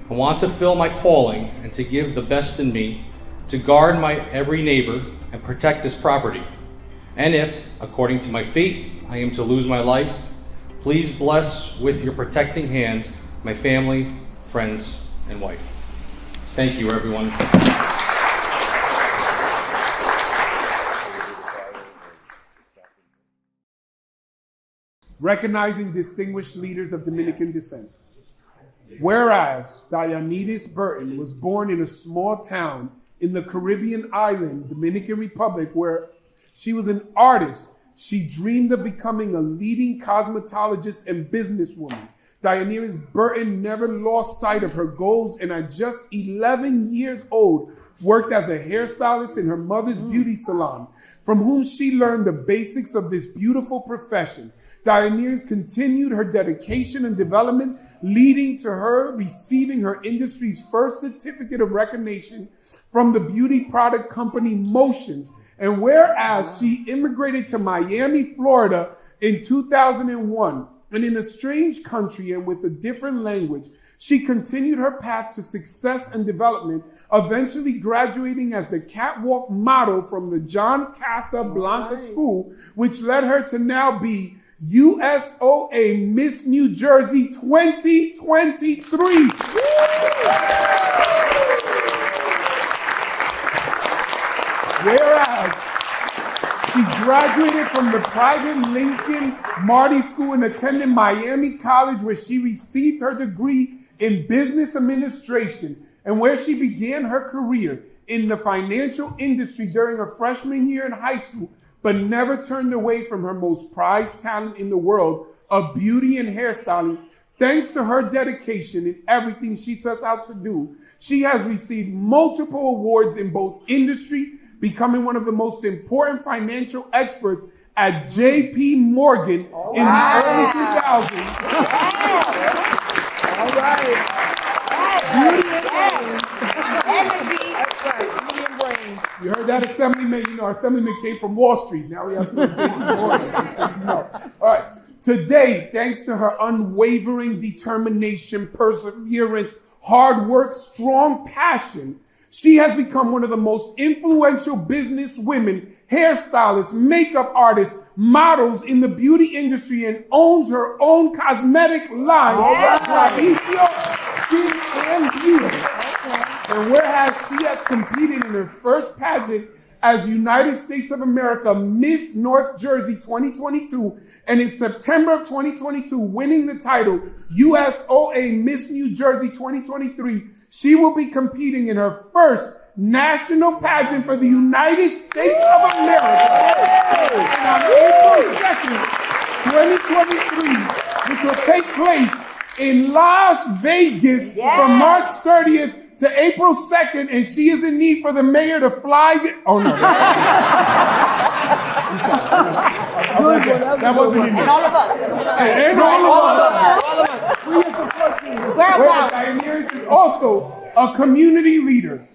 I want to fill my calling and to give the best in me, to guard my every neighbor and protect this property. And if, according to my fate, I am to lose my life, please bless with your protecting hand my family, friends, and wife. Thank you, everyone. Recognizing distinguished leaders of Dominican descent. Whereas Dianydis Burton was born in a small town in the Caribbean island, Dominican Republic, where she was an artist, she dreamed of becoming a leading cosmetologist and businesswoman. Dianydis Burton never lost sight of her goals, and at just 11 years old, worked as a hairstylist in her mother's beauty salon, from whom she learned the basics of this beautiful profession. Dianydis continued her dedication and development, leading to her receiving her industry's first certificate of recognition from the beauty product company Motions. And whereas she immigrated to Miami, Florida in 2001, and in a strange country and with a different language, she continued her path to success and development, eventually graduating as the catwalk model from the John Casablanca School, which led her to now be USOA Miss New Jersey 2023. Whereas she graduated from the private Lincoln Marty School and attended Miami College, where she received her degree in business administration, and where she began her career in the financial industry during her freshman year in high school, but never turned away from her most prized talent in the world of beauty and hairstyling. Thanks to her dedication in everything she sets out to do, she has received multiple awards in both industry, becoming one of the most important financial experts at J.P. Morgan in the early 2000s. All right. You heard that, Assemblyman? You know, Assemblyman came from Wall Street. Now we have some J.P. Morgan. All right. Today, thanks to her unwavering determination, perseverance, hard work, strong passion, she has become one of the most influential business women, hairstylists, makeup artists, models in the beauty industry, and owns her own cosmetic line, Raicio Skin and Beauty. And whereas she has competed in her first pageant as United States of America Miss North Jersey 2022, and in September of 2022 winning the title USOA Miss New Jersey 2023, she will be competing in her first national pageant for the United States of America. And on April 2nd, 2023, which will take place in Las Vegas from March 30th to April 2nd, and she is in need for the mayor to fly. Oh, no. That wasn't in there. And all of us. And all of us. Where Daenerys is also a community leader,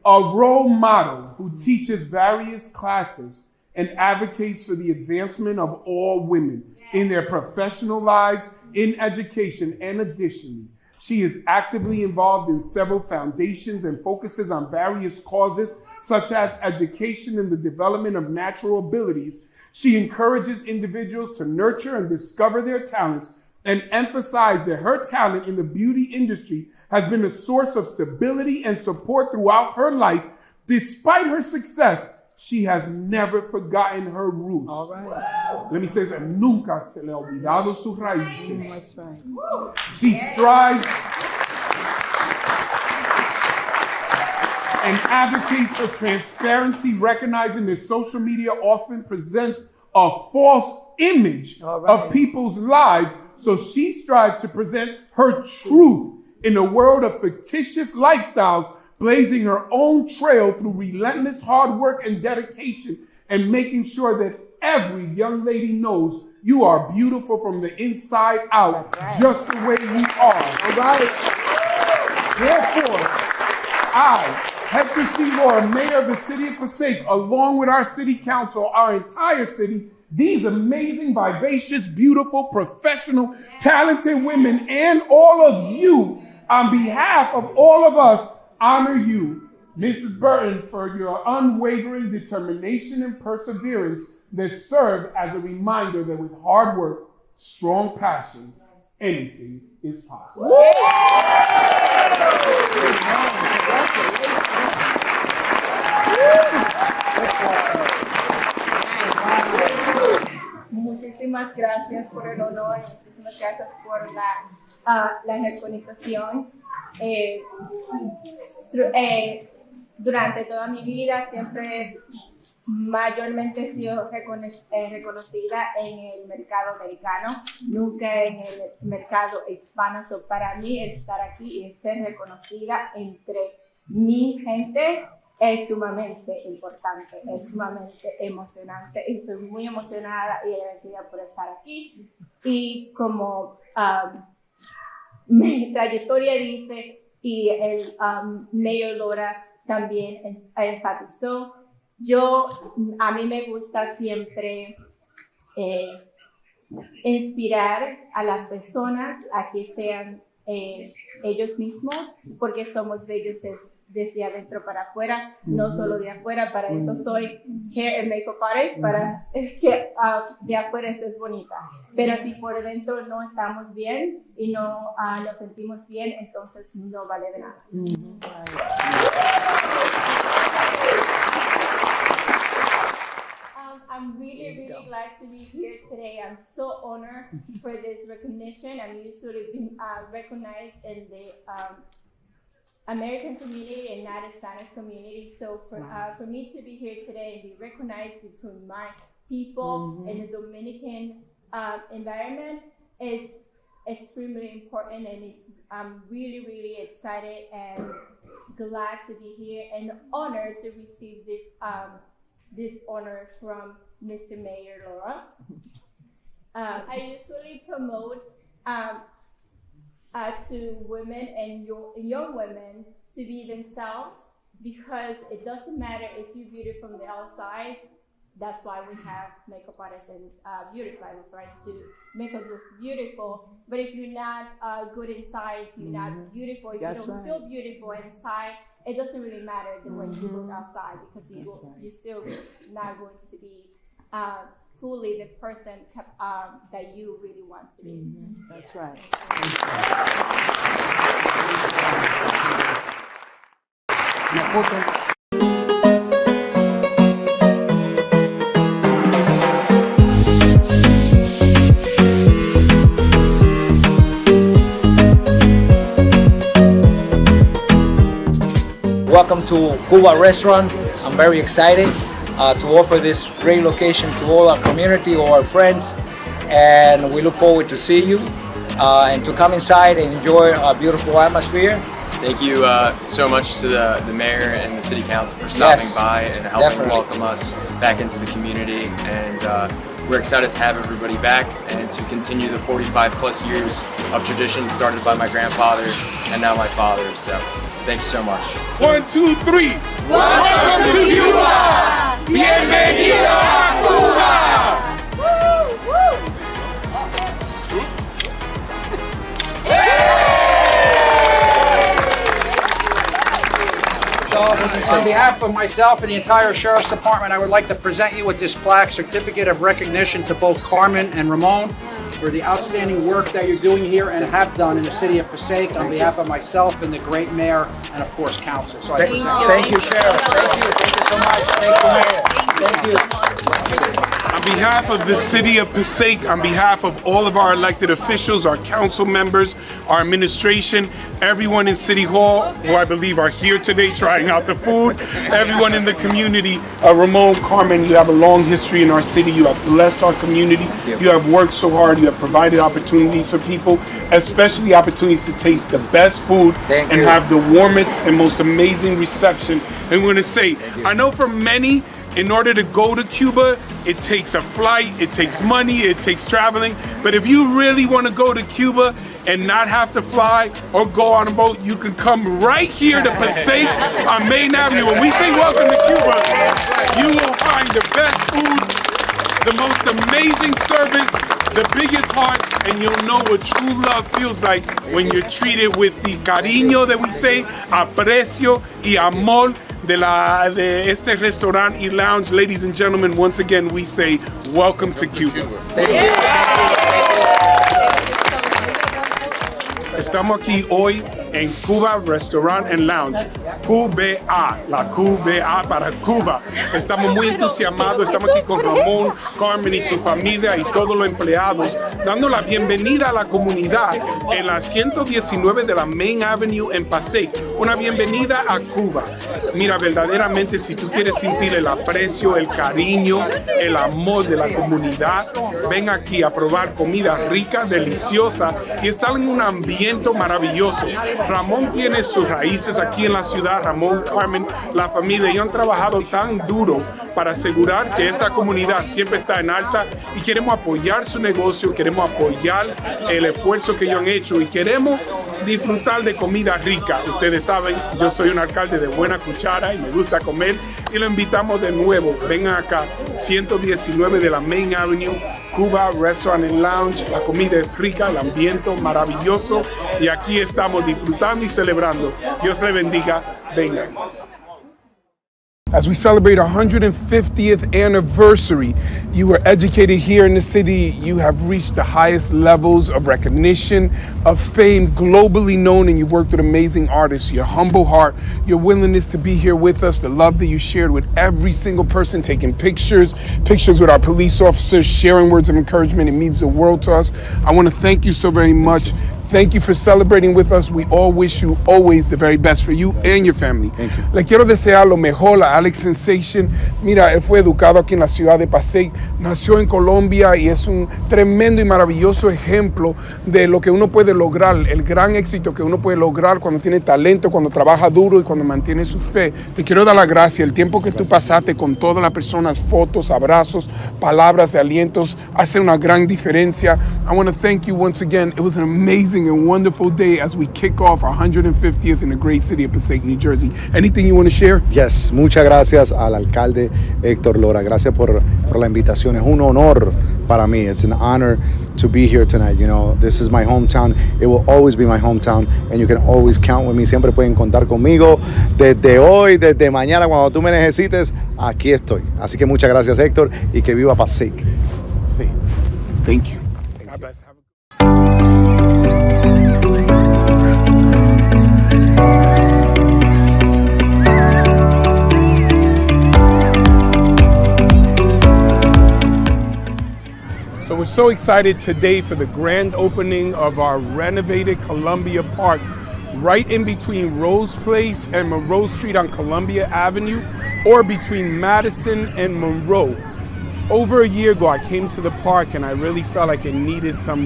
a role model who teaches various classes and advocates for the advancement of all women in their professional lives, in education, and additionally, she is actively involved in several foundations and focuses on various causes such as education and the development of natural abilities. She encourages individuals to nurture and discover their talents and emphasize that her talent in the beauty industry has been a source of stability and support throughout her life. Despite her success, she has never forgotten her roots. All right. Let me say that. Nunca se le ha olvidado sus raíces. That's right. She strives and advocates for transparency, recognizing that social media often presents a false image of people's lives. So she strives to present her truth in a world of fictitious lifestyles, blazing her own trail through relentless hard work and dedication, and making sure that every young lady knows you are beautiful from the inside out, just the way you are. All right. Therefore, I, Hector C. Laura, Mayor of the City of Passaic, along with our city council, our entire city, these amazing, vivacious, beautiful, professional, talented women, and all of you, on behalf of all of us, honor you, Mrs. Burton, for your unwavering determination and perseverance that served as a reminder that with hard work, strong passion, anything is possible. Muchísimas gracias por el honor, muchísimas gracias por la recognición. Durante toda mi vida siempre mayormente he sido reconocida en el mercado americano, nunca en el mercado hispano. So, para mí estar aquí y ser reconocida entre mi gente es sumamente importante, es sumamente emocionante y soy muy emocionada y agradecida por estar aquí. Y como mi trayectoria dice, y el Mayor Laura también enfatizó, a mí me gusta siempre inspirar a las personas a que sean ellos mismos, porque somos bellos desde adentro para afuera, no solo de afuera. Para eso soy hair and makeup artist, para que de afuera estés bonita. Pero si por dentro no estamos bien y no nos sentimos bien, entonces no vale de nada. I'm really glad to be here today. I'm so honored for this recognition. I'm usually been recognized in the American community and not a Spanish community. So for me to be here today and be recognized between my people in the Dominican environment is extremely important, and I'm really excited and glad to be here and honored to receive this honor from Mr. Mayor Laura. I usually promote to women and young women to be themselves, because it doesn't matter if you're beautiful from the outside. That's why we have makeup artists and beauty stylists, right? To make us look beautiful. But if you're not good inside, if you're not beautiful, if you don't feel beautiful inside, it doesn't really matter the way you look outside, because you're still not going to be fully the person that you really want to be. That's right. Welcome to Cuba Restaurant. I'm very excited to offer this great location to all our community, all our friends, and we look forward to see you and to come inside and enjoy a beautiful atmosphere. Thank you so much to the mayor and the city council for stopping by and helping welcome us back into the community. And we're excited to have everybody back and to continue the 45 plus years of tradition started by my grandfather and now my father. So thank you so much. 1, 2, 3. Welcome to Cuba. Bienvenido a Cuba. So, on behalf of myself and the entire Sheriff's Department, I would like to present you with this plaque certificate of recognition to both Carmen and Ramon for the outstanding work that you're doing here and have done in the city of Passaic on behalf of myself and the great mayor and, of course, council. So Thank you, Sheriff. Thank you so much. Thank you, Mayor. Thank you. On behalf of the City of Passaic, on behalf of all of our elected officials, our council members, our administration, everyone in City Hall, who I believe are here today trying out the food, everyone in the community, Ramon, Carmen, you have a long history in our city. You have blessed our community. You have worked so hard. You have provided opportunities for people, especially opportunities to taste the best food and have the warmest and most amazing reception. And we're going to say, I know for many, in order to go to Cuba, it takes a flight, it takes money, it takes traveling. But if you really want to go to Cuba and not have to fly or go on a boat, you can come right here to Passaic on Main Avenue. When we say welcome to Cuba, you will find the best food, the most amazing service, the biggest hearts, and you'll know what true love feels like when you're treated with the cariño that we say, aprecio y amor de este restaurant y lounge. Ladies and gentlemen, once again, we say welcome to Cuba. Estamos aquí hoy en Cuba Restaurant and Lounge, QBA, la QBA para Cuba. Estamos muy entusiasmados, estamos aquí con Ramón, Carmen y su familia y todos los empleados, dando la bienvenida a la comunidad en la 119 de la Main Avenue en Passaic. Una bienvenida a Cuba. Mira, verdaderamente, si tú quieres sentir el aprecio, el cariño, el amor de la comunidad, ven aquí a probar comida rica, deliciosa y estar en un ambiente maravilloso. Ramón tiene sus raíces aquí en la ciudad, Ramón, Carmen, la familia, ellos han trabajado tan duro para asegurar que esta comunidad siempre está en alta y queremos apoyar su negocio, queremos apoyar el esfuerzo que ellos han hecho y queremos disfrutar de comida rica. Ustedes saben, yo soy un alcalde de buena cuchara y me gusta comer y lo invitamos de nuevo. Vengan acá, 119 de la Main Avenue, Cuba Restaurant and Lounge. La comida es rica, el ambiente maravilloso y aquí estamos disfrutando y celebrando. Dios le bendiga. Vengan. As we celebrate our 150th anniversary, you were educated here in the city. You have reached the highest levels of recognition, of fame, globally known, and you've worked with amazing artists. Your humble heart, your willingness to be here with us, the love that you shared with every single person, taking pictures with our police officers, sharing words of encouragement. It means the world to us. I want to thank you so very much. Thank you for celebrating with us. We all wish you always the very best for you and your family. Thank you. Le quiero desear lo mejor a Alex Sensation. Mira, él fue educado aquí en la ciudad de Passaic, nació en Colombia y es un tremendo y maravilloso ejemplo de lo que uno puede lograr, el gran éxito que uno puede lograr cuando tiene talento, cuando trabaja duro y cuando mantiene su fe. Te quiero dar las gracias. El tiempo que tú pasaste con todas las personas, fotos, abrazos, palabras de alientos, hace una gran diferencia. I want to thank you once again. It was an amazing and wonderful day as we kick off our 150th in the great city of Passaic, New Jersey. Anything you want to share? Yes, muchas gracias al alcalde Héctor Lora. Gracias por la invitación. Es un honor para mí. It's an honor to be here tonight. You know, this is my hometown. It will always be my hometown, and you can always count with me. Siempre pueden contar conmigo. Desde hoy, desde mañana, cuando tú me necesites, aquí estoy. Así que muchas gracias, Héctor, y que viva Passaic. Sí. Thank you. God bless. So we're so excited today for the grand opening of our renovated Columbia Park, right in between Rose Place and Monroe Street on Columbia Avenue, or between Madison and Monroe. Over a year ago, I came to the park and I really felt like it needed some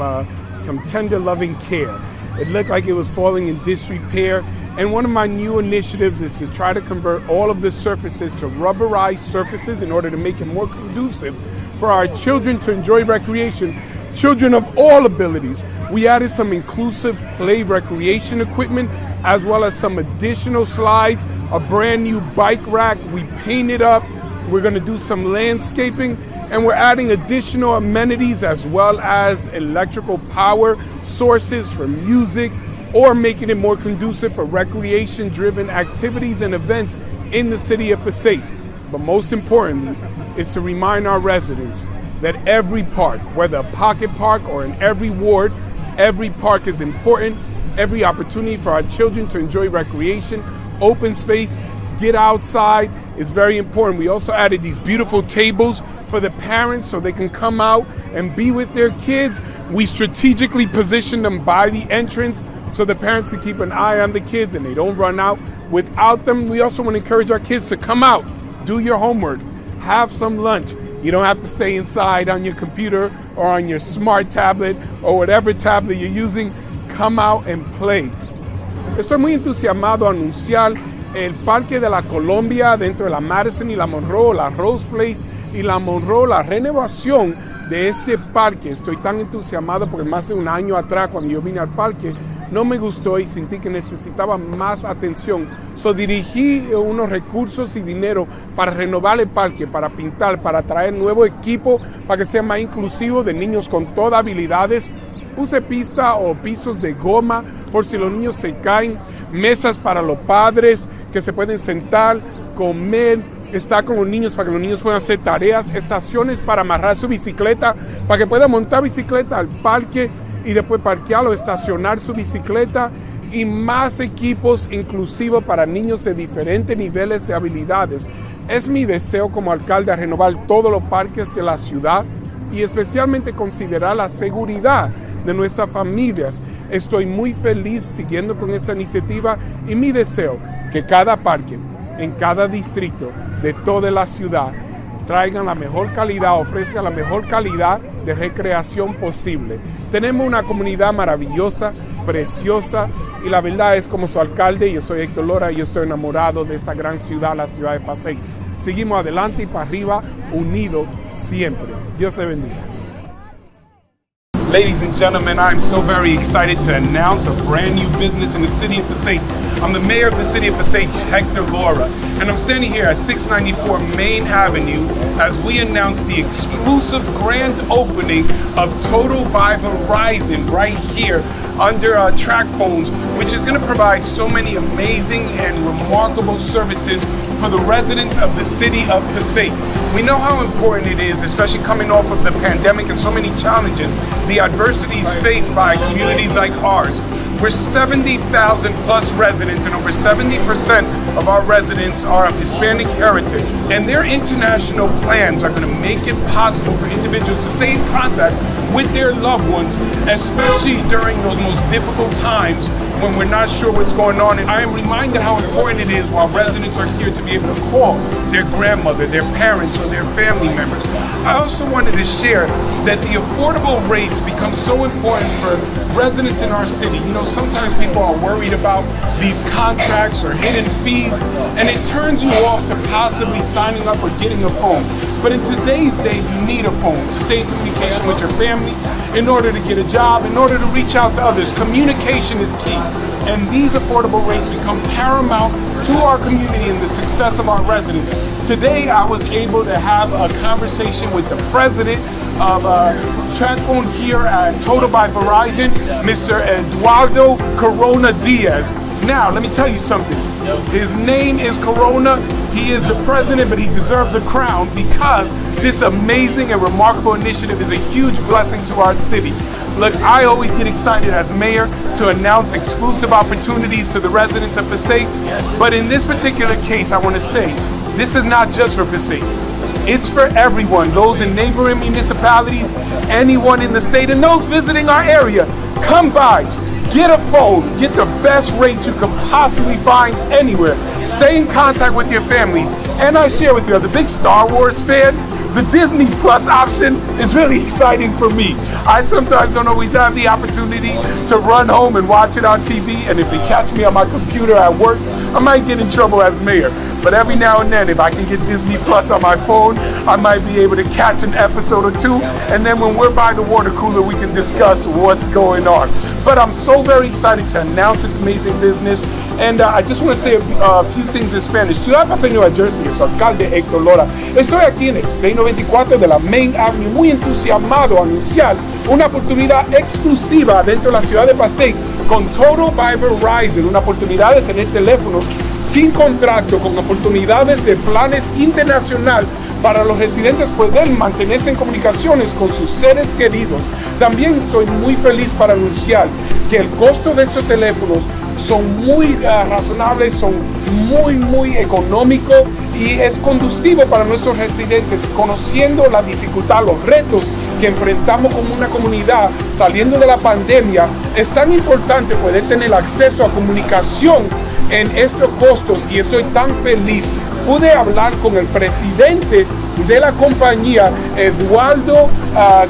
tender, loving care. It looked like it was falling in disrepair. And one of my new initiatives is to try to convert all of the surfaces to rubberized surfaces in order to make it more conducive for our children to enjoy recreation, children of all abilities. We added some inclusive play recreation equipment, as well as some additional slides, a brand new bike rack. We painted up. We're going to do some landscaping, and we're adding additional amenities as well as electrical power sources for music, or making it more conducive for recreation-driven activities and events in the city of Passaic. But most importantly, is to remind our residents that every park, whether a pocket park or in every ward, every park is important. Every opportunity for our children to enjoy recreation, open space, get outside is very important. We also added these beautiful tables for the parents so they can come out and be with their kids. We strategically position them by the entrance so the parents can keep an eye on the kids and they don't run out without them. We also want to encourage our kids to come out, do your homework, have some lunch. You don't have to stay inside on your computer or on your smart tablet or whatever tablet you're using. Come out and play. Estoy muy entusiasmado a anunciar el Parque de la Colombia dentro de la Madison y la Monroe, la Rose Place y la Monroe, la renovación de este parque. Estoy tan entusiasmado porque más de un año atrás, cuando yo vine al parque, no me gustó y sentí que necesitaba más atención. So dirigí unos recursos y dinero para renovar el parque, para pintar, para traer nuevo equipo, para que sea más inclusivo de niños con todas habilidades. Use pista o pisos de goma por si los niños se caen, mesas para los padres que se pueden sentar, comer, estar con los niños para que los niños puedan hacer tareas, estaciones para amarrar su bicicleta, para que puedan montar bicicleta al parque y después parquear o estacionar su bicicleta, y más equipos inclusivos para niños de diferentes niveles de habilidades. Es mi deseo como alcalde renovar todos los parques de la ciudad y especialmente considerar la seguridad de nuestras familias. Estoy muy feliz siguiendo con esta iniciativa y mi deseo que cada parque en cada distrito de toda la ciudad traigan la mejor calidad, ofrezcan la mejor calidad de recreación posible. Tenemos una comunidad maravillosa, preciosa, y la verdad es, como su alcalde, yo soy Héctor Lora y yo estoy enamorado de esta gran ciudad, la ciudad de Passaic. Seguimos adelante y para arriba, unidos siempre. Dios te bendiga. Ladies and gentlemen, I'm so very excited to announce a brand new business in the city of Passaic. I'm the mayor of the city of Passaic, Hector Lora, and I'm standing here at 694 Main Avenue as we announce the exclusive grand opening of Total by Verizon right here under track phones, which is going to provide so many amazing and remarkable services for the residents of the city of Passaic. We know how important it is, especially coming off of the pandemic and so many challenges, the adversities faced by communities like ours. We're 70,000 plus residents, and over 70% of our residents are of Hispanic heritage. And their international plans are going to make it possible for individuals to stay in contact with their loved ones, especially during those most difficult times when we're not sure what's going on. And I am reminded how important it is while residents are here to be able to call their grandmother, their parents, or their family members. I also wanted to share that the affordable rates become so important for residents in our city. You know, sometimes people are worried about these contracts or hidden fees, and it turns you off to possibly signing up or getting a phone. But in today's day, you need a phone to stay in communication with your family, in order to get a job, in order to reach out to others. Communication is key. And these affordable rates become paramount to our community and the success of our residents. Today, I was able to have a conversation with the president of TracFone here at Total by Verizon, Mr. Eduardo Corona Diaz. Now, let me tell you something. His name is Corona. He is the president, but he deserves a crown because this amazing and remarkable initiative is a huge blessing to our city. Look, I always get excited as mayor to announce exclusive opportunities to the residents of Passaic, but in this particular case, I want to say, this is not just for Passaic. It's for everyone, those in neighboring municipalities, anyone in the state, and those visiting our area. Come by, get a phone, get the best rates you could possibly find anywhere. Stay in contact with your families. And I share with you, as a big Star Wars fan, The Disney Plus option is really exciting for me. I sometimes don't always have the opportunity to run home and watch it on TV, and if they catch me on my computer at work, I might get in trouble as mayor. But every now and then, if I can get Disney Plus on my phone, I might be able to catch an episode or two, and then when we're by the water cooler, we can discuss what's going on. But I'm so very excited to announce this amazing business, and I just want to say a few things in Spanish. Ciudad de Passaic, Nueva Jersey, su alcalde Héctor Lora. Estoy aquí en el 694 de la Main Avenue, muy entusiasmado a anunciar una oportunidad exclusiva dentro de la ciudad de Passaic con Total by Verizon, una oportunidad de tener teléfonos sin contrato, con oportunidades de planes internacional para los residentes poder mantenerse en comunicaciones con sus seres queridos. También estoy muy feliz para anunciar que el costo de estos teléfonos son muy razonables, son muy económicos y es conducivo para nuestros residentes, conociendo la dificultad, los retos que enfrentamos como una comunidad saliendo de la pandemia. Es tan importante poder tener acceso a comunicación en estos costos y estoy tan feliz. Pude hablar con el presidente de la compañía, Eduardo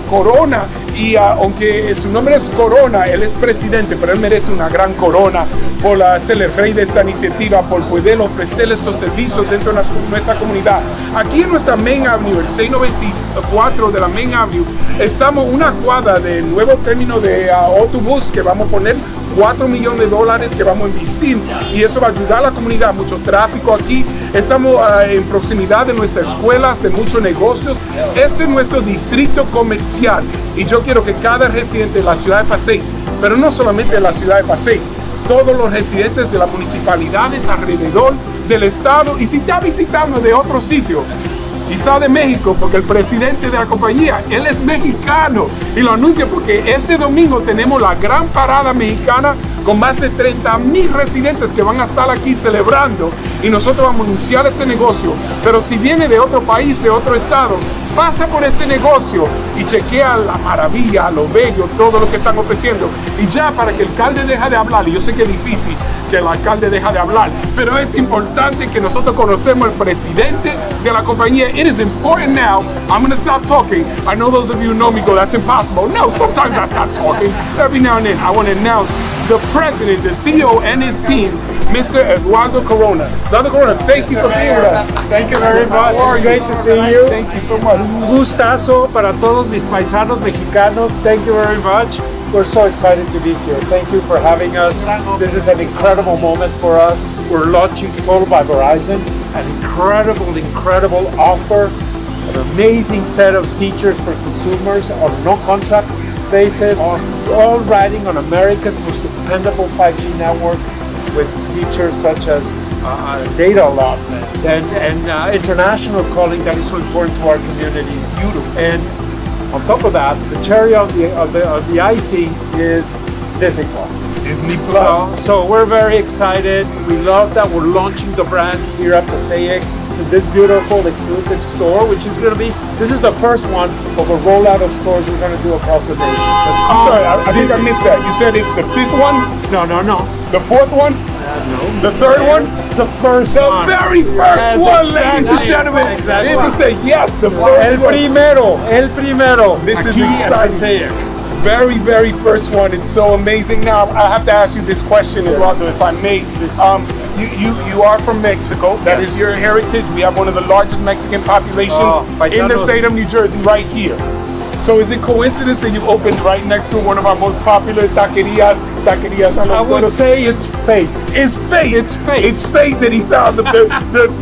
Corona, y aunque su nombre es Corona, él es presidente, pero él merece una gran corona por ser el rey de esta iniciativa, por poder ofrecer estos servicios dentro de nuestra comunidad. Aquí en nuestra Main Avenue, el 694 de la Main Avenue, estamos una cuadra del nuevo término de autobús que vamos a poner $4 millones que vamos a investir, y eso va a ayudar a la comunidad. Mucho tráfico aquí, estamos en proximidad de nuestras escuelas, de muchos negocios. Este es nuestro distrito comercial y yo quiero que cada residente de la ciudad de Passaic, pero no solamente de la ciudad de Passaic, todos los residentes de las municipalidades alrededor del estado, y si está visitando de otro sitio, quizá de México, porque el presidente de la compañía, él es mexicano y lo anuncia porque este domingo tenemos la gran parada mexicana con más de 30,000 residentes que van a estar aquí celebrando, y nosotros vamos a anunciar este negocio. Pero si viene de otro país, de otro estado, pasa por este negocio y chequea la maravilla, lo bello, todo lo que están ofreciendo. Y ya para que el alcalde deje de hablar, y yo sé que es difícil que el alcalde deje de hablar, pero es importante que nosotros conocemos al presidente de la compañía. It is important now. I'm going to stop talking. I know those of you who know me go, that's impossible. No, sometimes I stop talking. Every now and then, I want to announce the president, the CEO, and his team, Mr. Eduardo Corona. Eduardo Corona, thank you for being with us. Thank you very much. It's great to see you. Thank you so much. Un gustazo para todos mis paisanos mexicanos. Thank you very much. We're so excited to be here. Thank you for having us. This is an incredible moment for us. We're launching Total by Verizon, an incredible offer, an amazing set of features for consumers on a no-contract basis. Awesome. All riding on America's most dependable 5G network with features such as data allotment and international calling that is so important to our communities. Beautiful. And on top of that, the cherry on the icing is Disney Plus. Disney Plus. So we're very excited. We love that we're launching the brand here at Passaic in this beautiful exclusive store, which is going to be, this is the first one of a rollout of stores we're going to do across the nation. I'm sorry, I think I missed that. You said it's the 5th one? No. The 4th one? No. The 3rd one? The first one. The very first one, ladies and gentlemen. Exactly. People say yes, the first one. El primero. This is Aquí en exciting. Very first one. It's so amazing. Now, I have to ask you this question, Eduardo, if I may. You are from Mexico. That is your heritage. We have one of the largest Mexican populations in the state of New Jersey right here. So is it coincidence that you opened right next to one of our most popular taquerias? I would say it's fate. It's fate. It's fate. It's fate that he found the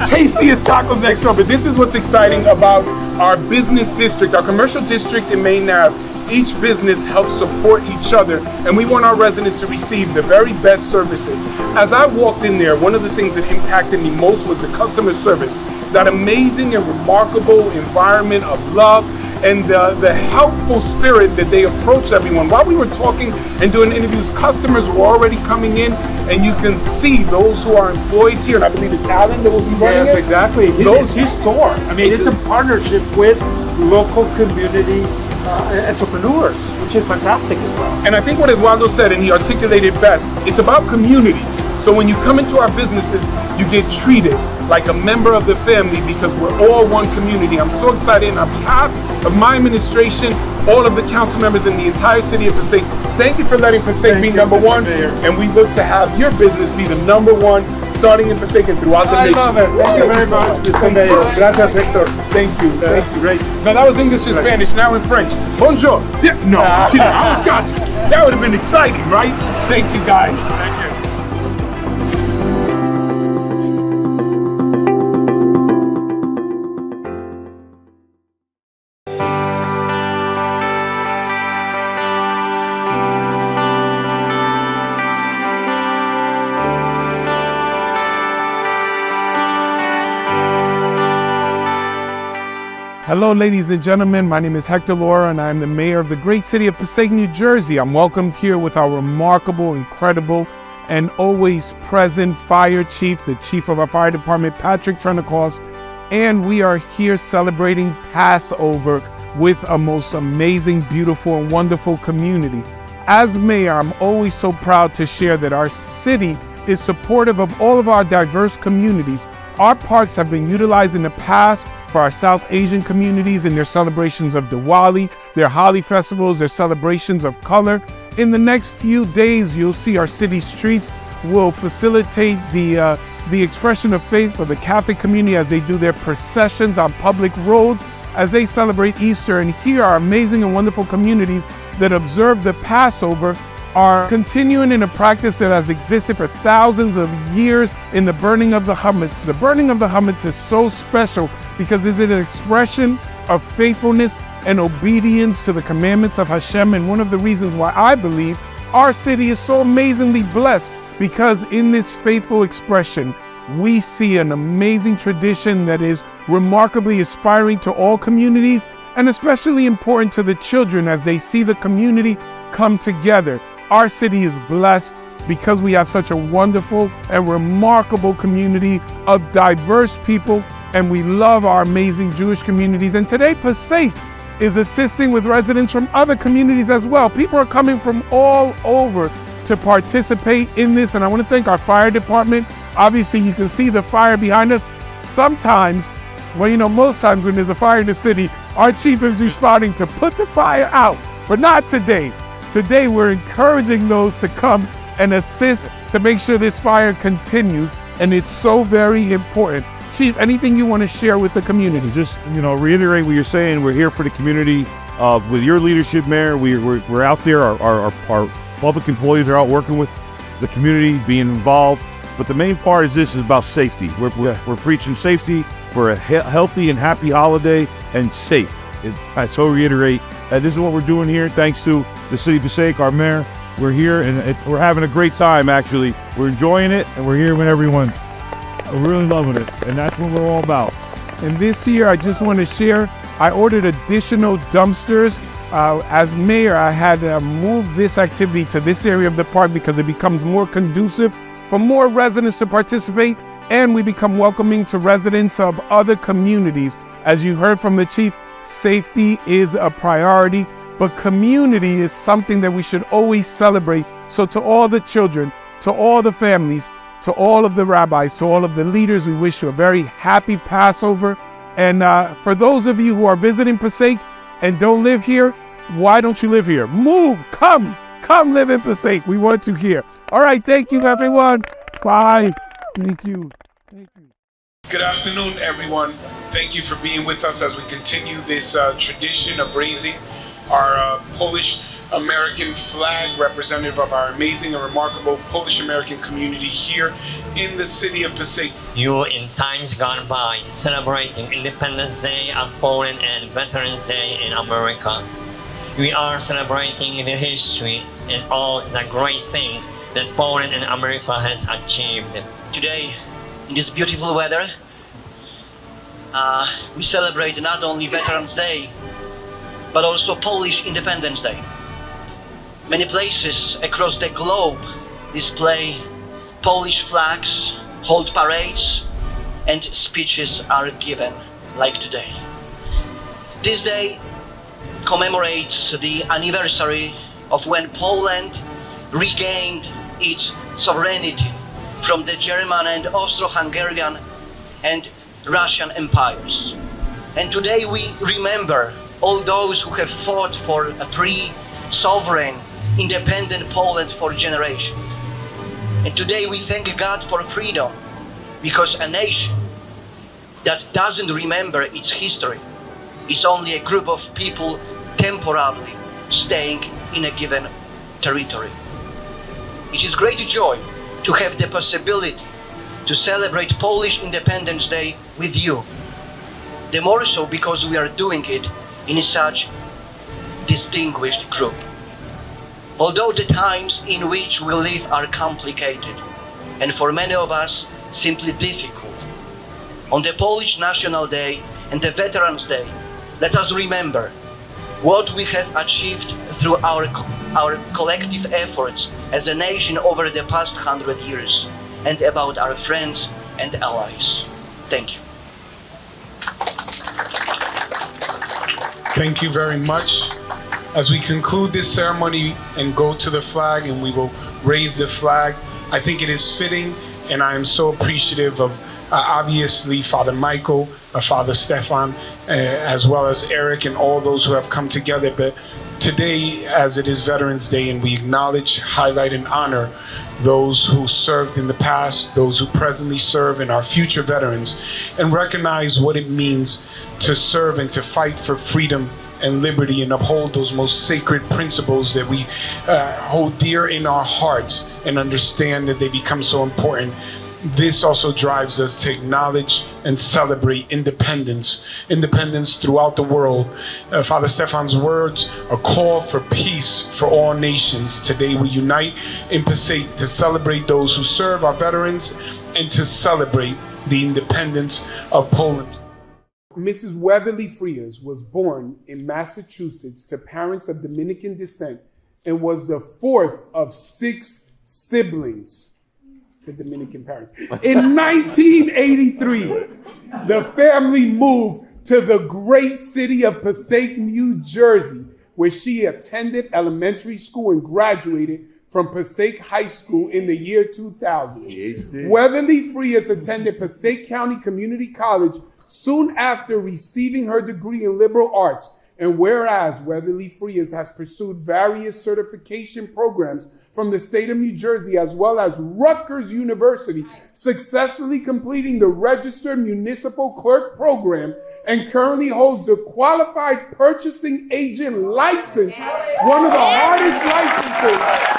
tastiest tacos next door. But this is what's exciting about our business district, our commercial district in Main Ave. Each business helps support each other, and we want our residents to receive the very best services. As I walked in there, one of the things that impacted me most was the customer service. That amazing and remarkable environment of love and the helpful spirit that they approached everyone. While we were talking and doing interviews, customers were already coming in, and you can see those who are employed here, and I believe it's Alan that will be running it. Yes, exactly. It's his store. I mean, it's a partnership with local community entrepreneurs, which is fantastic as well. And I think what Eduardo said, and he articulated best, it's about community. So when you come into our businesses, You get treated like a member of the family because we're all one community. I'm so excited, and on behalf of my administration, all of the council members in the entire city of Passaic, thank you for letting Passaic be number one, and we look to have your business be the number one, starting in Passaic and throughout the nation. I love it. Thank you very much, Mr. Mayor. Gracias, Hector. Thank you. Thank you. Great. Now that was English and Spanish, now in French. Bonjour. No, I'm kidding. I almost got you. That would have been exciting, right? Thank you, guys. Thank you. Hello, ladies and gentlemen. My name is Hector Laura, and I'm the mayor of the great city of Passaic, New Jersey. I'm welcomed here with our remarkable, incredible, and always present fire chief, the chief of our fire department, Patrick Trenacos, and we are here celebrating Passover with a most amazing, beautiful, and wonderful community. As mayor, I'm always so proud to share that our city is supportive of all of our diverse communities. Our parks have been utilized in the past for our South Asian communities in their celebrations of Diwali, their Holi festivals, their celebrations of color. In the next few days, you'll see our city streets will facilitate the expression of faith for the Catholic community as they do their processions on public roads as they celebrate Easter. And here are amazing and wonderful communities that observe the Passover are continuing in a practice that has existed for thousands of years in the burning of the chametz. The burning of the chametz is so special because it's an expression of faithfulness and obedience to the commandments of Hashem. And one of the reasons why I believe our city is so amazingly blessed, because in this faithful expression, we see an amazing tradition that is remarkably inspiring to all communities and especially important to the children as they see the community come together. Our city is blessed because we have such a wonderful and remarkable community of diverse people, and we love our amazing Jewish communities. And today, Passaic is assisting with residents from other communities as well. People are coming from all over to participate in this, and I want to thank our fire department. Obviously, you can see the fire behind us. Sometimes, well, you know, most times when there's a fire in the city, our chief is responding to put the fire out, but not today. Today, we're encouraging those to come and assist to make sure this fire continues, and it's so very important. Chief, anything you want to share with the community? Just, reiterate what you're saying. We're here for the community. With your leadership, Mayor, we're out there. Our public employees are out working with the community, being involved. But the main part is about safety. We're preaching safety for a healthy and happy holiday and safe. I so reiterate, this is what we're doing here. Thanks to the City of Passaic, our mayor. We're here and we're having a great time, actually. We're enjoying it, and we're here with everyone. We're really loving it, and that's what we're all about. And this year, I just want to share, I ordered additional dumpsters. As mayor, I had to move this activity to this area of the park because it becomes more conducive for more residents to participate, and we become welcoming to residents of other communities. As you heard from the chief, safety is a priority, but community is something that we should always celebrate. So to all the children, to all the families, to all of the rabbis, to all of the leaders, we wish you a very happy Passover. And for those of you who are visiting Passaic and don't live here, why don't you live here? Move, come live in Passaic. We want you here. All right, thank you, everyone. Bye. Thank you. Good afternoon, everyone. Thank you for being with us as we continue this tradition of raising our Polish-American flag, representative of our amazing and remarkable Polish-American community here in the city of Passaic. You, in times gone by, celebrating Independence Day of Poland and Veterans Day in America. We are celebrating the history and all the great things that Poland and America has achieved. Today, in this beautiful weather, we celebrate not only Veterans Day, but also Polish Independence Day. Many places across the globe display Polish flags, hold parades, and speeches are given, like today. This day commemorates the anniversary of when Poland regained its sovereignty from the German and Austro-Hungarian and Russian empires. And today we remember all those who have fought for a free, sovereign, independent Poland for generations. And today we thank God for freedom, because a nation that doesn't remember its history is only a group of people temporarily staying in a given territory. It is great joy to have the possibility to celebrate Polish Independence Day with you. The more so because we are doing it in such distinguished group. Although the times in which we live are complicated, and for many of us simply difficult, on the Polish National Day and the Veterans Day, let us remember what we have achieved through our collective efforts as a nation over the past 100 years, and about our friends and allies. Thank you. Thank you very much. As we conclude this ceremony and go to the flag, and we will raise the flag, I think it is fitting, and I am so appreciative of obviously Father Michael, Father Stefan, as well as Eric and all those who have come together. But today, as it is Veterans Day, and we acknowledge, highlight, and honor those who served in the past, those who presently serve, and our future veterans, and recognize what it means to serve and to fight for freedom and liberty, and uphold those most sacred principles that we hold dear in our hearts, and understand that they become so important. This also drives us to acknowledge and celebrate independence throughout the world. Father Stefan's words, a call for peace for all nations. Today we unite in Passaic to celebrate those who serve, our veterans, and to celebrate the independence of Poland. Mrs. Weatherly Frias was born in Massachusetts to parents of Dominican descent and was the fourth of 6 siblings. The Dominican parents. In 1983, the family moved to the great city of Passaic, New Jersey, where she attended elementary school and graduated from Passaic High School in the year 2000. Weatherly Frias attended Passaic County Community College soon after receiving her degree in liberal arts. And whereas Weatherly Frias has pursued various certification programs from the state of New Jersey as well as Rutgers University, successfully completing the Registered Municipal Clerk program, and currently holds the Qualified Purchasing Agent license, one of the hardest licenses.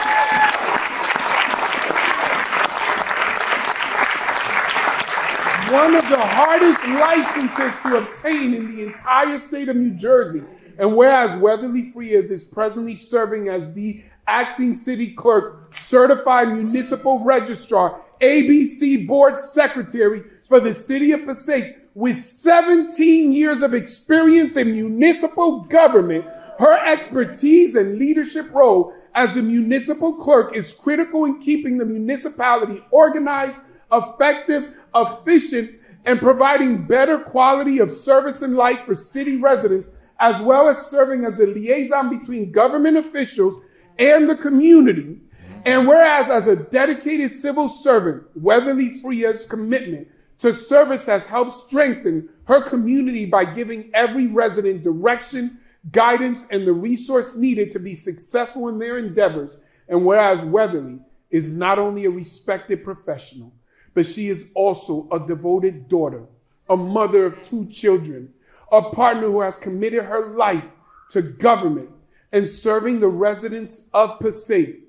One of the hardest licenses to obtain in the entire state of New Jersey. And whereas Weatherly Frias is presently serving as the acting city clerk, certified municipal registrar, ABC board secretary for the city of Passaic, with 17 years of experience in municipal government, her expertise and leadership role as the municipal clerk is critical in keeping the municipality organized, effective, efficient, and providing better quality of service and life for city residents, as well as serving as the liaison between government officials and the community. And whereas as a dedicated civil servant, Weatherly Frias' commitment to service has helped strengthen her community by giving every resident direction, guidance, and the resource needed to be successful in their endeavors. And whereas Weatherly is not only a respected professional, but she is also a devoted daughter, a mother of 2 children, a partner who has committed her life to government and serving the residents of Passaic,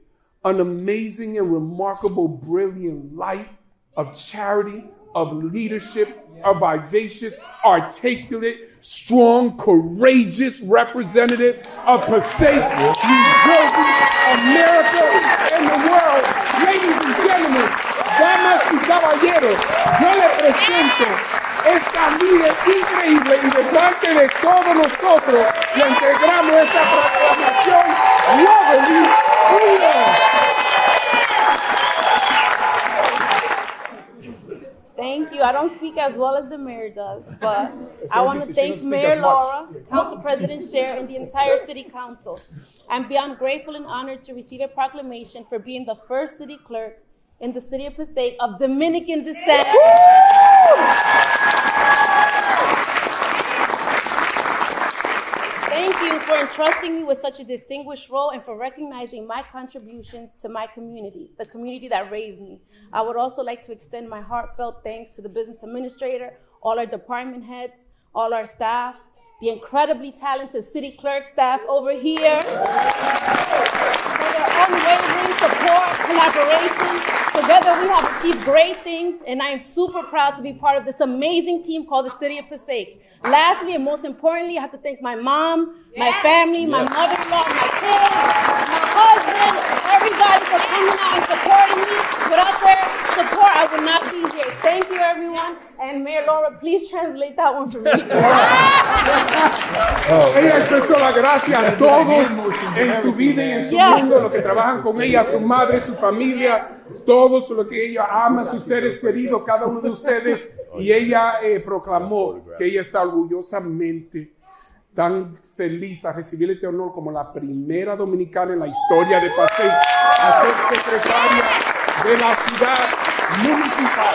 an amazing and remarkable, brilliant light of charity, of leadership, a vivacious, articulate, strong, courageous representative of Passaic, New Jersey, America, and the world. Ladies and gentlemen, damas y caballeros, yo le presento esta líder increíble y delante de todos nosotros le integramos esta proclamación, Weatherly Frias. Thank you. I don't speak as well as the mayor does, but I want to thank Mayor Laura, Council President Cher, and the entire City Council. I'm beyond grateful and honored to receive a proclamation for being the first city clerk in the city of Passaic of Dominican descent. Thank you for entrusting me with such a distinguished role and for recognizing my contributions to my community, the community that raised me. I would also like to extend my heartfelt thanks to the business administrator, all our department heads, all our staff, the incredibly talented city clerk staff over here, for their unwavering support, collaboration. Together we have achieved great things, and I am super proud to be part of this amazing team called the City of Passaic. Lastly, and most importantly, I have to thank my mom, my family, my mother-in-law, my kids, my husband, everybody for coming out and supporting me. Without their support, I would not be here. Thank you, everyone. And Mayor Laura, please translate that one for me. Ella expresó la gracia a todos en su vida y en su mundo, los que trabajan con ella, su madre, su familia, todos los que ella ama, sus seres queridos, cada uno de ustedes. Y ella proclamó que ella está orgullosamente tan feliz a recibir este honor como la primera dominicana en la historia de Passaic a ser secretaria de la ciudad municipal.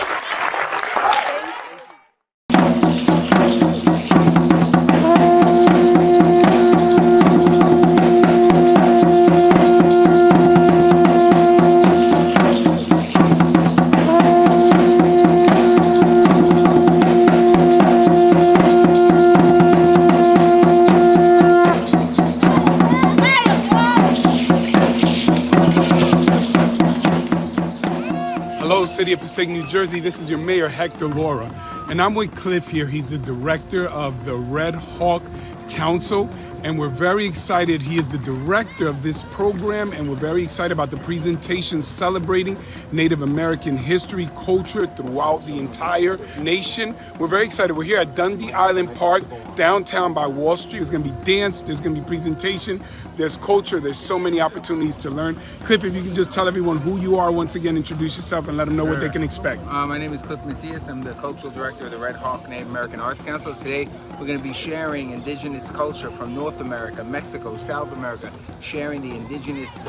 City of Passaic, New Jersey. This is your mayor, Hector Laura. And I'm with Cliff here. He's the director of the Red Hawk Council. And we're very excited. He is the director of this program. And we're very excited about the presentation celebrating Native American history, culture throughout the entire nation. We're very excited. We're here at Dundee Island Park, downtown by Wall Street. There's going to be dance. There's going to be presentation. There's culture. There's so many opportunities to learn. Cliff, if you can just tell everyone who you are once again, introduce yourself and let them know what they can expect. My name is Cliff Matias. I'm the cultural director of the Red Hawk Native American Arts Council. Today, we're going to be sharing indigenous culture from North America, Mexico, South America, sharing the indigenous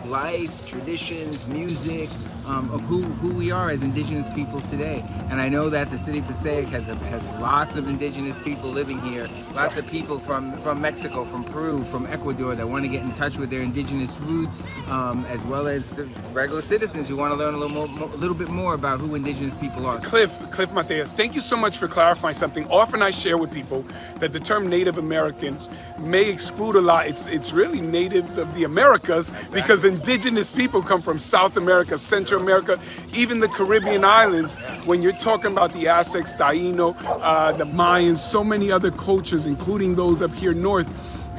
life, traditions, music of who we are as indigenous people today. And I know that the city of Passaic has lots of indigenous people living here, lots of people from Mexico, from Peru, from Ecuador that want to get in touch with their indigenous roots, as well as the regular citizens who want to learn a little bit more about who indigenous people are. Cliff Mateus, thank you so much for clarifying something. Often I share with people that the term Native American may exclude a lot. It's really natives of the Americas, because indigenous people come from South America, Central America, even the Caribbean islands. When you're talking about the Aztecs, Taíno, the Mayans, so many other cultures, including those up here north.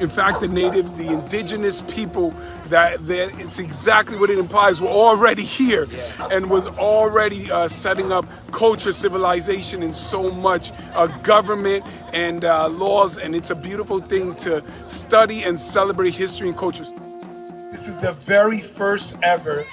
In fact, the natives, the indigenous people, that it's exactly what it implies, were already here and was already setting up culture, civilization, and so much government and laws. And it's a beautiful thing to study and celebrate history and culture. This is the very first ever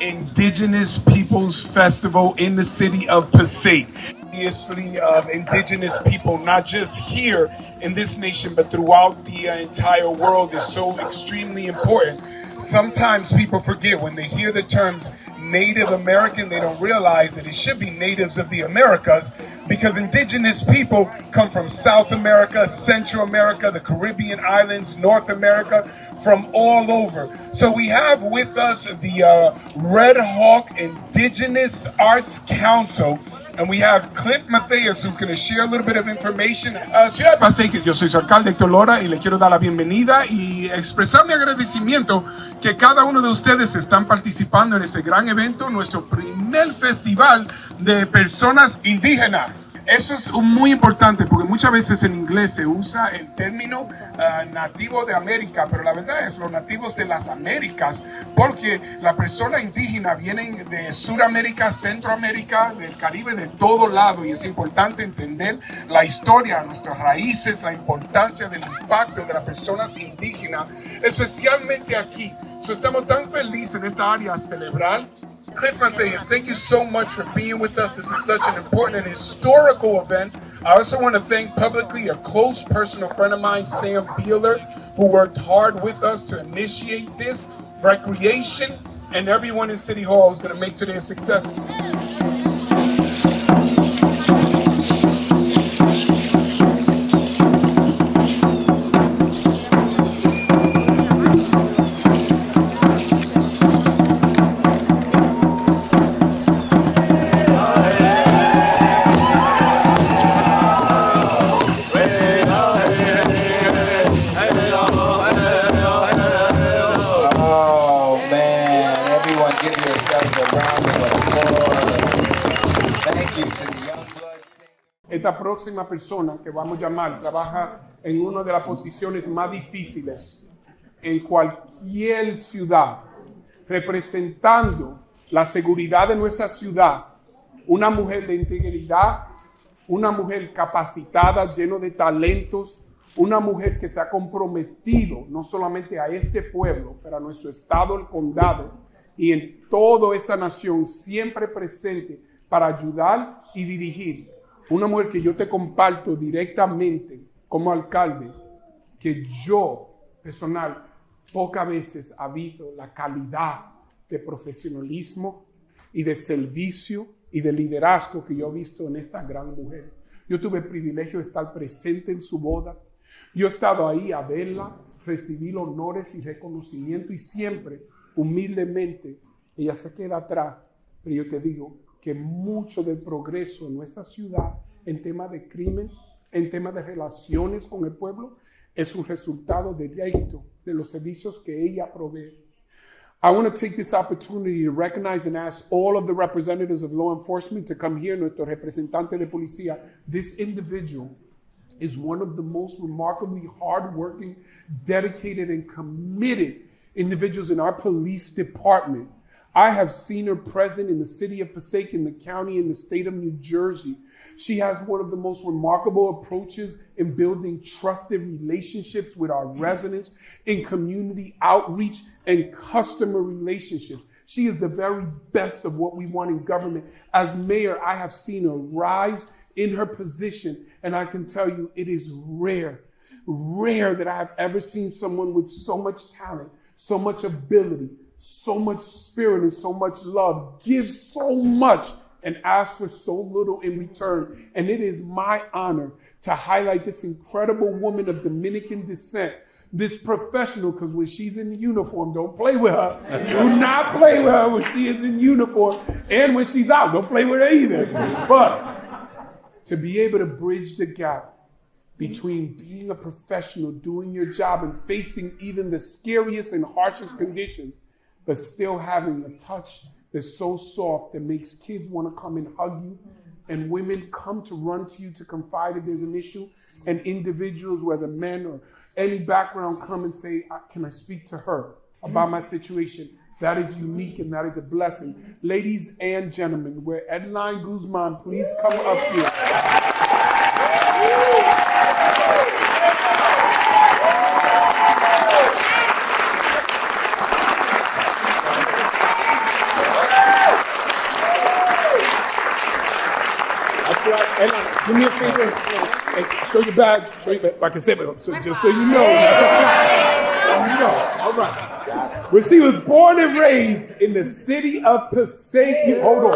Indigenous Peoples Festival in the city of Passaic. Obviously, indigenous people, not just here in this nation, but throughout the entire world, is so extremely important. Sometimes people forget when they hear the terms Native American, they don't realize that it should be natives of the Americas, because indigenous people come from South America, Central America, the Caribbean islands, North America, from all over. So we have with us the Red Hawk Indigenous Arts Council. And we have Cliff Mateus, who's going to share a little bit of information. Ciudad de Passaic, yo soy su alcalde Héctor Lora y le quiero dar la bienvenida y expresar mi agradecimiento que cada uno de ustedes están participando en este gran evento, nuestro primer festival de personas indígenas. Eso es muy importante, porque muchas veces en inglés se usa el término nativo de América, pero la verdad es los nativos de las Américas, porque la persona indígena vienen de Sudamérica, Centroamérica, del Caribe, de todo lado, y es importante entender la historia, nuestras raíces, la importancia del impacto de las personas indígenas, especialmente aquí. So estamos tan felices en esta área a celebrar. Cliff Mateus, thank you so much for being with us. This is such an important and historical event. I also want to thank publicly a close personal friend of mine, Sam Beeler, who worked hard with us to initiate this. Recreation, and everyone in City Hall is going to make today a success. Esta próxima persona que vamos a llamar trabaja en una de las posiciones más difíciles en cualquier ciudad, representando la seguridad de nuestra ciudad. Una mujer de integridad, una mujer capacitada, llena de talentos, una mujer que se ha comprometido no solamente a este pueblo, pero a nuestro estado, el condado y en toda esta nación, siempre presente para ayudar y dirigir. Una mujer que yo te comparto directamente como alcalde, que yo, personal, pocas veces ha visto la calidad de profesionalismo y de servicio y de liderazgo que yo he visto en esta gran mujer. Yo tuve el privilegio de estar presente en su boda. Yo he estado ahí a verla, recibir honores y reconocimiento y siempre, humildemente, ella se queda atrás. Pero yo te digo que mucho del progreso en nuestra ciudad en temas de crimen, en temas de relaciones con el pueblo, es un resultado directo de los servicios que ella provee. I want to take this opportunity to recognize and ask all of the representatives of law enforcement to come here, nuestro representante de policía. This individual is one of the most remarkably hardworking, dedicated, and committed individuals in our police department. I have seen her present in the city of Passaic, in the county, in the state of New Jersey. She has one of the most remarkable approaches in building trusted relationships with our residents, in community outreach and customer relationships. She is the very best of what we want in government. As mayor, I have seen her rise in her position, and I can tell you it is rare that I have ever seen someone with so much talent, so much ability, so much spirit, and so much love, give so much and ask for so little in return. And it is my honor to highlight this incredible woman of Dominican descent, this professional, because when she's in uniform, don't play with her. Do not play with her when she is in uniform. And when she's out, don't play with her either. But to be able to bridge the gap between being a professional, doing your job, and facing even the scariest and harshest conditions, but still having a touch that's so soft that makes kids want to come and hug you, and women come to run to you to confide if there's an issue, and individuals, whether men or any background, come and say, can I speak to her about my situation? That is unique and that is a blessing. Ladies and gentlemen, where Adeline Guzman, please come up here. Do me a favor, show your badge, like I said, so just so you know, all right. Well, she was born and raised in the city of Passaic. Hold on.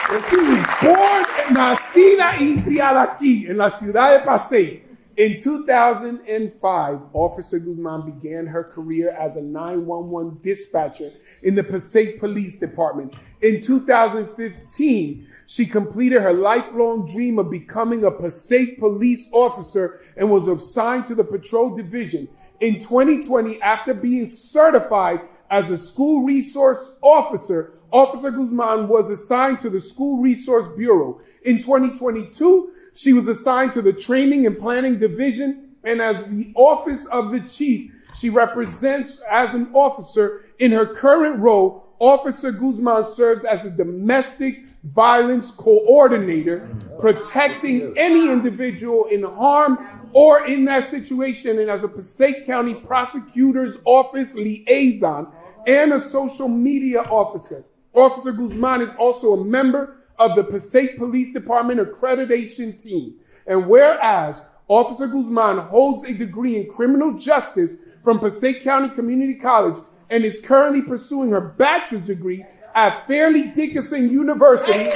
Well, she was born, nacida y criada aquí, en la ciudad de Passaic. In 2005, Officer Guzman began her career as a 911 dispatcher in the Passaic Police Department. In 2015, she completed her lifelong dream of becoming a Passaic police officer and was assigned to the patrol division. In 2020, after being certified as a school resource officer, Officer Guzman was assigned to the School Resource Bureau. In 2022, she was assigned to the Training and Planning Division, and as the Office of the Chief, she represents as an officer. In her current role, Officer Guzman serves as a domestic violence coordinator, protecting any individual in harm or in that situation, and as a Passaic County Prosecutor's Office liaison and a social media officer. Officer Guzman is also a member of the Passaic Police Department accreditation team. And whereas Officer Guzman holds a degree in criminal justice from Passaic County Community College and is currently pursuing her bachelor's degree at Fairleigh Dickinson University.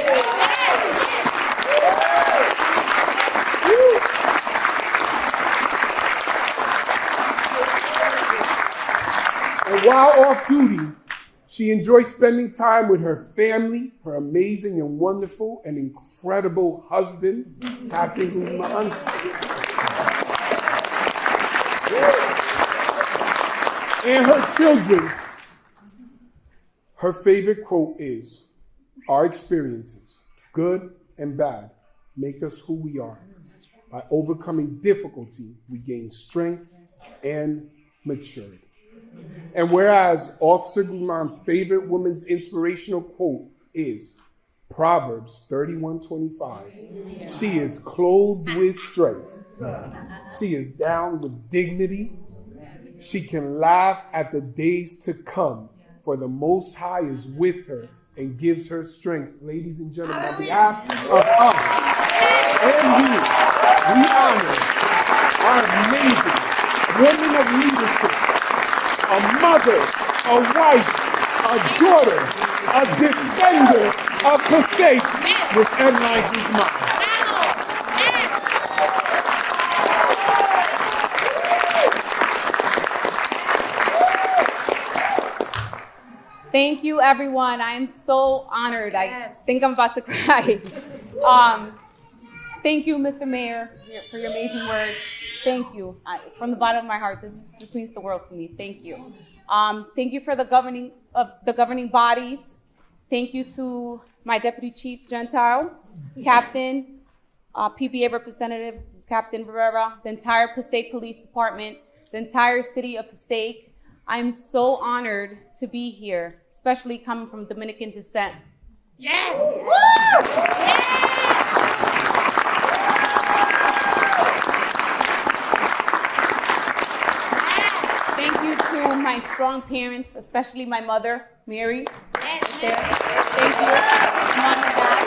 And while off duty, she enjoys spending time with her family, her amazing and wonderful and incredible husband, Captain Guzman. And her children. Her favorite quote is, "Our experiences, good and bad, make us who we are. By overcoming difficulty, we gain strength and maturity." And whereas Officer Guzman's favorite woman's inspirational quote is Proverbs 31:25, she is clothed with strength. She is down with dignity. She can laugh at the days to come, for the Most High is with her and gives her strength. Ladies and gentlemen, on behalf of us and you, we honor our amazing woman of leadership, a mother, a wife, a daughter, a defender of Passaic, Miss Edline Guzman. Thank you, everyone. I am so honored. I think I'm about to cry. Thank you, Mr. Mayor, for your amazing words. Thank you. From the bottom of my heart, this means the world to me. Thank you. Thank you for the governing bodies. Thank you to my Deputy Chief Gentile, Captain, PBA Representative Captain Rivera, the entire Passaic Police Department, the entire city of Passaic. I'm so honored to be here, especially coming from Dominican descent. Yes! Thank you to my strong parents, especially my mother, Mary. Yes. There. Thank you, Mom and Dad.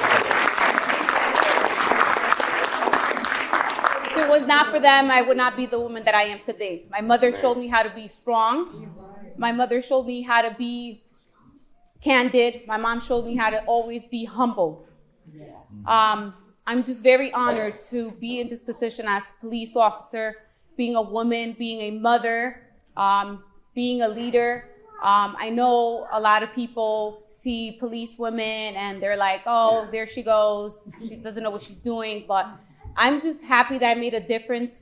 If it was not for them, I would not be the woman that I am today. My mother showed me how to be strong. My mother showed me how to be candid. My mom showed me how to always be humble. I'm just very honored to be in this position as a police officer, being a woman, being a mother, being a leader. I know a lot of people see police women and they're like, oh, there she goes. She doesn't know what she's doing. But I'm just happy that I made a difference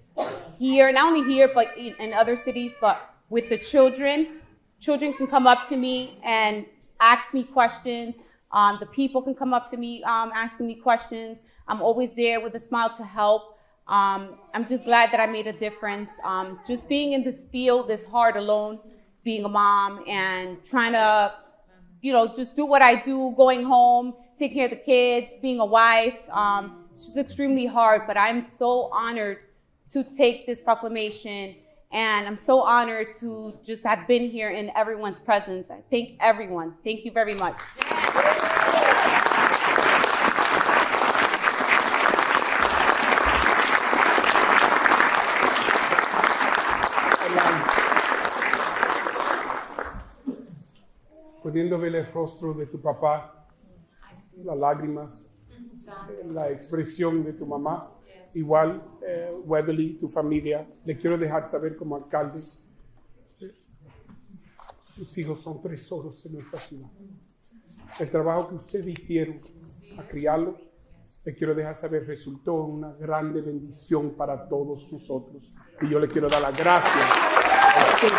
here, not only here, but in other cities, but with the children. Children can come up to me and ask me questions. The people can come up to me asking me questions. I'm always there with a smile to help. I'm just glad that I made a difference. Just being in this field is hard alone, being a mom and trying to, just do what I do, going home, taking care of the kids, being a wife. It's just extremely hard, but I'm so honored to take this proclamation. And I'm so honored to just have been here in everyone's presence. I thank everyone. Thank you very much. Pudiendo ver el rostro de tu papá, las lágrimas, la expresión de tu mamá, igual, Weatherly, tu familia, le quiero dejar saber como alcalde, sus hijos son tesoros en nuestra ciudad. El trabajo que ustedes hicieron a criarlo, le quiero dejar saber, resultó en una grande bendición para todos nosotros. Y yo le quiero dar las gracias a ustedes.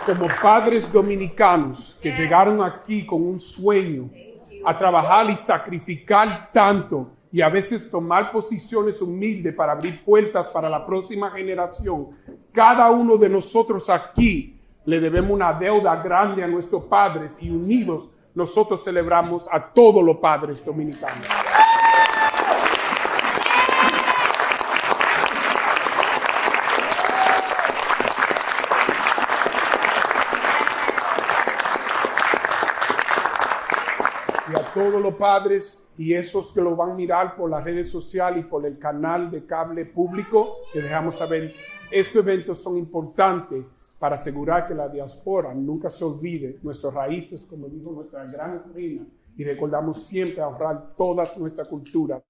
Como padres dominicanos que llegaron aquí con un sueño a trabajar y sacrificar tanto y a veces tomar posiciones humildes para abrir puertas para la próxima generación, cada uno de nosotros aquí le debemos una deuda grande a nuestros padres y unidos nosotros celebramos a todos los padres dominicanos. todos los padres y esos que lo van a mirar por las redes sociales y por el canal de cable público, les dejamos saber, estos eventos son importantes para asegurar que la diáspora nunca se olvide nuestras raíces, como dijo nuestra gran reina, y recordamos siempre honrar toda nuestra cultura.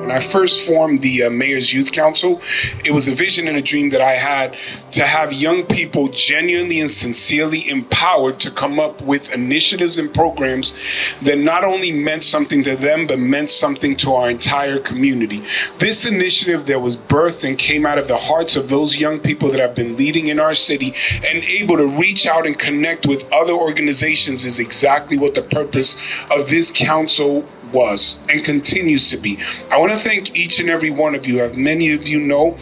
When I first formed the Mayor's Youth Council, it was a vision and a dream that I had to have young people genuinely and sincerely empowered to come up with initiatives and programs that not only meant something to them, but meant something to our entire community. This initiative that was birthed and came out of the hearts of those young people that have been leading in our city and able to reach out and connect with other organizations is exactly what the purpose of this council was and continues to be. I want to thank each and every one of you. As many of you know,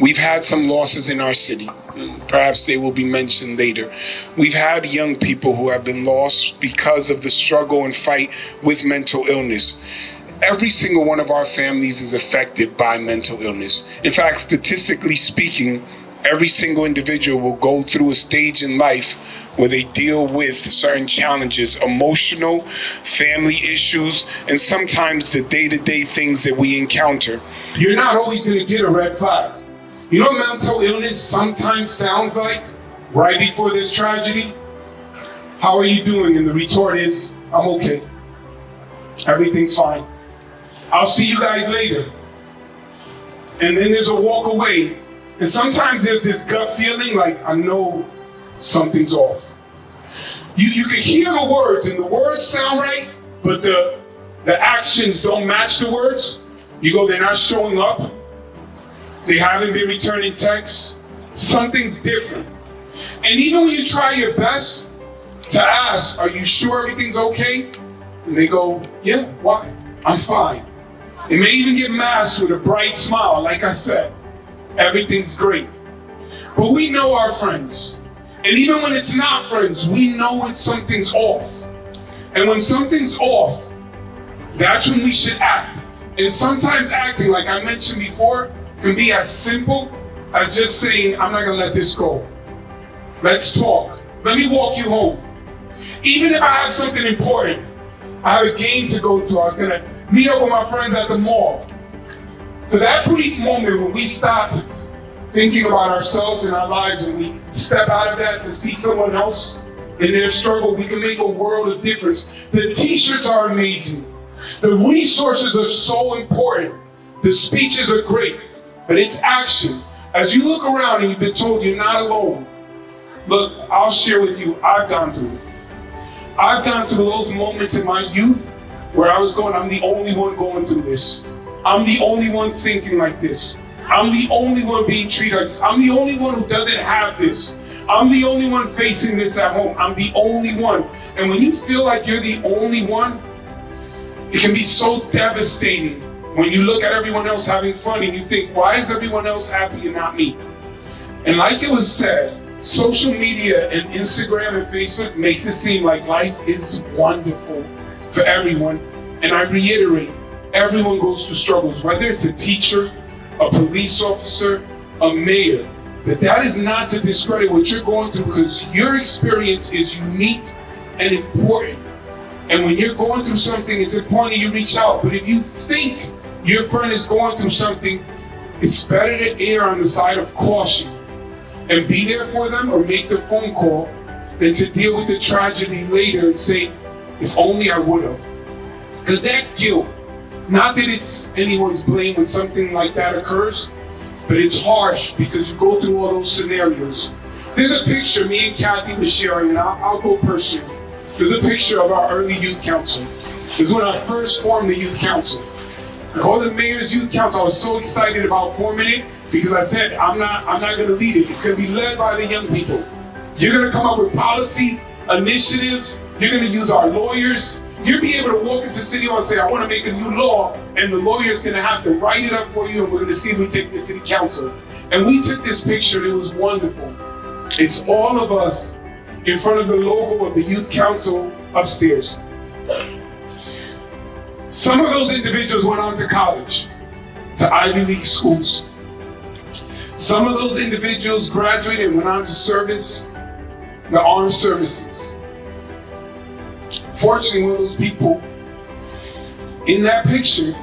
we've had some losses in our city. Perhaps they will be mentioned later. We've had young people who have been lost because of the struggle and fight with mental illness. Every single one of our families is affected by mental illness. In fact, statistically speaking, every single individual will go through a stage in life where they deal with certain challenges, emotional, family issues, and sometimes the day-to-day things that we encounter. You're not always going to get a red flag. You know what mental illness sometimes sounds like right before this tragedy? How are you doing? And the retort is, I'm okay. Everything's fine. I'll see you guys later. And then there's a walk away. And sometimes there's this gut feeling like, I know something's off. You can hear the words and the words sound right, but the actions don't match the words. You go, they're not showing up. They haven't been returning texts. Something's different. And even when you try your best to ask, are you sure everything's okay? And they go, yeah, why? I'm fine. They may even get masked with a bright smile. Like I said, everything's great. But we know our friends. And even when it's not friends, we know when something's off. And when something's off, that's when we should act. And sometimes acting, like I mentioned before, can be as simple as just saying, I'm not gonna let this go. Let's talk. Let me walk you home. Even if I have something important, I have a game to go to, I was gonna meet up with my friends at the mall. For that brief moment when we stop thinking about ourselves and our lives and we step out of that to see someone else in their struggle, we can make a world of difference. The t-shirts are amazing. The resources are so important. The speeches are great, but it's action. As you look around and you've been told you're not alone, look, I'll share with you, I've gone through it. I've gone through those moments in my youth where I was going, I'm the only one going through this. I'm the only one thinking like this. I'm the only one being treated like this. I'm the only one who doesn't have this. I'm the only one facing this at home. I'm the only one. And when you feel like you're the only one, it can be so devastating when you look at everyone else having fun and you think, why is everyone else happy and not me? And like it was said, social media and Instagram and Facebook makes it seem like life is wonderful for everyone. And I reiterate, everyone goes through struggles, whether it's a teacher, a police officer, a mayor. But that is not to discredit what you're going through, because your experience is unique and important. And when you're going through something, it's important that you reach out. But if you think your friend is going through something, it's better to err on the side of caution and be there for them or make the phone call than to deal with the tragedy later and say, if only I would have. Because that guilt, not that it's anyone's blame when something like that occurs, but it's harsh because you go through all those scenarios. There's a picture me and Kathy was sharing, and I'll go personal. There's a picture of our early youth council. This is when I first formed the youth council. I called it Mayor's Youth Council. I was so excited about forming it because I said, I'm not going to lead it. It's going to be led by the young people. You're going to come up with policies, initiatives. You're going to use our lawyers. You'll be able to walk into City Hall and say, I want to make a new law, and the lawyer's going to have to write it up for you, and we're going to see if we take the City Council. And we took this picture, and it was wonderful. It's all of us in front of the logo of the Youth Council upstairs. Some of those individuals went on to college, to Ivy League schools. Some of those individuals graduated and went on to service the armed services. Fortunately, one of those people in that picture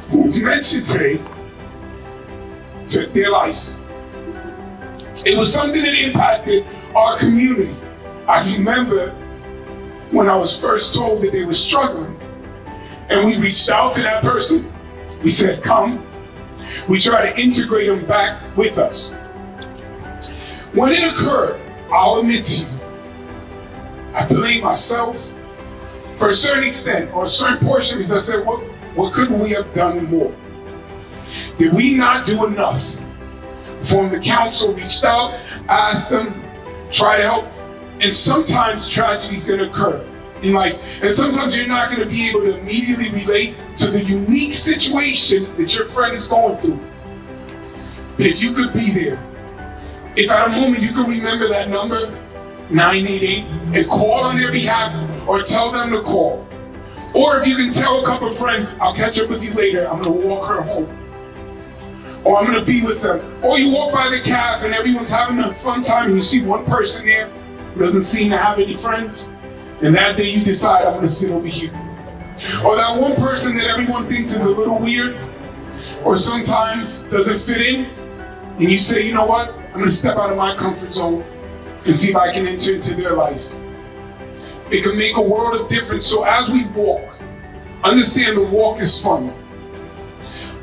who was mentioned today took their life. It was something that impacted our community. I remember when I was first told that they were struggling, and we reached out to that person. We said, come. We tried to integrate them back with us. When it occurred, I'll admit to you, I blame myself for a certain extent, or a certain portion, because I said, what could we have done more? Did we not do enough? From the council reached out, asked them, try to help, and sometimes tragedy is going to occur in life, and sometimes you're not going to be able to immediately relate to the unique situation that your friend is going through. But if you could be there, if at a moment you could remember that number, 988, and call on their behalf, or tell them to call, or if you can tell a couple of friends, I'll catch up with you later, I'm going to walk her home, or I'm going to be with them. Or you walk by the cab and everyone's having a fun time and you see one person there who doesn't seem to have any friends, and that day you decide, I'm going to sit over here. Or that one person that everyone thinks is a little weird or sometimes doesn't fit in, and you say, you know what, I'm going to step out of my comfort zone and see if I can enter into their life. It can make a world of difference. So as we walk, understand the walk is fun.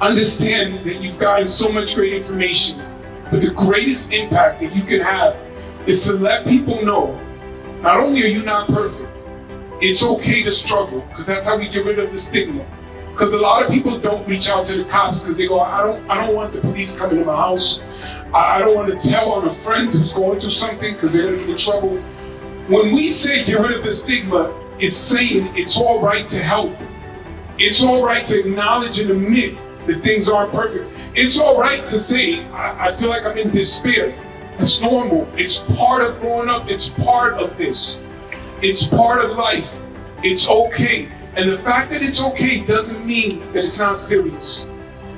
Understand that you've gotten so much great information, but the greatest impact that you can have is to let people know, not only are you not perfect, it's okay to struggle, because that's how we get rid of the stigma. Because a lot of people don't reach out to the cops because they go, I don't want the police coming to my house. I don't want to tell on a friend who's going through something because they're going to get in trouble. When we say get rid of the stigma, it's saying it's all right to help. It's all right to acknowledge and admit that things aren't perfect. It's all right to say, I feel like I'm in despair. It's normal. It's part of growing up. It's part of this. It's part of life. It's okay. And the fact that it's okay doesn't mean that it's not serious,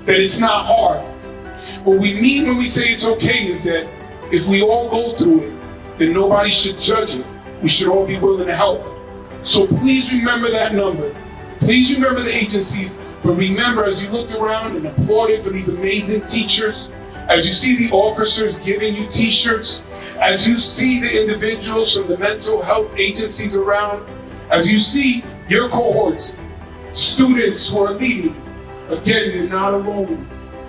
that it's not hard. What we mean when we say it's okay is that if we all go through it, then nobody should judge it. We should all be willing to help. So please remember that number. Please remember the agencies, but remember as you look around and applaud it for these amazing teachers, as you see the officers giving you t-shirts, as you see the individuals from the mental health agencies around, as you see your cohorts, students who are leading, again, you're not alone.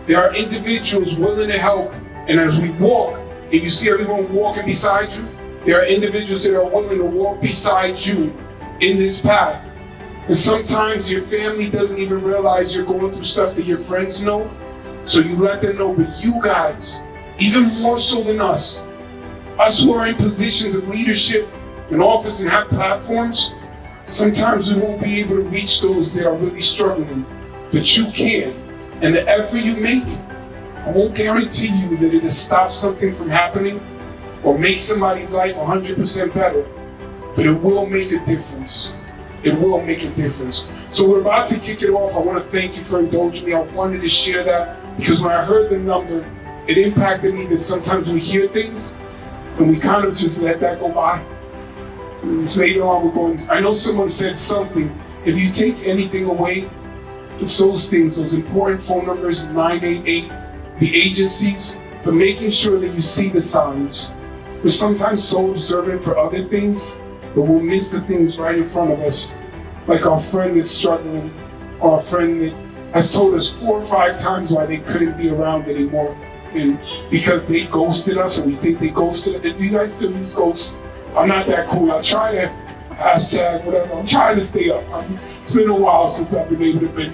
There are individuals willing to help, and as we walk, and you see everyone walking beside you, there are individuals that are willing to walk beside you in this path. And sometimes your family doesn't even realize you're going through stuff that your friends know, so you let them know. But you guys, even more so than us who are in positions of leadership and office and have platforms, sometimes we won't be able to reach those that are really struggling, but you can. And the effort you make, I won't guarantee you that it'll stop something from happening or make somebody's life 100% better, but it will make a difference. It will make a difference. So we're about to kick it off. I want to thank you for indulging me. I wanted to share that because when I heard the number, it impacted me that sometimes we hear things and we kind of just let that go by. And later on, we're going, I know someone said something. If you take anything away, it's those things, those important phone numbers, 988, the agencies, but making sure that you see the signs. We're sometimes so observant for other things, but we'll miss the things right in front of us. Like our friend that's struggling, or a friend that has told us 4 or 5 times why they couldn't be around anymore. And because they ghosted us, and we think they ghosted us. Do you guys still use ghosts? I'm not that cool. I try to hashtag whatever. I'm trying to stay up. It's been a while since I've been able to be.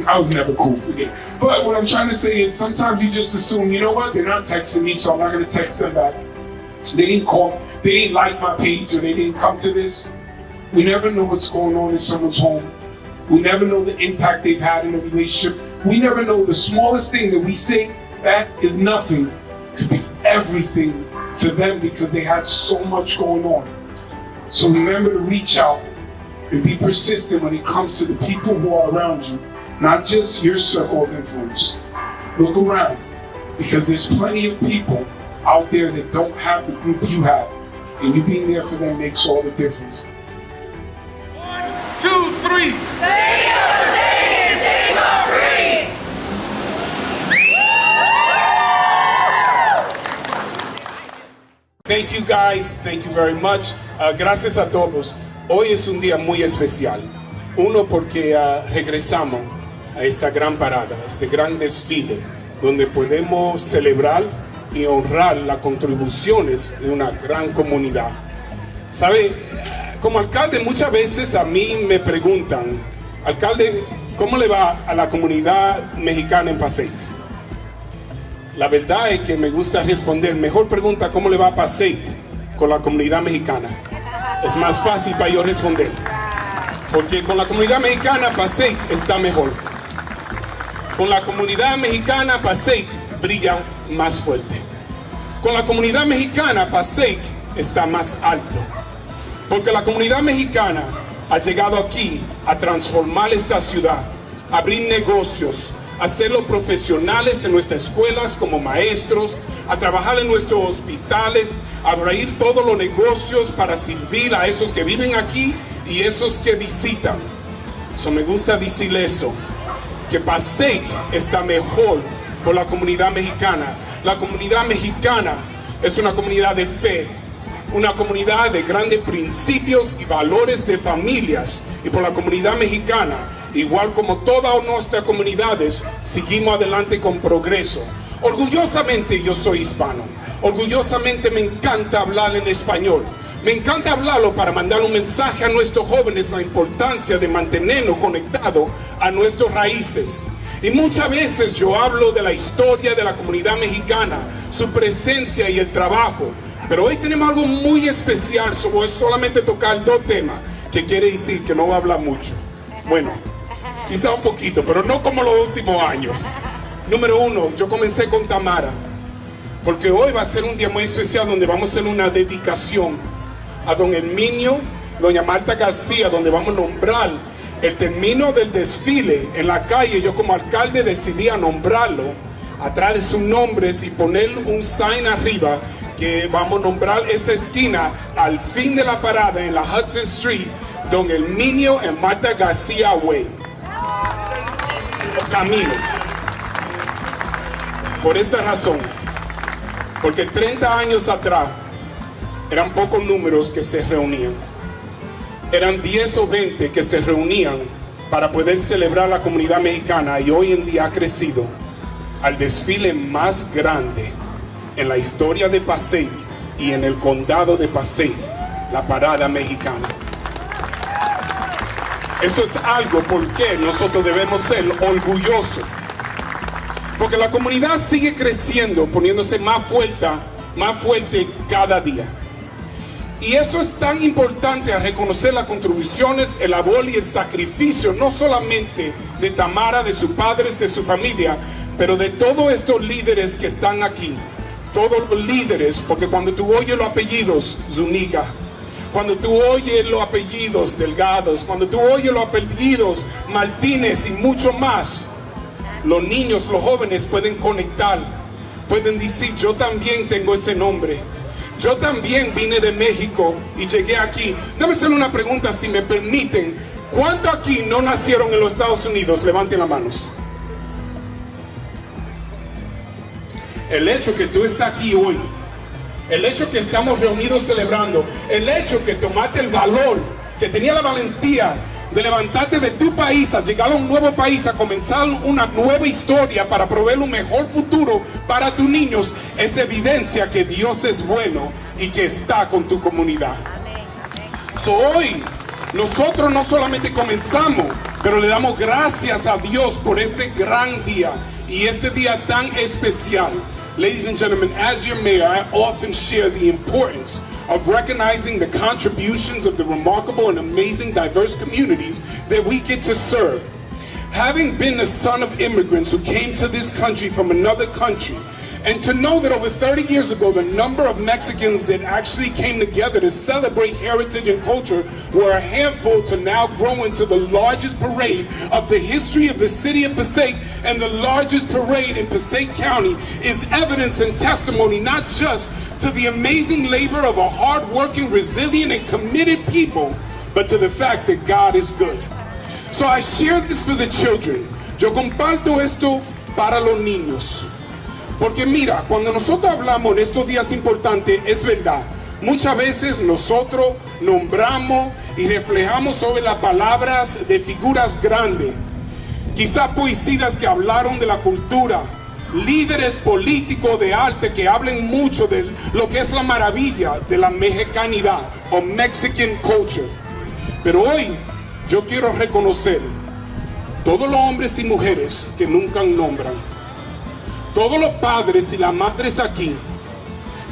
I was never cool for it. But what I'm trying to say is sometimes you just assume, you know what, they're not texting me, so I'm not going to text them back. They didn't call, they didn't like my page, or they didn't come to this. We never know what's going on in someone's home. We never know the impact they've had in a relationship. We never know the smallest thing that we say that is nothing could be everything to them because they had so much going on. So remember to reach out and be persistent when it comes to the people who are around you, not just your circle of influence. Look around, because there's plenty of people out there that don't have the group you have, and you being there for them makes all the difference. 1, 2, 3. City of Passaic is free. Thank you guys, thank you very much. Gracias a todos. Hoy es un día muy especial. Uno, porque regresamos a esta gran parada, este gran desfile, donde podemos celebrar y honrar las contribuciones de una gran comunidad. ¿Sabe? Como alcalde, muchas veces a mí me preguntan, alcalde, ¿cómo le va a la comunidad mexicana en Passaic? La verdad es que me gusta responder, mejor pregunta, ¿cómo le va a Passaic con la comunidad mexicana? Es más fácil para yo responder. Porque con la comunidad mexicana, Passaic está mejor. Con la comunidad mexicana, Passaic brilla más fuerte. Con la comunidad mexicana, Passaic está más alto. Porque la comunidad mexicana ha llegado aquí a transformar esta ciudad, a abrir negocios, a hacerlos profesionales en nuestras escuelas como maestros, a trabajar en nuestros hospitales, a abrir todos los negocios para servir a esos que viven aquí y esos que visitan. Me gusta decirle eso, que Passaic está mejor por la comunidad mexicana. La comunidad mexicana es una comunidad de fe, una comunidad de grandes principios y valores de familias, y por la comunidad mexicana, igual como todas nuestras comunidades, seguimos adelante con progreso. Orgullosamente yo soy hispano, orgullosamente me encanta hablar en español. Me encanta hablarlo para mandar un mensaje a nuestros jóvenes, la importancia de mantenernos conectados a nuestras raíces. Y muchas veces yo hablo de la historia de la comunidad mexicana, su presencia y el trabajo. Pero hoy tenemos algo muy especial, voy solamente tocar 2 temas, que quiere decir que no va a hablar mucho. Bueno, quizá un poquito, pero no como los últimos años. Número 1, yo comencé con Tamara, porque hoy va a ser un día muy especial donde vamos a hacer una dedicación a don Herminio, doña Marta García, donde vamos a nombrar el término del desfile en la calle. Yo como alcalde decidí a nombrarlo atrás de sus nombres y poner un sign arriba que vamos a nombrar esa esquina al fin de la parada en la Hudson Street, don Herminio y Marta García Way. Camino. Por esta razón, porque 30 años atrás eran pocos números que se reunían. Eran 10 o 20 que se reunían para poder celebrar la comunidad mexicana, y hoy en día ha crecido al desfile más grande en la historia de Passaic y en el condado de Passaic, la parada mexicana. Eso es algo por qué nosotros debemos ser orgullosos, porque la comunidad sigue creciendo, poniéndose más fuerte cada día. Y eso es tan importante, a reconocer las contribuciones, el labor y el sacrificio, no solamente de Tamara, de sus padres, de su familia, pero de todos estos líderes que están aquí. Todos los líderes, porque cuando tú oyes los apellidos Zuniga, cuando tú oyes los apellidos Delgados, cuando tú oyes los apellidos Martínez y mucho más, los niños, los jóvenes pueden conectar, pueden decir, yo también tengo ese nombre. Yo también vine de México y llegué aquí. Déjame hacer una pregunta, si me permiten. ¿Cuántos aquí no nacieron en los Estados Unidos? Levanten las manos. El hecho que tú estás aquí hoy, el hecho que estamos reunidos celebrando, el hecho que tomaste el valor, que tenía la valentía de levantarte de tu país a llegar a un nuevo país, a comenzar una nueva historia para proveer un mejor futuro para tus niños, es evidencia que Dios es bueno y que está con tu comunidad. Hoy nosotros no solamente comenzamos, pero le damos gracias a Dios por este gran día y este día tan especial. Ladies and gentlemen, as your mayor, I often share the importance of recognizing the contributions of the remarkable and amazing diverse communities that we get to serve. Having been the son of immigrants who came to this country from another country, And to know that over 30 years ago, the number of Mexicans that actually came together to celebrate heritage and culture were a handful to now grow into the largest parade of the history of the city of Passaic and the largest parade in Passaic County is evidence and testimony not just to the amazing labor of a hard-working, resilient, and committed people, but to the fact that God is good. So I share this for the children. Yo comparto esto para los niños. Porque mira, cuando nosotros hablamos en estos días importantes, es verdad, muchas veces nosotros nombramos y reflejamos sobre las palabras de figuras grandes, quizás poesías que hablaron de la cultura, líderes políticos de arte que hablen mucho de lo que es la maravilla de la mexicanidad o Mexican culture. Pero hoy yo quiero reconocer todos los hombres y mujeres que nunca nombran, todos los padres y las madres aquí,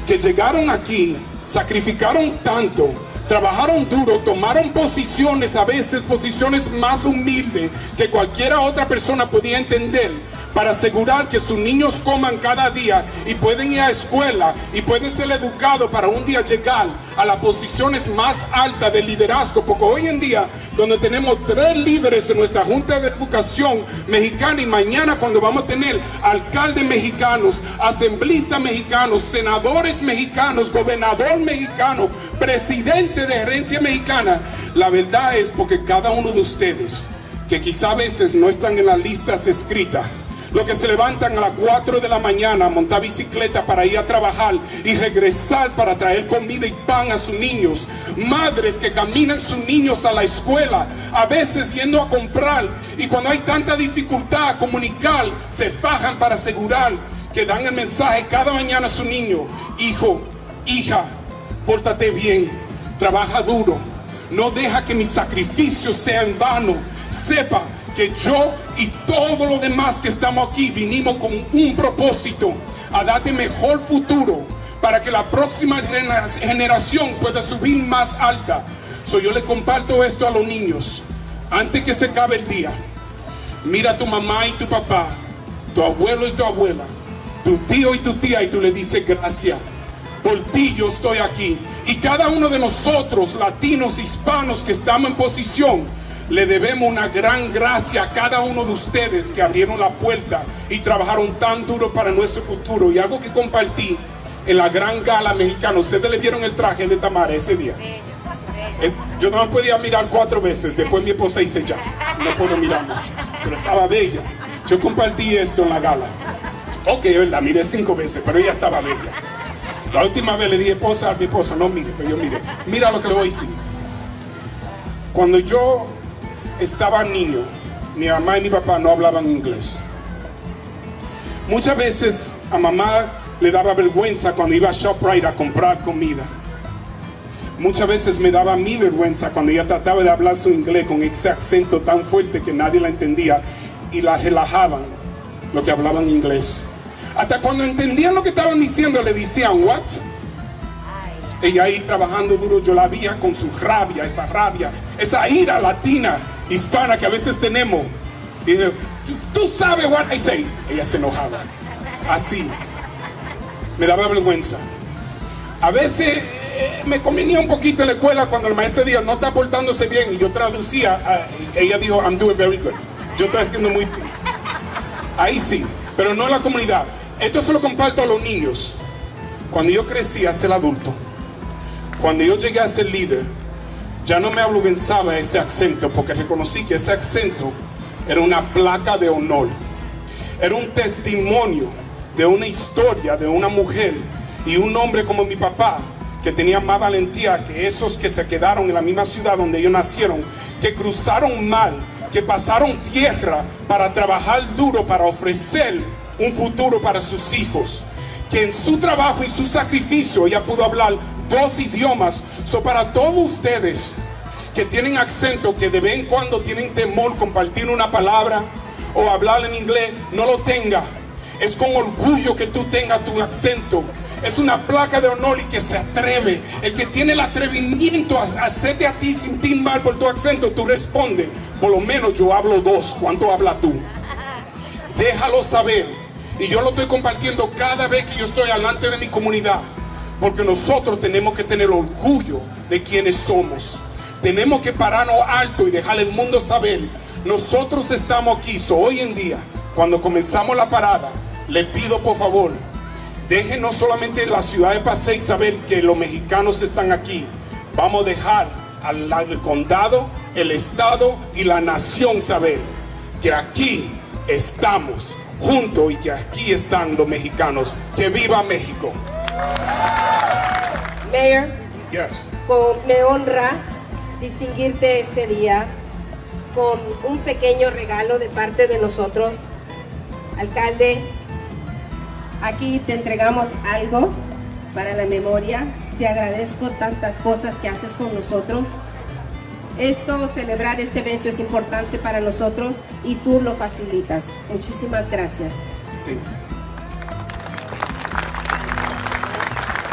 que llegaron aquí, sacrificaron tanto, trabajaron duro, tomaron posiciones, a veces posiciones más humildes que cualquiera otra persona podía entender, para asegurar que sus niños coman cada día y pueden ir a escuela y pueden ser educados para un día llegar a las posiciones más altas de liderazgo. Porque hoy en día, donde tenemos 3 líderes en nuestra Junta de Educación mexicana, y mañana cuando vamos a tener alcaldes mexicanos, asambleístas mexicanos, senadores mexicanos, gobernador mexicano, presidente de gerencia mexicana, la verdad es porque cada uno de ustedes, que quizá a veces no están en las listas escritas, los que se levantan a las 4 de la mañana a montar bicicleta para ir a trabajar y regresar para traer comida y pan a sus niños, madres que caminan sus niños a la escuela, a veces yendo a comprar, y cuando hay tanta dificultad a comunicar, se fajan para asegurar que dan el mensaje cada mañana a su niño: hijo, hija, pórtate bien, trabaja duro, no deja que mi sacrificio sea en vano, sepa que yo y todos los demás que estamos aquí vinimos con un propósito: a darte mejor futuro para que la próxima generación pueda subir más alta. Yo le comparto esto a los niños antes que se acabe el día. Mira a tu mamá y tu papá, tu abuelo y tu abuela, tu tío y tu tía, y tú le dices: gracias, por ti yo estoy aquí. Y cada uno de nosotros, latinos, hispanos, que estamos en posición, le debemos una gran gracia a cada uno de ustedes que abrieron la puerta y trabajaron tan duro para nuestro futuro. Y algo que compartí en la gran gala mexicana, ustedes le vieron el traje de Tamara ese día. Yo no me podía mirar 4 veces, después mi esposa dice: ya, no puedo mirar mucho, pero estaba bella. Yo compartí esto en la gala. Ok, la miré 5 veces, pero ella estaba bella. La última vez le dije a mi esposa: no mire, pero yo mire. Mira lo que le voy a decir. Cuando yo estaba niño, mi mamá y mi papá no hablaban inglés. Muchas veces a mamá le daba vergüenza cuando iba a ShopRite a comprar comida. Muchas veces me daba a mí vergüenza cuando ella trataba de hablar su inglés con ese acento tan fuerte que nadie la entendía, y la relajaban lo que hablaban inglés. Hasta cuando entendían lo que estaban diciendo, le decían: what? Ella ahí trabajando duro, yo la veía con su rabia, esa ira latina, hispana que a veces tenemos. Y dice: tú sabes what I say. Ella se enojaba. Así. Me daba vergüenza. A veces me convenía un poquito en la escuela cuando el maestro decía: no está portándose bien, y yo traducía. Ella dijo: I'm doing very good. Yo estoy haciendo muy bien. Ahí sí, pero no en la comunidad. Esto se lo comparto a los niños. Cuando yo crecí a ser adulto, cuando yo llegué a ser líder, ya no me avergonzaba ese acento, porque reconocí que ese acento era una placa de honor. Era un testimonio de una historia de una mujer y un hombre como mi papá, que tenía más valentía que esos que se quedaron en la misma ciudad donde ellos nacieron, que cruzaron mar, que pasaron tierra para trabajar duro, para ofrecer un futuro para sus hijos, que en su trabajo y su sacrificio ella pudo hablar 2 idiomas. Para todos ustedes que tienen acento, que de vez en cuando tienen temor compartir una palabra o hablar en inglés, no lo tenga. Es con orgullo que tú tengas tu acento. Es una placa de honor, y que se atreve, el que tiene el atrevimiento a hacerte a ti sentir mal por tu acento, tú respondes: por lo menos yo hablo 2, ¿cuánto hablas tú? Déjalo saber Y yo lo estoy compartiendo cada vez que yo estoy delante de mi comunidad, porque nosotros tenemos que tener orgullo de quienes somos. Tenemos que pararnos alto y dejar al mundo saber, nosotros estamos aquí. Hoy en día, cuando comenzamos la parada, les pido por favor, dejen no solamente la ciudad de Passaic saber que los mexicanos están aquí. Vamos a dejar al condado, el estado y la nación saber que aquí estamos juntos y que aquí están los mexicanos. ¡Que viva México! Mayor, Yes. me honra distinguirte este día con un pequeño regalo de parte de nosotros. Alcalde, aquí te entregamos algo para la memoria. Te agradezco tantas cosas que haces con nosotros. Celebrar este evento es importante para nosotros y tú lo facilitas. Muchísimas gracias. Thank you.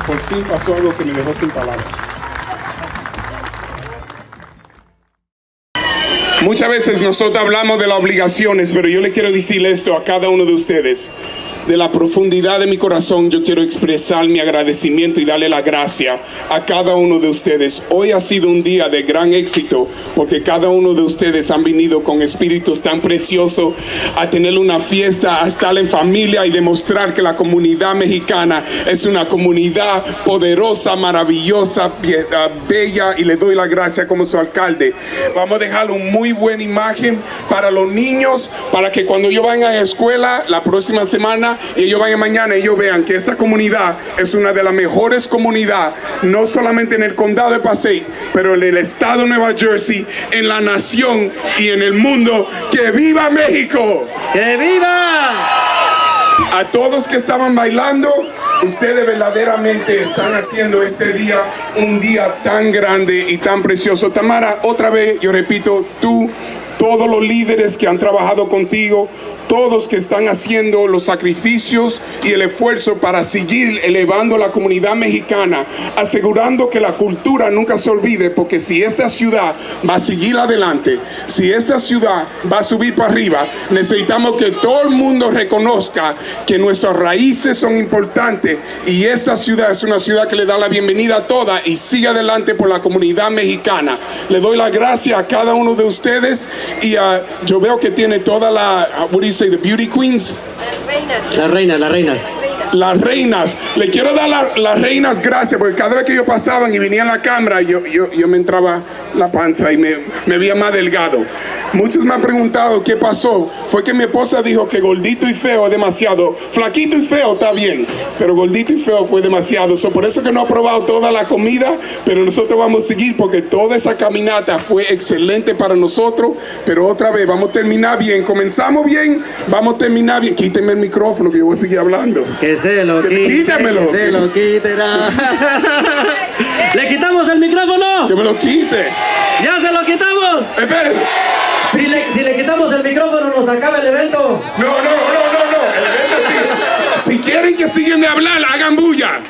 Por fin pasó algo que me dejó sin palabras. Muchas veces nosotros hablamos de las obligaciones, pero yo le quiero decir esto a cada uno de ustedes. De la profundidad de mi corazón yo quiero expresar mi agradecimiento y darle la gracia a cada uno de ustedes. Hoy ha sido un día de gran éxito porque cada uno de ustedes han venido con espíritus tan preciosos a tener una fiesta, a estar en familia y demostrar que la comunidad mexicana es una comunidad poderosa, maravillosa, bella, y le doy la gracia como su alcalde. Vamos a dejar una muy buena imagen para los niños, para que cuando ellos vayan a la escuela la próxima semana y ellos vayan mañana y ellos vean que esta comunidad es una de las mejores comunidades, no solamente en el condado de Passaic, pero en el estado de Nueva Jersey, en la nación y en el mundo. ¡Que viva México! ¡Que viva! A todos que estaban bailando, ustedes verdaderamente están haciendo este día un día tan grande y tan precioso. Tamara, otra vez yo repito, tú, todos los líderes que han trabajado contigo, todos que están haciendo los sacrificios y el esfuerzo para seguir elevando la comunidad mexicana, asegurando que la cultura nunca se olvide, porque si esta ciudad va a seguir adelante, si esta ciudad va a subir para arriba, necesitamos que todo el mundo reconozca que nuestras raíces son importantes y esta ciudad es una ciudad que le da la bienvenida a todas y sigue adelante por la comunidad mexicana. Le doy las gracias a cada uno de ustedes y yo veo que tiene toda la, what do you say, the beauty queens? Las reinas. Las reinas, le quiero dar las reinas gracias, porque cada vez que ellos pasaban y venían a la cámara, yo me entraba la panza y me veía más delgado. Muchos me han preguntado qué pasó. Fue que mi esposa dijo que gordito y feo es demasiado. Flaquito y feo está bien, pero gordito y feo fue demasiado. Por eso que no he probado toda la comida, pero nosotros vamos a seguir porque toda esa caminata fue excelente para nosotros. Pero otra vez, vamos a terminar bien. Comenzamos bien, vamos a terminar bien. Quíteme el micrófono que yo voy a seguir hablando. Que se lo quite. Quítemelo. Que se lo quitará. ¿Le quitamos el micrófono? Que me lo quite. ¡Ya se lo quitamos! Espérense. Si le quitamos el micrófono, nos acaba el evento. No. El evento sí. Si quieren que sigan de hablar, hagan bulla.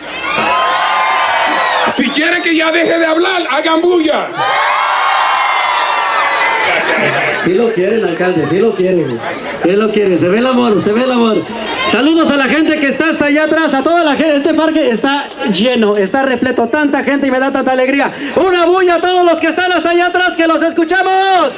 Si quieren que ya deje de hablar, hagan bulla. Sí lo quieren, alcalde, sí lo quieren. Sí lo quieren, se ve el amor, se ve el amor. Saludos a la gente que está hasta allá atrás, a toda la gente. Este parque está lleno, está repleto, tanta gente y me da tanta alegría. Una bulla a todos los que están hasta allá atrás, que los escuchamos.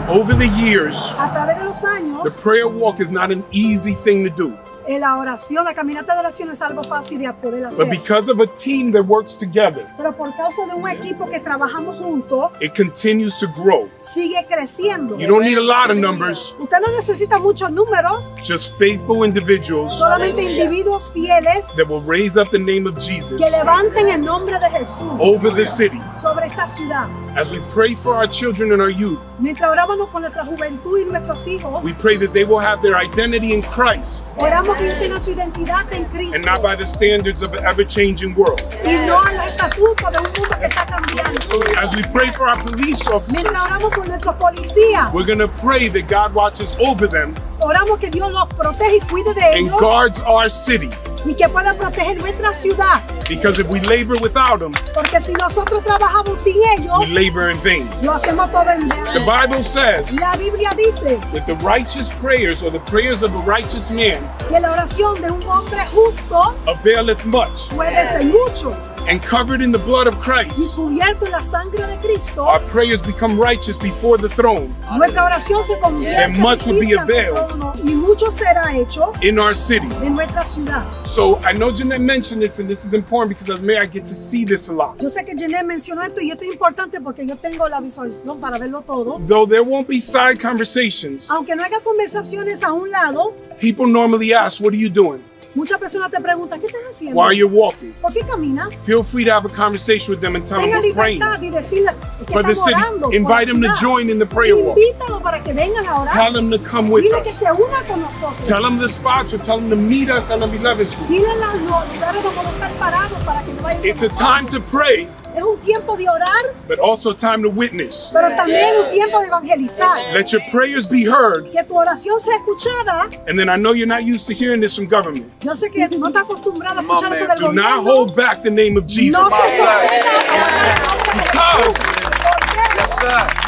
Over the years, A través de los años, the prayer walk is not an easy thing to do. la oración, la caminata de oración es algo fácil de poder hacer. But because of a team that works together, Pero por causa de un equipo que trabajamos juntos, it continues to grow. sigue creciendo. You don't need a lot of numbers, Usted no necesita muchos números, just faithful individuals solamente individuos fieles that will raise up the name of Jesus que levanten el nombre de Jesús over the city. sobre esta ciudad. As we pray for our children and our youth, Mientras orábamos por nuestra juventud y nuestros hijos, we pray that they will have their identity in Christ oramos que ellos tengan su identidad en Cristo and not by the standards of an ever-changing world. y no al estatuto de un mundo que está cambiando. As we pray for our police officers, Mientras oramos por nuestros policías, we're going to pray that God watches over them Oramos que Dios los protege y cuide de and ellos guards our city. y que pueda proteger nuestra ciudad. Because if we labor without them, Porque si nosotros trabajamos sin ellos, we labor in vain. lo hacemos todo en The vano. Bible says La Biblia dice that the righteous prayers or the prayers of a righteous man que la oración de un hombre justo availeth much. puede ser mucho. And covered in the blood of Y Christ, cubierto en la sangre de Cristo, our prayers become righteous before the throne nuestra oración se convierte And much will be justicia ante el availed. trono, y mucho será hecho in our city. en nuestra ciudad. So I know Jeanette mentioned this, and this is important because as mayor I get to see this a lot. Yo sé que Jeanette mencionó esto y esto es importante porque yo tengo la visualización para verlo todo. Though there won't be side conversations, Aunque no haya conversaciones a un lado, people normally ask, what are you doing? muchas personas te preguntan, ¿qué estás haciendo? While you're walking. ¿Por qué caminas? Feel free to have a conversation with them and tell them Tenga we're praying libertad y decirle que for the estamos city. orando por Invite la them to ciudad. join in the prayer walk. Invítalo para que vengan a orar. Tell them to come with Dile que us. se una con nosotros. Tell them the spots or tell them to meet us on the 11th Street. Dile los lugares donde vamos a estar parados para que no vayan con It's a nosotros. time to pray, Es un tiempo de orar, but also time to witness. pero también un tiempo de evangelizar. Let your prayers be heard. Que tu oración sea escuchada. And then I know you're not used to hearing this from government. Yo sé que no estás acostumbrado a escuchar esto del Do not gobierno. hold back the name of Jesus. No se someta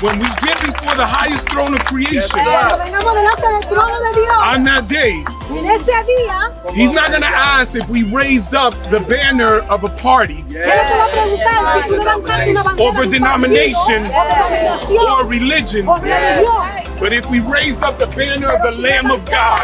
When we get before the highest throne of creation, cuando vengamos delante del trono de Dios. on that day, En ese día, He's not going to ask if we raised up the banner of a party Él te va a preguntar si tú levantaste una bandera over de un denomination partido, o denominación, or religion, o religión. but if we raised up the banner of the Lamb of God,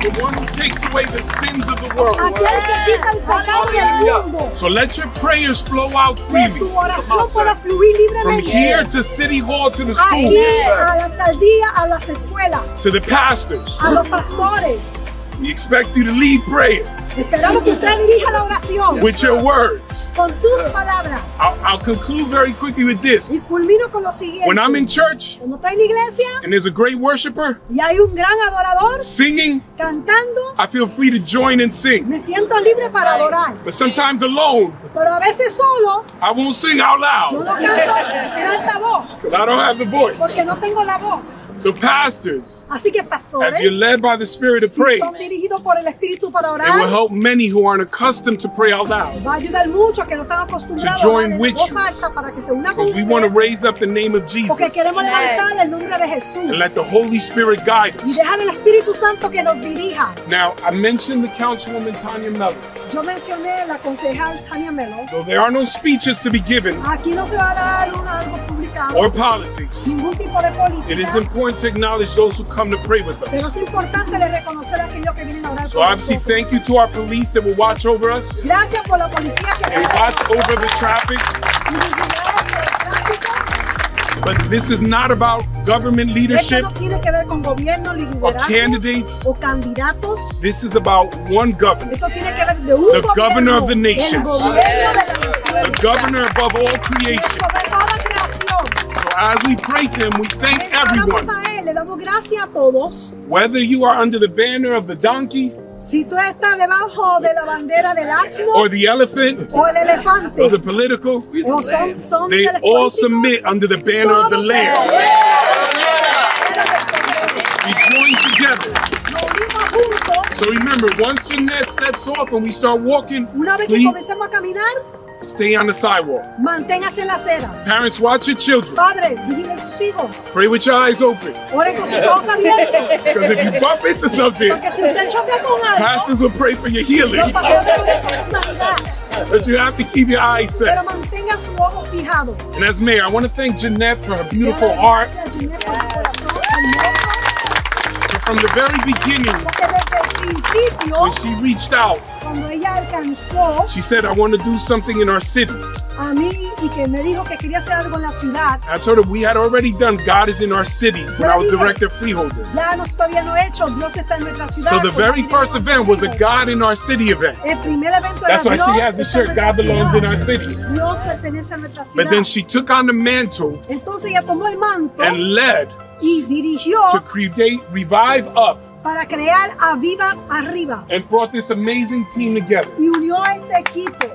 the one who takes away the sins of the world. Aquel que quita el pecado del mundo. So let your prayers flow out Que freely. tu oración pueda fluir From libremente. here to City Hall to the Aquí, school, a la alcaldía, a las escuelas, to the pastors. a los pastores. We expect you to lead prayer Esperamos que usted dirija la oración with your words. con tus palabras. I'll conclude very quickly with this. Y culmino con lo siguiente. When I'm in church Cuando está en la iglesia and there's a great worshiper y hay un gran adorador singing, cantando, I feel free to join and sing. me siento libre para adorar. But sometimes alone, Pero a veces solo, I won't sing out yo loud no canto en alta voz, because I don't have the voice. porque no tengo la voz. So pastors, Así que pastores, as you're led by the Spirit to si pray, son dirigidos por el Espíritu para it will orar, help many who aren't accustomed to pray out loud. va a ayudar mucho a que no están acostumbrados To join a orar with en voz you. alta para que se una con Because we want to usted, raise up the name of Jesus porque queremos levantar el nombre de Jesús and let the Holy Spirit guide y us. dejar el Espíritu Santo que nos dirija. Now, I mentioned the Councilwoman Tanya Mellon. Yo mencioné la concejal Tania Melo. Though there are no speeches to be given Aquí no se va a dar algo publicado, or politics, ningún tipo de it is política, important to acknowledge those who come to pray with pero us. es importante le reconocer a aquellos que vienen a orar So por obviously, nosotros. thank you to our police that will watch over us Gracias por la policía que and watch over the traffic. But this is not about government Esto leadership no tiene que ver con gobierno, or liderazgo candidates. o candidatos. This is about one governor, Esto tiene que ver de un The governor of the el nations. gobierno de la nación, the governor above all creation. sobre toda creación. So as we pray to him, we thank Oramos everyone, a él, le damos gracias a todos. whether you are under the banner of the donkey Si tú estás debajo de la bandera del asno or the elephant o el elefante, or the political, o son they líderes all políticos, submit under the banner of the todos se Lamb. someten. We join together. Nos unimos juntos. So remember, once Jeanette sets off and we start walking, Una vez que please comencemos a caminar, stay on the sidewalk. manténgase en la acera. Parents, watch your children. Padre, vigilen sus hijos. Pray with your eyes open. Oren con sus ojos abiertos. Because if you bump into something, Porque si usted choca con algo, pastors will pray for your healing. los pastores oren por su sanidad. But you have to keep your eyes set. Pero mantenga su ojo fijado. And as mayor, I want to thank Jeanette for her beautiful heart. Gracias, Jeanette, por su corazón hermoso, From the very beginning, porque desde el principio, when she reached out, cuando ella alcanzó she said, I want to do something in our city. a mí y que me dijo que quería hacer algo en la ciudad, I told her we had already done God is in our city when I was director of Freeholder. ya nosotros habíamos hecho, Dios está en nuestra ciudad. So the very first event was a God in our city event. El primer evento That's era why she Dios has the está en shirt, nuestra God belongs in ciudad. our city. Dios pertenece a nuestra ciudad. But then she took on the mantle Entonces ella tomó el manto and led y dirigió to create Revive Up para crear a Viva Arriba and brought this amazing team together. y unió a este equipo.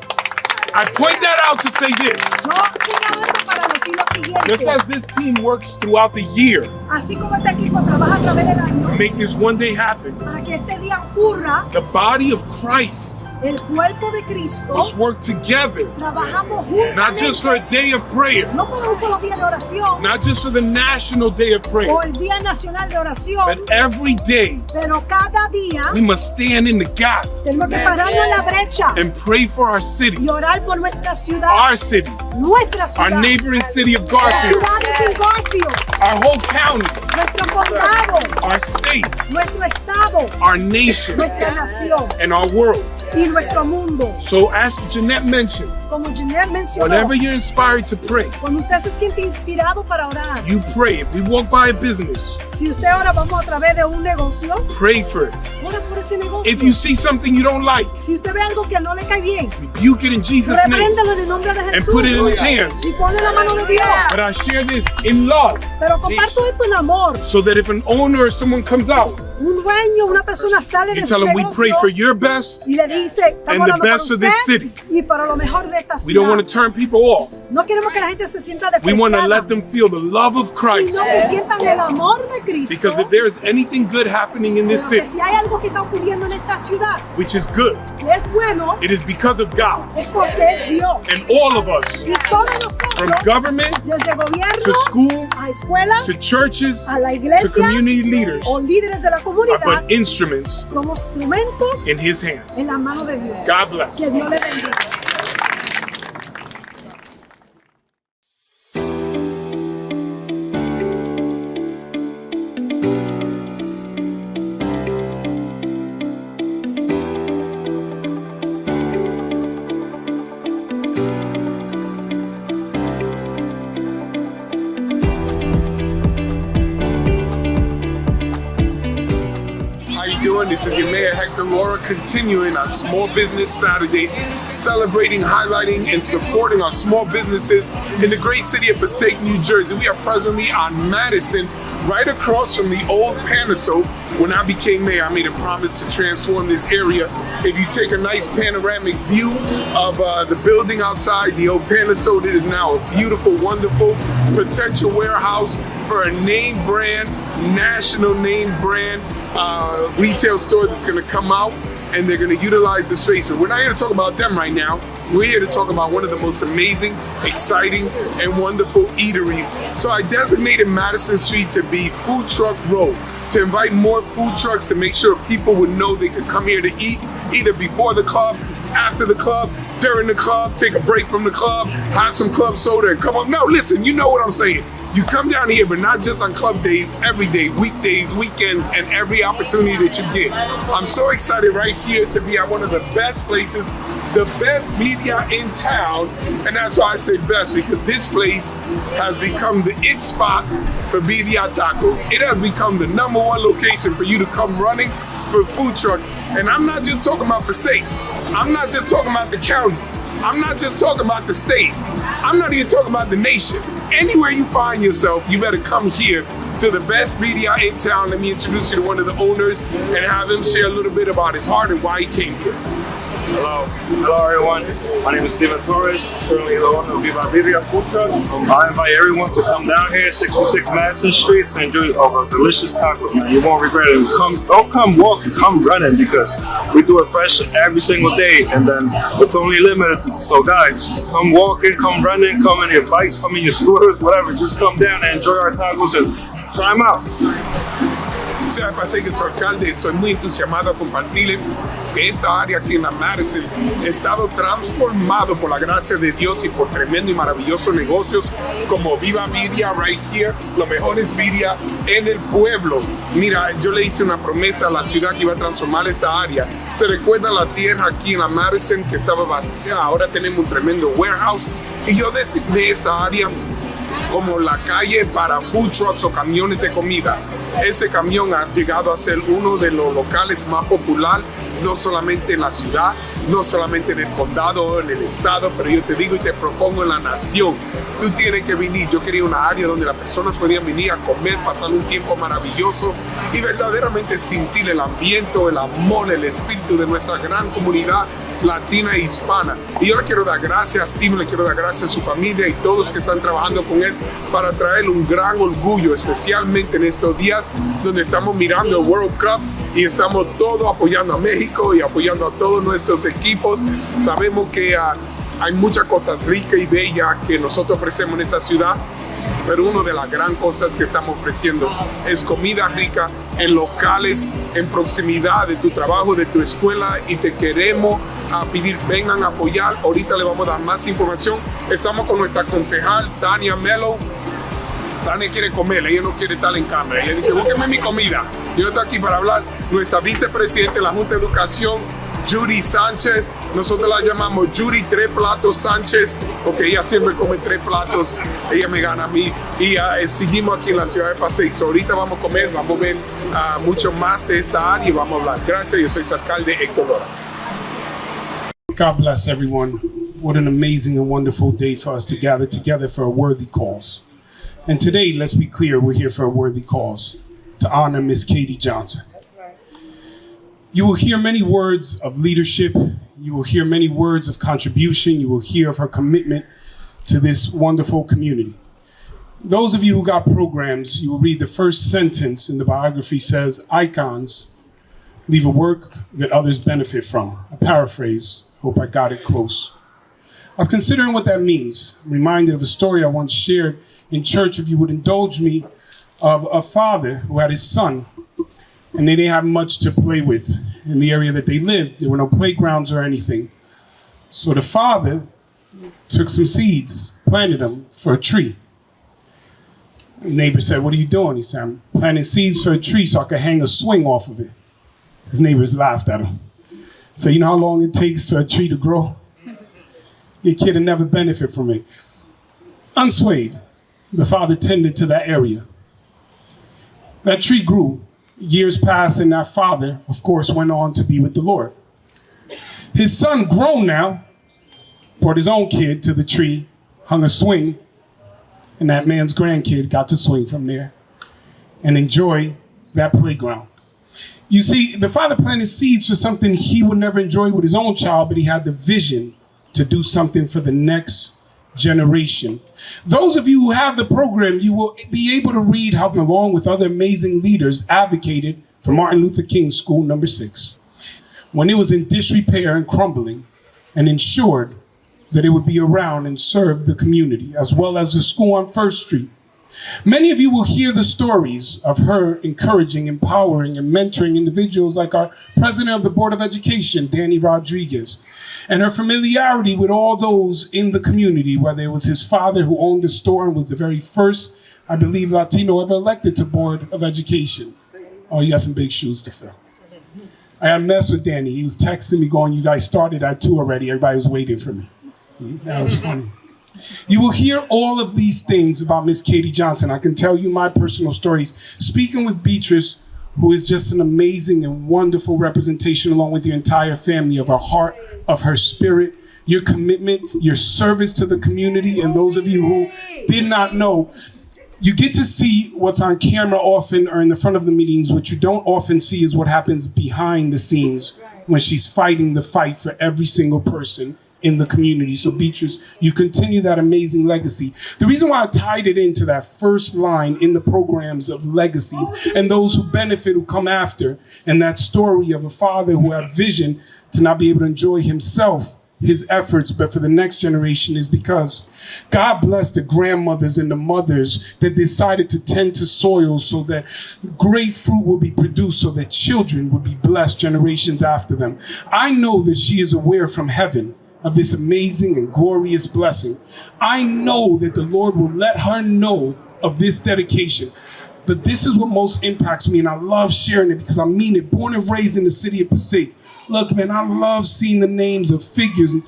I point that out to say this. Yo señalo esto para decir lo siguiente. Just as this team works throughout the year Así como este equipo trabaja a través del to año make this one day happen, para que este día ocurra, the body of Christ el cuerpo de Cristo, must work together, trabajamos juntos. not just for a day of prayer, No por un solo día de oración not just for the national day of prayer, o el día nacional de oración, but every day pero cada día we must stand in the gap tenemos que pararnos en la brecha and pray for our city, y orar por nuestra ciudad, our city, nuestra ciudad, our neighboring city of las Garfield, ciudades en Garfield, our whole county, nuestro condado, our state, nuestro estado, our nation, nuestra nación and our world. y nuestro mundo. So as Jeanette mentioned, Como Jeanette mencionó, whenever you're inspired to pray, cuando usted se siente inspirado para orar, you pray. If we walk by a business, si usted ahora vamos a través de un negocio, pray for it. ora por ese negocio. If you see something you don't like, Si usted ve algo que no le cae bien, rebuke it in Jesus' name repréndalo en el nombre de and Jesús put it in His hands. y ponle la mano de Dios. But I share this in love, Pero comparto esto en amor. so that if an owner or someone comes out, Un dueño, una persona sale you de tell su them we pray negocio for your best y le dice, and estamos the orando por best for this usted city. y para lo mejor de esta We don't want ciudad. to turn people off. No queremos que la gente se sienta We want to let despreciada, them feel the love of Christ. sino que sientan el amor de Cristo. Because if there is anything good happening in this Porque city, si hay algo que está ocurriendo en esta ciudad which is good, que es bueno, it is because of God. es porque es Dios. And all of us, Y todos from nosotros, government desde gobierno to school a escuelas, to churches a la to iglesia community leaders, o líderes de la are comunidad, but instruments somos instrumentos in His hands. en la mano de Dios. God bless. Que Dios le bendiga. How you doing? This is your Mayor Hector Laura, continuing our Small Business Saturday, celebrating, highlighting, and supporting our small businesses in the great city of Passaic, New Jersey. We are presently on Madison, right across from the old Panaso. When I became mayor, I made a promise to transform this area. If you take a nice panoramic view of the building outside, the old Panaso, it is now a beautiful, wonderful potential warehouse for a name brand, national name brand retail store that's going to come out and they're going to utilize the space. But we're not here to talk about them right now. We're here to talk about one of the most amazing, exciting, and wonderful eateries. So I designated Madison Street to be Food Truck Road, to invite more food trucks to make sure people would know they could come here to eat, either before the club, after the club, during the club, take a break from the club, have some club soda, and come up. No, listen, you know what I'm saying. You come down here, but not just on club days, every day, weekdays, weekends, and every opportunity that you get. I'm so excited right here to be at one of the best places, the best media in town, and that's why I say best, because this place has become the it spot for birria tacos. It has become the #1 location for you to come running for food trucks. And I'm not just talking about Passaic. I'm not just talking about the county. I'm not just talking about the state. I'm not even talking about the nation. Anywhere you find yourself, you better come here to the best media in town. Let me introduce you to one of the owners and have him share a little bit about his heart and why he came here. Hello everyone. My name is Steven Torres, currently the owner of Viva Birria Food Truck. I invite everyone to come down here, 66 Madison Street, to enjoy our delicious tacos, man. You won't regret it. Don't come walking, come running, because we do it fresh every single day, and then it's only limited. So guys, come walking, come running, come in your bikes, come in your scooters, whatever. Just come down and enjoy our tacos and try them out. Ciudad de Passaic, su alcalde, estoy muy entusiasmado a compartirle que esta área aquí en la Madison ha estado transformado por la gracia de Dios y por tremendo y maravillosos negocios como Viva Birria right here, los mejores birria en el pueblo. Mira, yo le hice una promesa a la ciudad que iba a transformar esta área. Se recuerda la tierra aquí en la Madison que estaba vacía, ahora tenemos un tremendo warehouse y yo designé esta área como la calle para food trucks o camiones de comida. Ese camión ha llegado a ser uno de los locales más populares, no solamente en la ciudad, no solamente en el condado o en el estado, pero yo te digo y te propongo en la nación. Tú tienes que venir. Yo quería una área donde las personas podían venir a comer, pasar un tiempo maravilloso, y verdaderamente sentir el ambiente, el amor, el espíritu de nuestra gran comunidad latina e hispana. Y yo le quiero dar gracias a Steven, le quiero dar gracias a su familia y todos los que están trabajando con él para traerle un gran orgullo, especialmente en estos días donde estamos mirando el World Cup y estamos todos apoyando a México y apoyando a todos nuestros equipos. Sabemos que hay muchas cosas ricas y bellas que nosotros ofrecemos en esta ciudad, pero una de las grandes cosas que estamos ofreciendo es comida rica en locales, en proximidad de tu trabajo, de tu escuela, y te queremos pedir, vengan a apoyar. Ahorita le vamos a dar más información. Estamos con nuestra concejal, Tania Melo. Tania quiere comer, ella no quiere estar en cámara. Ella dice, búsqueme mi comida. Yo no estoy aquí para hablar. Nuestra vicepresidenta de la Junta de Educación, Judy Sánchez, nosotros la llamamos Judy 3 platos Sánchez, porque ella siempre come 3 platos, ella me gana a mí, y seguimos aquí en la ciudad de Passaic. So, ahorita vamos a comer, vamos a ver mucho más de esta área y vamos a hablar. Gracias, yo soy su alcalde Héctor Lora. God bless everyone. What an amazing and wonderful day for us to gather together for a worthy cause. And today, let's be clear, we're here for a worthy cause, to honor Miss Katie Johnson. You will hear many words of leadership. You will hear many words of contribution. You will hear of her commitment to this wonderful community. Those of you who got programs, you will read the first sentence in the biography says, icons leave a work that others benefit from. I paraphrase, hope I got it close. I was considering what that means. I'm reminded of a story I once shared in church, if you would indulge me, of a father who had his son, and they didn't have much to play with in the area that they lived. There were no playgrounds or anything. So the father took some seeds, planted them for a tree. The neighbor said, what are you doing? He said, I'm planting seeds for a tree so I could hang a swing off of it. His neighbors laughed at him. So you know how long it takes for a tree to grow? Your kid will never benefit from it. Unswayed, the father tended to that area. That tree grew. Years passed, and that father, of course, went on to be with the Lord. His son, grown now, brought his own kid to the tree, hung a swing, and that man's grandkid got to swing from there and enjoy that playground. You see, the father planted seeds for something he would never enjoy with his own child, but he had the vision to do something for the next generation. Those of you who have the program, you will be able to read how, along with other amazing leaders, advocated for Martin Luther King School number 6, when it was in disrepair and crumbling, and ensured that it would be around and serve the community, as well as the school on First Street. Many of you will hear the stories of her encouraging, empowering, and mentoring individuals like our president of the Board of Education, Danny Rodriguez, and her familiarity with all those in the community, whether it was his father who owned the store and was the very first, I believe, Latino ever elected to Board of Education. Oh, you got some big shoes to fill. I had a mess with Danny. He was texting me going, you guys started at 2 already. Everybody was waiting for me. That was funny. You will hear all of these things about Miss Katie Johnson. I can tell you my personal stories. Speaking with Beatrice, who is just an amazing and wonderful representation, along with your entire family, of her heart, of her spirit, your commitment, your service to the community. And those of you who did not know, you get to see what's on camera often or in the front of the meetings. What you don't often see is what happens behind the scenes when she's fighting the fight for every single person in the community. So Beatrice, you continue that amazing legacy. The reason why I tied it into that first line in the programs of legacies and those who benefit, who come after, and that story of a father who had vision to not be able to enjoy himself, his efforts, but for the next generation, is because God bless the grandmothers and the mothers that decided to tend to soil so that great fruit will be produced, so that children will be blessed generations after them. I know that she is aware from heaven of this amazing and glorious blessing. I know that the Lord will let her know of this dedication. But this is what most impacts me, and I love sharing it because I mean it. Born and raised in the city of Passaic. Look, man, I love seeing the names of figures and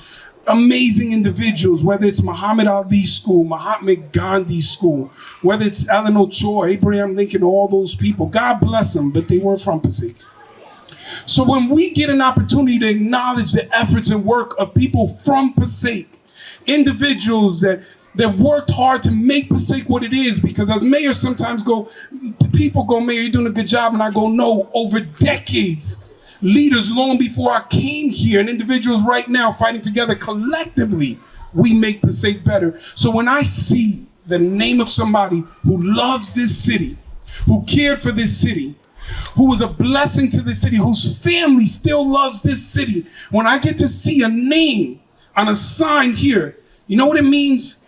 amazing individuals, whether it's Muhammad Ali's school, Mahatma Gandhi's school, whether it's Eleanor Choi, Abraham Lincoln, all those people. God bless them, but they weren't from Passaic. So when we get an opportunity to acknowledge the efforts and work of people from Passaic, individuals that that worked hard to make Passaic what it is. Because as mayor, sometimes people go, Mayor, you're doing a good job. And I go, no, over decades, leaders long before I came here and individuals right now fighting together collectively, we make Passaic better. So when I see the name of somebody who loves this city, who cared for this city, who was a blessing to this city, whose family still loves this city, when I get to see a name on a sign here, you know what it means?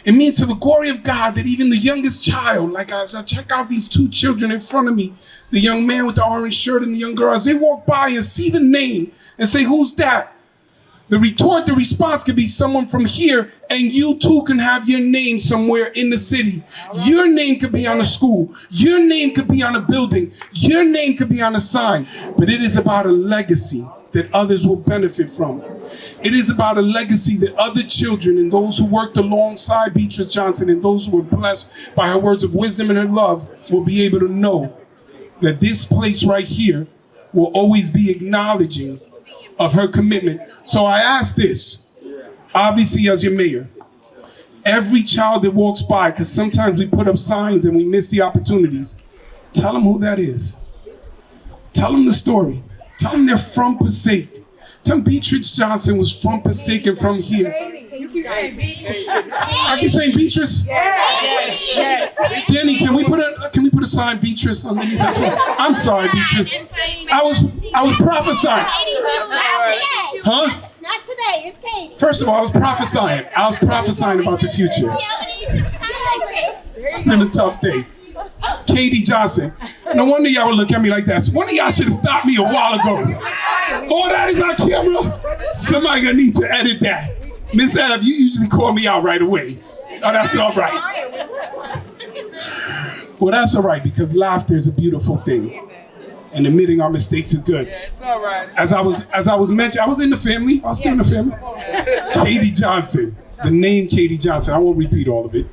It means to the glory of God that even the youngest child, like as I check out these two children in front of me, the young man with the orange shirt and the young girl, as they walk by and see the name and say, who's that? The response could be someone from here, and you too can have your name somewhere in the city. Your name could be on a school. Your name could be on a building. Your name could be on a sign. But it is about a legacy that others will benefit from. It is about a legacy that other children and those who worked alongside Beatrice Johnson and those who were blessed by her words of wisdom and her love will be able to know that this place right here will always be acknowledging of her commitment. So I ask this, obviously as your mayor, every child that walks by, because sometimes we put up signs and we miss the opportunities, tell them who that is. Tell them the story. Tell them they're from Passaic. Tell them Beatrice Johnson was from Passaic and from here. I keep saying Beatrice. Yes. Danny, can we put a sign Beatrice underneath this one? I'm sorry, Beatrice. I was prophesying. Huh? Not today, it's Katie. First of all, I was prophesying. About the future. It's been a tough day. Katie Johnson. No wonder y'all would look at me like that. One of y'all should have stopped me a while ago. Oh, that is on camera. Somebody gonna need to edit that. Miss Ev, you usually call me out right away. Oh, that's all right. Well, that's all right, because laughter is a beautiful thing. And admitting our mistakes is good. Yeah, it's all right. As I was mentioning, I was in the family. I was still in the family. Katie Johnson. The name Katie Johnson. I won't repeat all of it.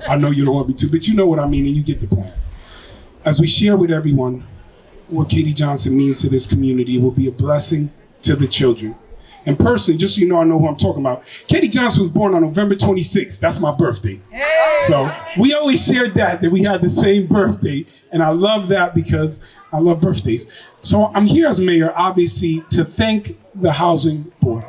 I know you don't want me to, but you know what I mean and you get the point. As we share with everyone what Katie Johnson means to this community, it will be a blessing to the children. And personally, just so you know, I know who I'm talking about. Katie Johnson was born on November 26th. That's my birthday. So we always shared that we had the same birthday. And I love that because I love birthdays. So I'm here as mayor, obviously, to thank the housing board,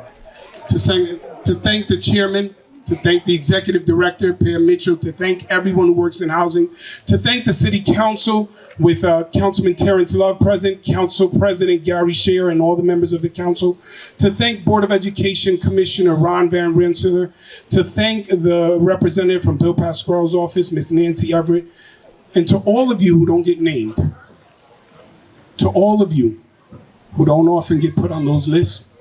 to thank the chairman, to thank the executive director, Pam Mitchell, to thank everyone who works in housing, to thank the city council with Councilman Terrence Love present, Council President Gary Scheer, and all the members of the council, to thank Board of Education Commissioner Ron Van Rensselaer, to thank the representative from Bill Pasquale's office, Miss Nancy Everett, and to all of you who don't get named, to all of you who don't often get put on those lists,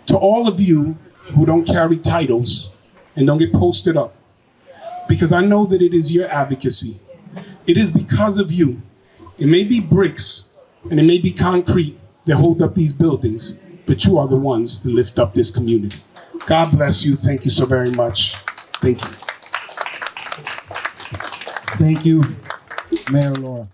to all of you who don't carry titles and don't get posted up, because I know that it is your advocacy. It is because of you. It may be bricks and it may be concrete that hold up these buildings, but you are the ones that lift up this community. God bless you. Thank you so very much. Thank you. Thank you, Mayor Laura.